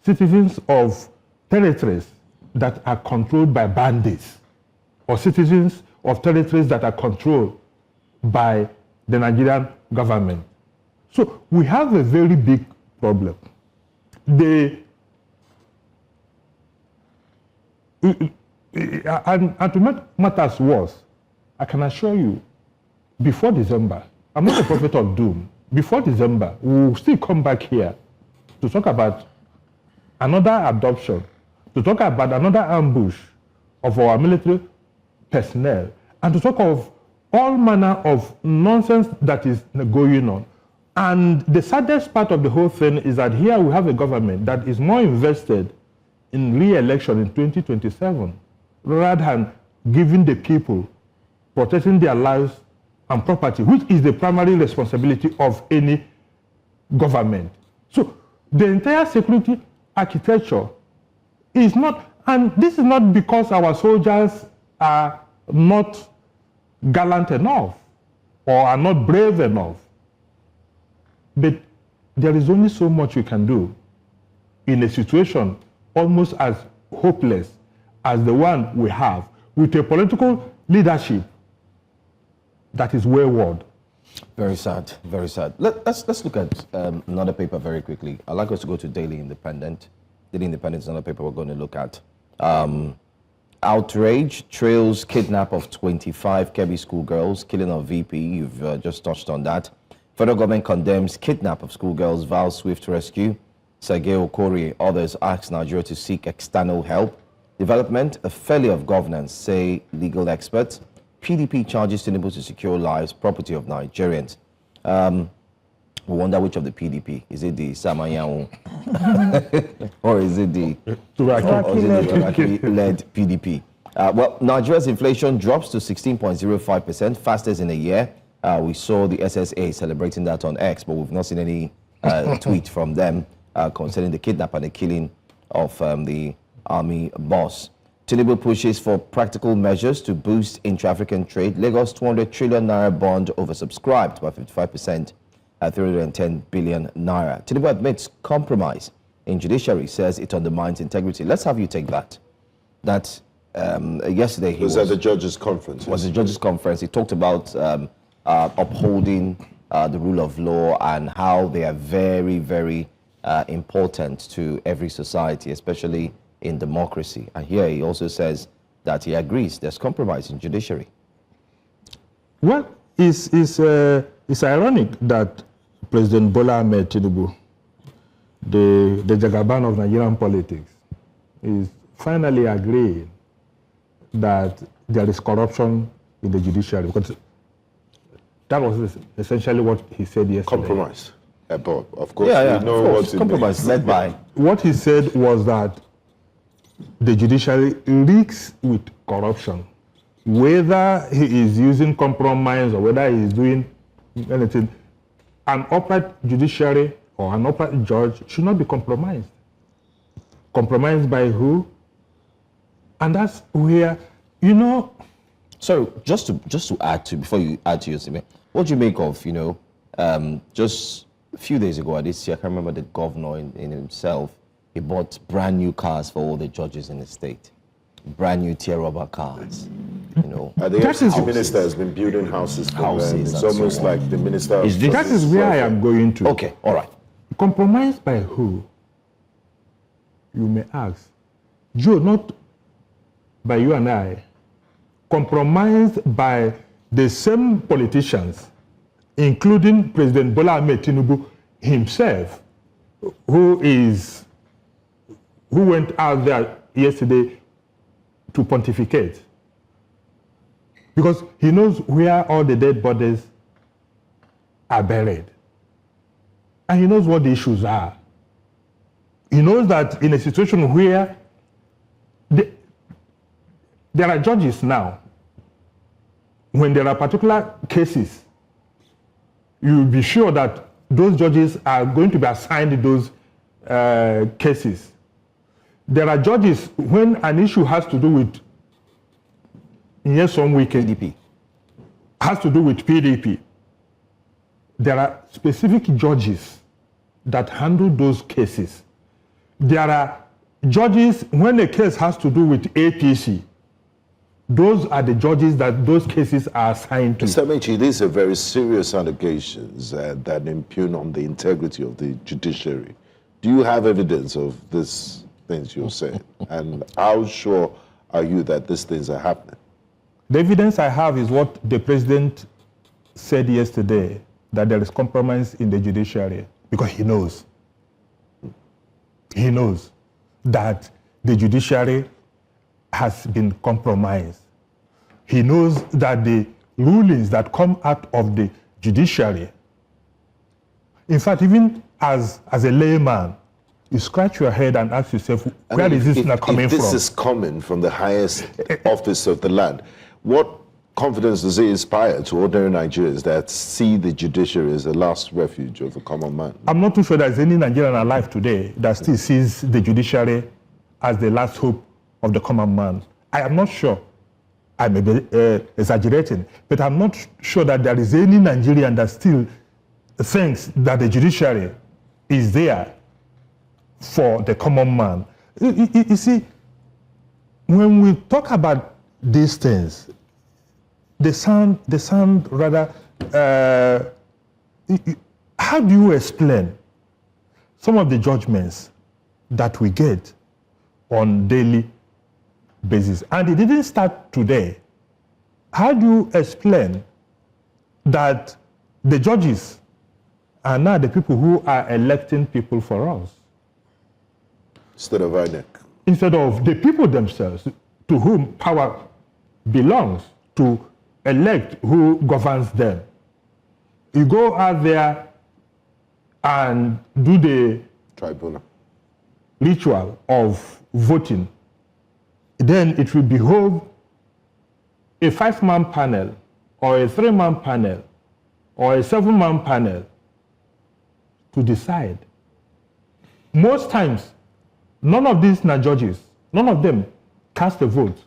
Citizens of territories that are controlled by bandits, or citizens of territories that are controlled by the Nigerian government. So we have a very big problem. And to make matters worse, I can assure you, before December, I'm not a prophet of doom, before December, we'll still come back here to talk about another abduction, to talk about another ambush of our military personnel, and to talk of all manner of nonsense that is going on. And the saddest part of the whole thing is that here we have a government that is more invested in re-election in 2027 rather than giving the people, protecting their lives and property, which is the primary responsibility of any government. So the entire security architecture is not, and this is not because our soldiers are not gallant enough or are not brave enough, but there is only so much you can do in a situation almost as hopeless as the one we have, with a political leadership that is wayward. Very sad, very sad. Let's look at another paper very quickly. I'd like us to go to Daily Independent. Daily Independent is another paper we're going to look at. Outrage trails kidnap of 25 Kebbi schoolgirls, killing of VP. You've just touched on that. Federal government condemns kidnap of schoolgirls, vows swift rescue. Sergei Okori, others ask Nigeria to seek external help. Development, a failure of governance, say legal experts. PDP charges Tinubu to secure lives, property of Nigerians. We wonder which of the PDP. Is it the Samayawu or is it the Turaki-led PDP? Well, Nigeria's inflation drops to 16.05%, fastest in a year. We saw the SSA celebrating that on X, but we've not seen any tweet from them concerning the kidnap and the killing of the army boss. Tinubu pushes for practical measures to boost intra-African trade. Lagos 200 trillion naira bond oversubscribed by 55% at 310 billion naira. Tinubu admits compromise in judiciary, says it undermines integrity. Let's have you take that. That yesterday he was at the judges' conference. Was the judges' conference. He talked about upholding the rule of law and how they are very, very important to every society, especially in democracy. And here he also says that he agrees there's compromise in judiciary. Well, it's ironic that President Bola Ahmed Tinubu, the Jagaban of Nigerian politics, is finally agreeing that there is corruption in the judiciary, because that was essentially what he said yesterday. Compromise. Bob, of course, we know what's compromise led by. What he said was that the judiciary reeks with corruption. Whether he is using compromise or whether he is doing anything, an upright judiciary or an upright judge should not be compromised. Compromised by who? And that's where, you know. So just to add to, before you add to your statement, what do you make of, just a few days ago, I can't remember the governor in himself, he bought brand new cars for all the judges in the state. Brand new tear rubber cars, The FCC minister has been building houses for them. It's almost like the minister of Justice. That is where I am going to. Okay, all right. Compromised by who? You may ask. Joe, not by you and I. Compromised by the same politicians, including President Bola Ahmed Tinubu himself, who went out there yesterday to pontificate. Because he knows where all the dead bodies are buried. And he knows what the issues are. He knows that in a situation where there are judges now, when there are particular cases, you'll be sure that those judges are going to be assigned those cases. There are judges when an issue has to do with PDP. Has to do with PDP. There are specific judges that handle those cases. There are judges when a case has to do with APC. Those are the judges that those cases are assigned to. Mr. Mechi, these are very serious allegations that impugn on the integrity of the judiciary. Do you have evidence of these things you're saying? And how sure are you that these things are happening? The evidence I have is what the president said yesterday, that there is compromise in the judiciary, because he knows. He knows that the judiciary has been compromised. He knows that the rulings that come out of the judiciary, in fact, even as a layman, you scratch your head and ask yourself, where is this not coming from? If this is coming from the highest office of the land, what confidence does it inspire to ordinary Nigerians that see the judiciary as the last refuge of the common man? I'm not too sure there's any Nigerian alive today that still sees the judiciary as the last hope of the common man. I am not sure. I may be exaggerating, but I'm not sure that there is any Nigerian that still thinks that the judiciary is there for the common man. You see, when we talk about these things, they sound rather. How do you explain some of the judgments that we get on daily basis? And it didn't start today. How do you explain that the judges are now the people who are electing people for us? Instead of INEC. Instead of the people themselves, to whom power belongs to elect who governs them. You go out there and do the tribunal ritual of voting. then it will behoove a 5-man panel or a 3-man panel or a 7-man panel to decide. Most times, none of these judges, none of them cast a vote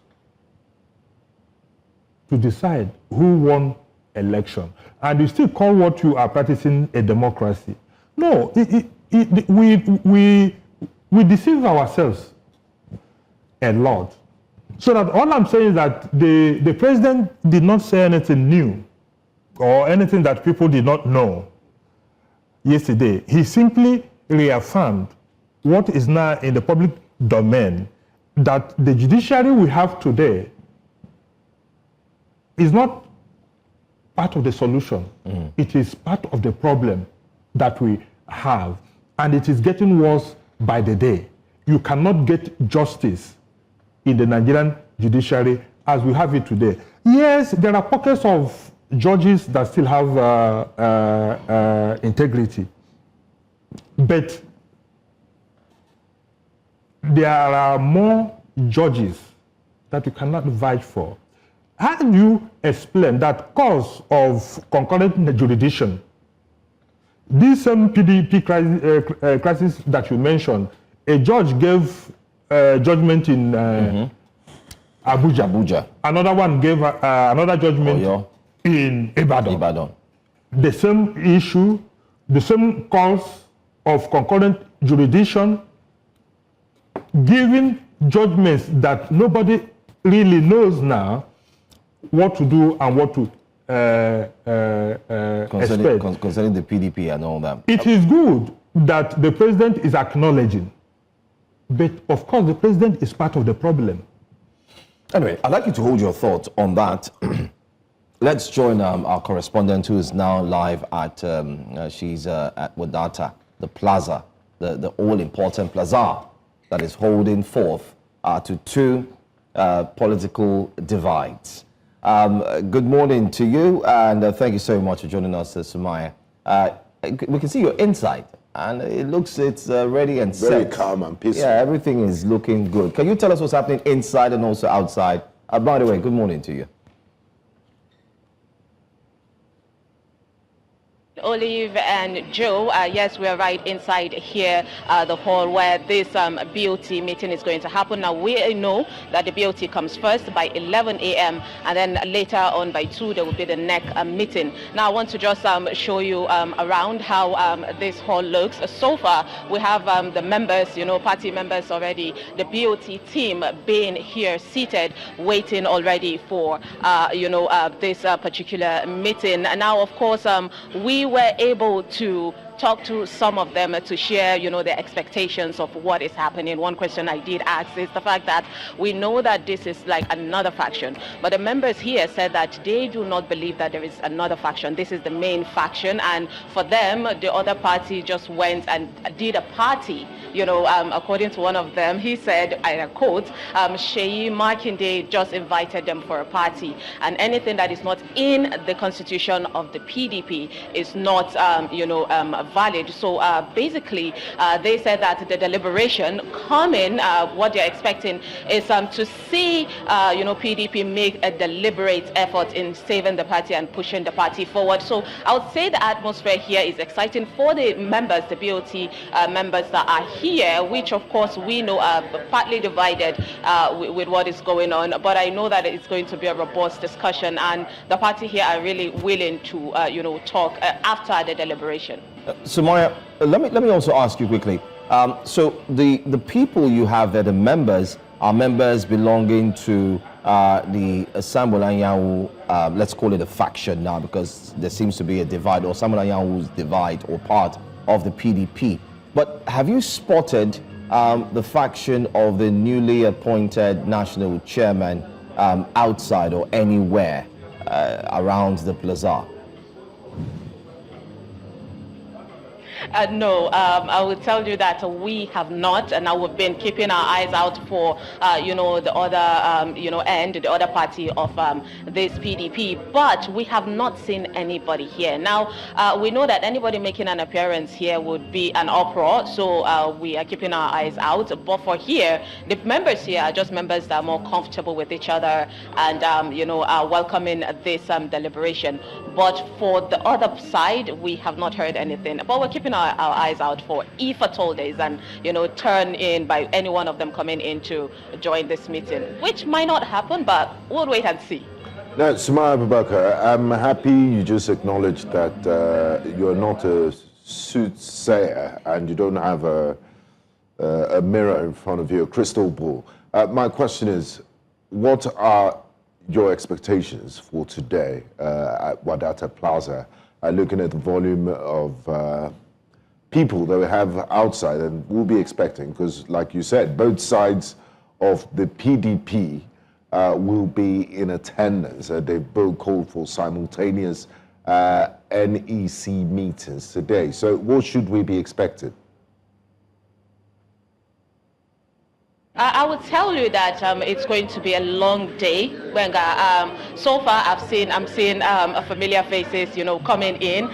to decide who won election. And you still call what you are practicing a democracy. No, we deceive ourselves a lot. So that all I'm saying is that the president did not say anything new or anything that people did not know yesterday. He simply reaffirmed what is now in the public domain, that the judiciary we have today is not part of the solution. It is part of the problem that we have, and it is getting worse by the day. You cannot get justice in the Nigerian judiciary as we have it today. Yes, there are pockets of judges that still have integrity, but there are more judges that you cannot vouch for. How do you explain that cause of concurrent jurisdiction? This PDP crisis that you mentioned, a judge gave judgment in Abuja. Another one gave another judgment in Ibadan. The same issue, the same cause of concurrent jurisdiction, giving judgments that nobody really knows now what to do and what to expect. Concerning the PDP and all that. It is good that the president is acknowledging, but of course the president is part of the problem. Anyway, I'd like you to hold your thoughts on that. Let's join our correspondent who is now live at, she's at Wadata, the plaza, the all-important plaza that is holding forth to two political divides. Good morning to you, and thank you so much for joining us, Sumaya. We can see your inside, and it's ready and set. Very calm and peaceful. Yeah, everything is looking good. Can you tell us what's happening inside and also outside? By the way, good morning to you. Olive and Joe, yes, we're right inside here, the hall where this BOT meeting is going to happen. Now, we know that the BOT comes first by 11 a.m. and then later on by 2 there will be the NEC meeting. Now, I want to just show you around how this hall looks. So far, we have the members, party members already, the BOT team being here seated, waiting already for, this particular meeting. And now, of course, we were able to talk to some of them to share, their expectations of what is happening. One question I did ask is the fact that we know that this is like another faction, but the members here said that they do not believe that there is another faction. This is the main faction, and for them, the other party just went and did a party. According to one of them, he said, I quote, Sheyi Makinde just invited them for a party, and anything that is not in the constitution of the PDP is not, valid. So basically, they said that the deliberation coming, what they're expecting is to see, PDP make a deliberate effort in saving the party and pushing the party forward. So I would say the atmosphere here is exciting for the members, the BOT members that are here, which of course we know are partly divided with what is going on. But I know that it's going to be a robust discussion, and the party here are really willing to, talk after the deliberation. Sumaya, let me also ask you quickly. So the people you have there, the members, are members belonging to the Sambolanyahu, let's call it a faction now, because there seems to be a divide, or Sambolanyahu's divide or part of the PDP. But have you spotted the faction of the newly appointed national chairman outside or anywhere around the plaza? No, I will tell you that we have not, and we've been keeping our eyes out for, the other, end, the other party of this PDP, but we have not seen anybody here. Now, we know that anybody making an appearance here would be an uproar, so we are keeping our eyes out. But for here, the members here are just members that are more comfortable with each other and, are welcoming this deliberation. But for the other side, we have not heard anything. But we're keeping our eyes out for if at all there is an, turn in by any one of them coming in to join this meeting, which might not happen, but we'll wait and see. Now, Sumaya Abubakar, I'm happy you just acknowledged that you're not a soothsayer and you don't have a mirror in front of you, a crystal ball. My question is, what are your expectations for today at Wadata Plaza? Looking at the volume of people that we have outside and we'll be expecting, because like you said, both sides of the PDP will be in attendance. They both called for simultaneous NEC meetings today. So what should we be expecting? I would tell you that it's going to be a long day. So far, I'm seeing familiar faces, coming in.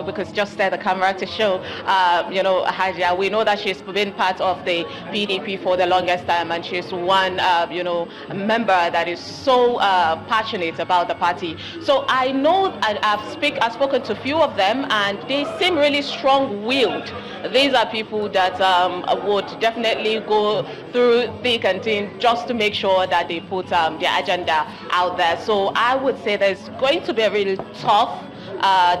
Because just set the camera to show, Haja. We know that she's been part of the PDP for the longest time, and she's one, member that is so passionate about the party. So I know I've spoken to a few of them, and they seem really strong-willed. These are people that would definitely go through thick and thin just to make sure that they put their agenda out there. So I would say there's going to be a really tough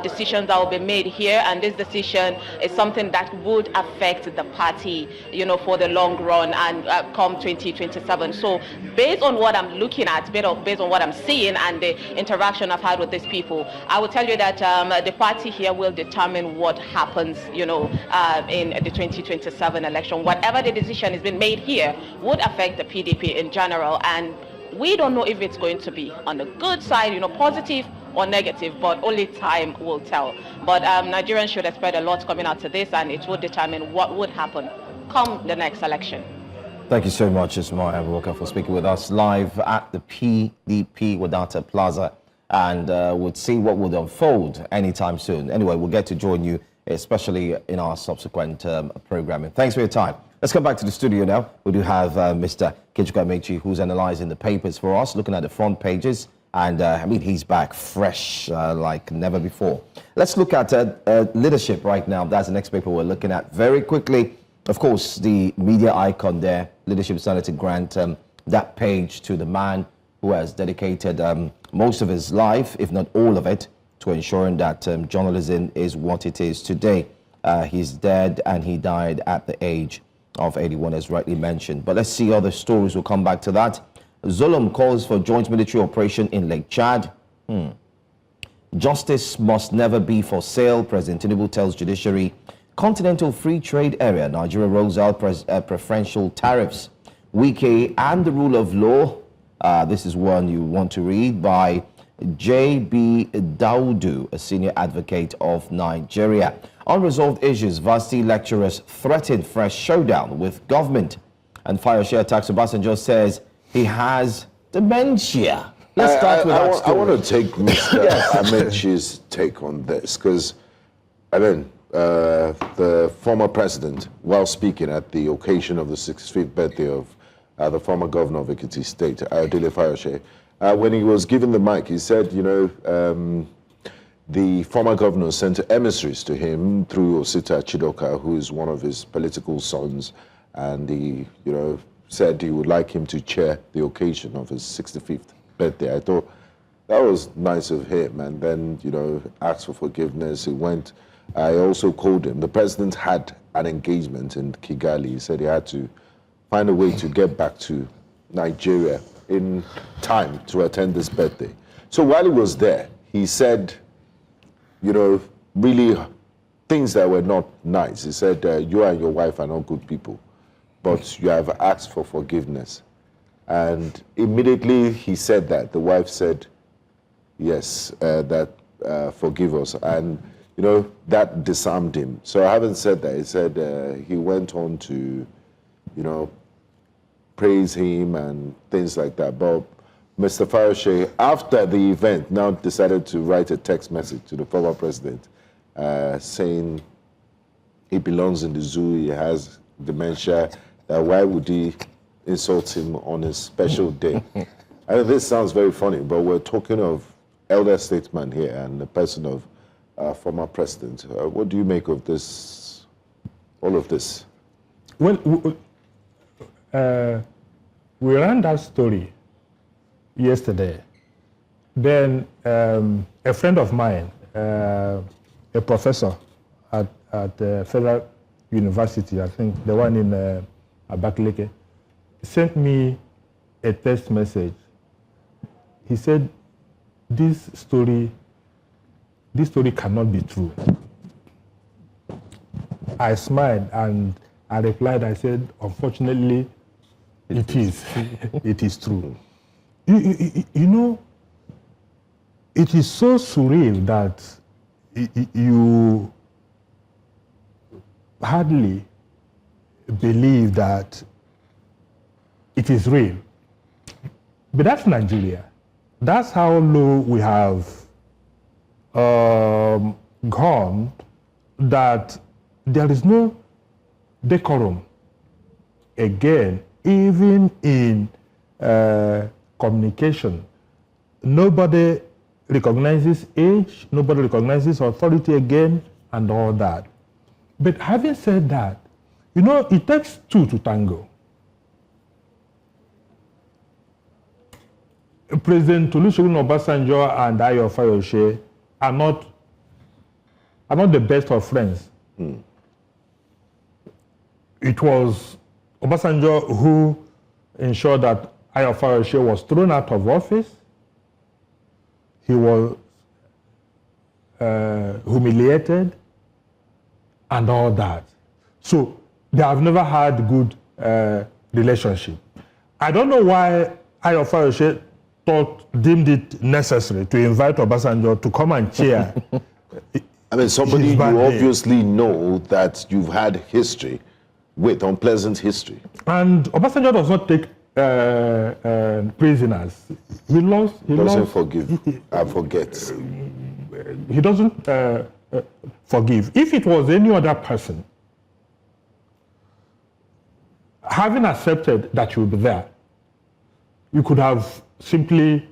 decisions that will be made here, and this decision is something that would affect the party, for the long run and come 2027. So based on what I'm looking at, based on what I'm seeing and the interaction I've had with these people, I will tell you that the party here will determine what happens, in the 2027 election. Whatever the decision has been made here would affect the PDP in general, and we don't know if it's going to be on the good side, positive or negative, but only time will tell. But Nigerians should expect a lot coming out of this, and it will determine what would happen come the next election. Thank you so much, Ismail Abubakar, for speaking with us live at the PDP Wadata Plaza, and we'll see what would unfold anytime soon. Anyway, we'll get to join you, especially in our subsequent programming. Thanks for your time. Let's come back to the studio now. We do have Mr. Kejika Mechi, who's analyzing the papers for us, looking at the front pages. And he's back fresh like never before. Let's look at leadership right now. That's the next paper we're looking at very quickly. Of course, the media icon there, leadership decided to grant that page to the man who has dedicated most of his life, if not all of it, to ensuring that journalism is what it is today. He's dead, and he died at the age of 81, as rightly mentioned. But let's see other stories. We'll come back to that. Zulum calls for joint military operation in Lake Chad. Justice must never be for sale, President Tinubu tells judiciary. Continental Free Trade Area, Nigeria rolls out preferential tariffs. Wike and the rule of law. This is one you want to read by J.B. Daudu, a senior advocate of Nigeria. Unresolved issues, varsity lecturers threaten fresh showdown with government. And Fayose Tax Obasanjo says he has dementia. Let's start with that story. I want to take Mr. Amechi's take on this, because, the former president, while speaking at the occasion of the 65th birthday of the former governor of Ekiti State, Ayodele Fayose, when he was given the mic, he said, the former governor sent emissaries to him through Osita Chidoka, who is one of his political sons, and he, said he would like him to chair the occasion of his 65th birthday. I thought that was nice of him, and then, asked for forgiveness. He went, I also called him. The president had an engagement in Kigali. He said he had to find a way to get back to Nigeria in time to attend this birthday. So while he was there, he said, really things that were not nice. He said, you and your wife are not good people, but you have asked for forgiveness. And immediately he said that, the wife said, yes, forgive us. And that disarmed him. So having said that, he said he went on to, praise him and things like that. But Mr. Fayose, after the event, now decided to write a text message to the former president saying he belongs in the zoo, he has dementia, why would he insult him on his special day? I mean, this sounds very funny, but we're talking of elder statesman here and the person of former president. What do you make of this, all of this? Well, we ran that story yesterday. Then a friend of mine, a professor at Federal University, I think the one in Abakaliki, sent me a text message. He said, this story cannot be true. I smiled and I replied, I said, unfortunately, it is. It is true. You know, it is so surreal that you hardly believe that it is real. But that's Nigeria. That's how low we have gone, that there is no decorum again, even in communication. Nobody recognizes age, nobody recognizes authority again, and all that. But having said that, it takes two to tango. President Olusegun Obasanjo and Ayo Fayose are not the best of friends. It was Obasanjo who ensured that Ayo Fayose was thrown out of office. He was humiliated and all that. So they have never had good relationship. I don't know why Ayo Fayose deemed it necessary to invite Obasanjo to come and cheer. I mean, somebody you obviously know that you've had history with, unpleasant history. And Obasanjo does not take prisoners. He doesn't forgive. I forget. He doesn't forgive. If it was any other person, having accepted that you would be there, you could have simply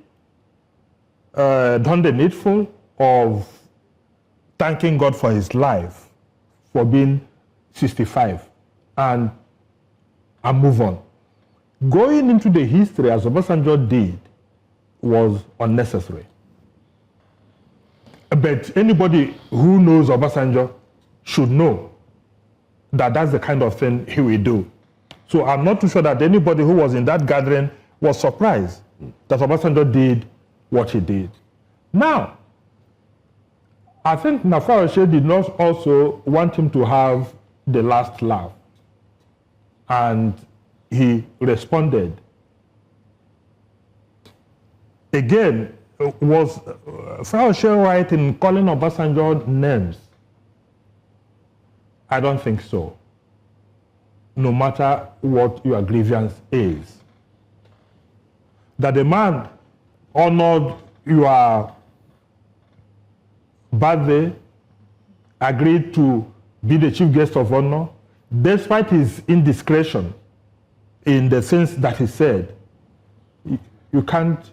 done the needful of thanking God for his life, for being 65, and move on. Going into the history as Obasanjo did was unnecessary. But anybody who knows Obasanjo should know that that's the kind of thing he will do. So I'm not too sure that anybody who was in that gathering was surprised that Obasanjo did what he did. Now, I think Fayose did not also want him to have the last laugh. And he responded. Again, was Fayose right in calling Obasanjo names? I don't think so. No matter what your grievance is. That the man honored your birthday, agreed to be the chief guest of honor, despite his indiscretion in the sense that he said, you can't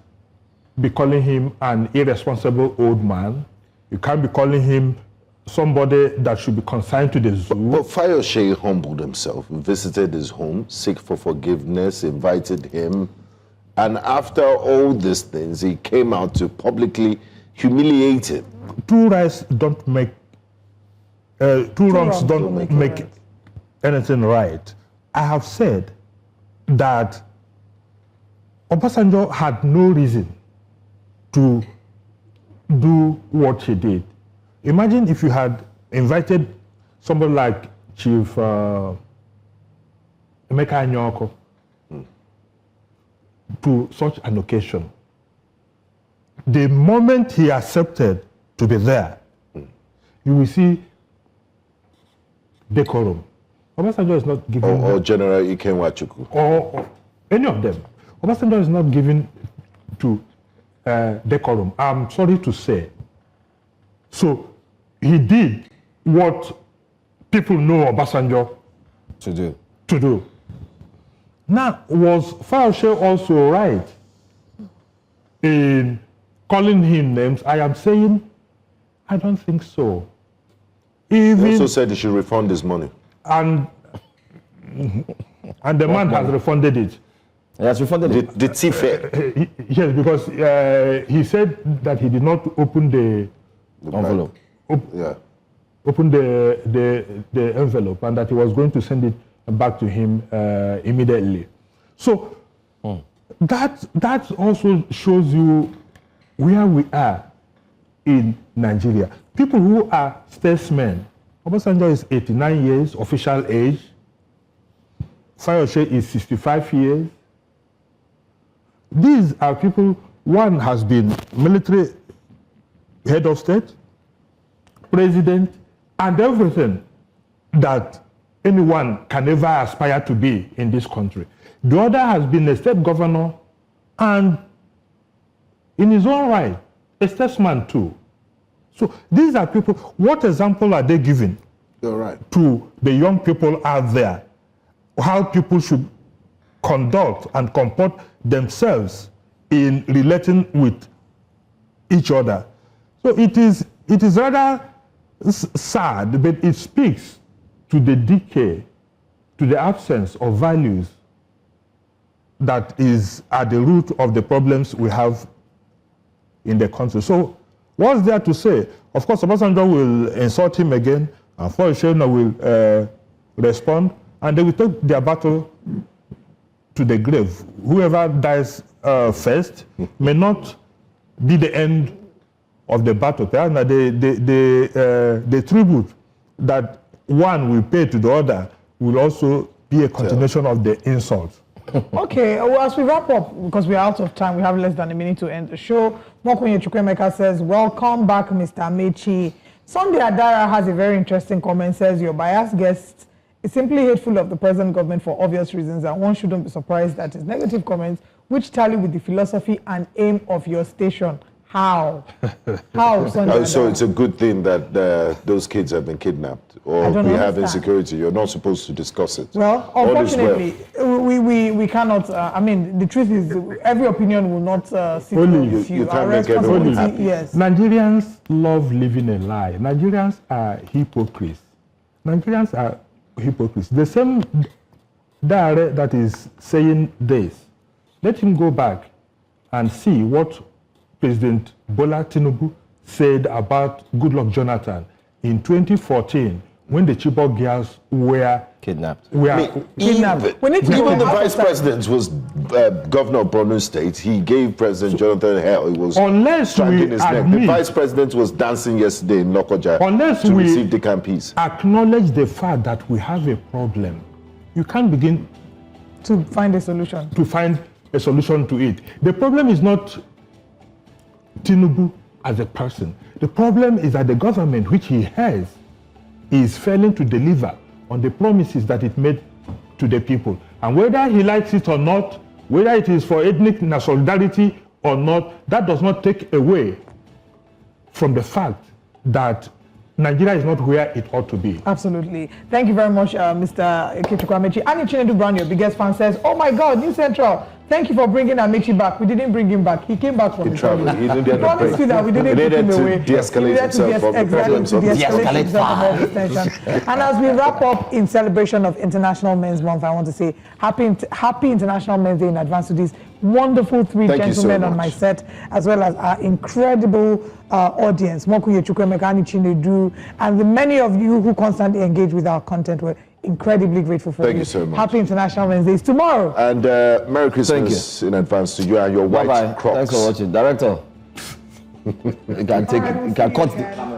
be calling him an irresponsible old man. You can't be calling him somebody that should be consigned to the zoo. But Fayose humbled himself, visited his home, seek for forgiveness, invited him. And after all these things, he came out to publicly humiliate him. Two wrongs don't make anything right. I have said that Obasanjo had no reason to do what he did. Imagine if you had invited somebody like Chief Emeka Anyoko to such an occasion. The moment he accepted to be there, you will see decorum. Obasanjo is not giving... Or General Ikenwachuku. Or any of them. Obasanjo is not given to decorum. I'm sorry to say. So he did what people know Obasanjo to do. Now, was Fayose also right in calling him names? I am saying, I don't think so. Even, he also said he should refund his money. And the man has refunded it. He has refunded it? The thief? Yes, because he said that he did not open the envelope. Open the envelope, and that he was going to send it back to him immediately. So that also shows you where we are in Nigeria. People who are statesmen, Obasanjo is 89 years, official age. Fayose is 65 years. These are people, one has been military head of state, president, and everything that anyone can ever aspire to be in this country. The other has been a state governor and, in his own right, a statesman too. So these are people, what example are they giving to the young people out there? How people should conduct and comport themselves in relating with each other. So it is rather sad, but it speaks to the decay, to the absence of values that is at the root of the problems we have in the country. So what's there to say? Of course, Obasanjo will insult him again, and Fayose will respond, and they will take their battle to the grave. Whoever dies first may not be the end of the battle. The tribute that one will pay to the other will also be a continuation of the insult. Okay, well, as we wrap up, because we're out of time, we have less than a minute to end the show. Mokunye Chukwemeka says, welcome back, Mr. Amechi. Sunday Adara has a very interesting comment, says, your biased guest is simply hateful of the present government for obvious reasons, and one shouldn't be surprised that his negative comments, which tally with the philosophy and aim of your station. How? How, Sunday So it's a good thing that those kids have been kidnapped, or we have insecurity. You're not supposed to discuss it. Well, unfortunately, we cannot. I mean, the truth is, every opinion will not sit with you. You can't make everyone happy. Yes. Nigerians love living a lie. Nigerians are hypocrites. Nigerians are hypocrites. The same Dare that is saying this, let him go back and see what President Bola Tinubu said about Goodluck Jonathan in 2014 when the Chibok girls were kidnapped. Even the vice president was governor of Borno State. He gave President Jonathan hell. He was striking his neck. The vice president was dancing yesterday in Lokoja to receive the campaigns. Acknowledge the fact that we have a problem. You can't begin to find a solution. To find a solution to it. The problem is not Tinubu as a person. The problem is that the government which he has is failing to deliver on the promises that it made to the people. And whether he likes it or not, whether it is for ethnic solidarity or not, that does not take away from the fact that Nigeria is not where it ought to be. Absolutely. Thank you very much, Mr. Ikechukwu. Annie Chinedu Brown, your biggest fan, says, oh my God, New Central, thank you for bringing Amechi back. We didn't bring him back. He came back from travel. He didn't get promised you that we didn't put him away. De-escalate himself from the problems of the And as we wrap up in celebration of International Men's Month, I want to say happy International Men's Day in advance to these wonderful three gentlemen on my set, as well as our incredible audience, Mokunye Chukwemeka, Annie Chinedu, and the many of you who constantly engage with our content. We're incredibly grateful for you. Thank you so much. Happy International Men's Day tomorrow. And Merry Christmas in advance to you and your white Crocs. Thanks for watching. Director, you can cut the camera.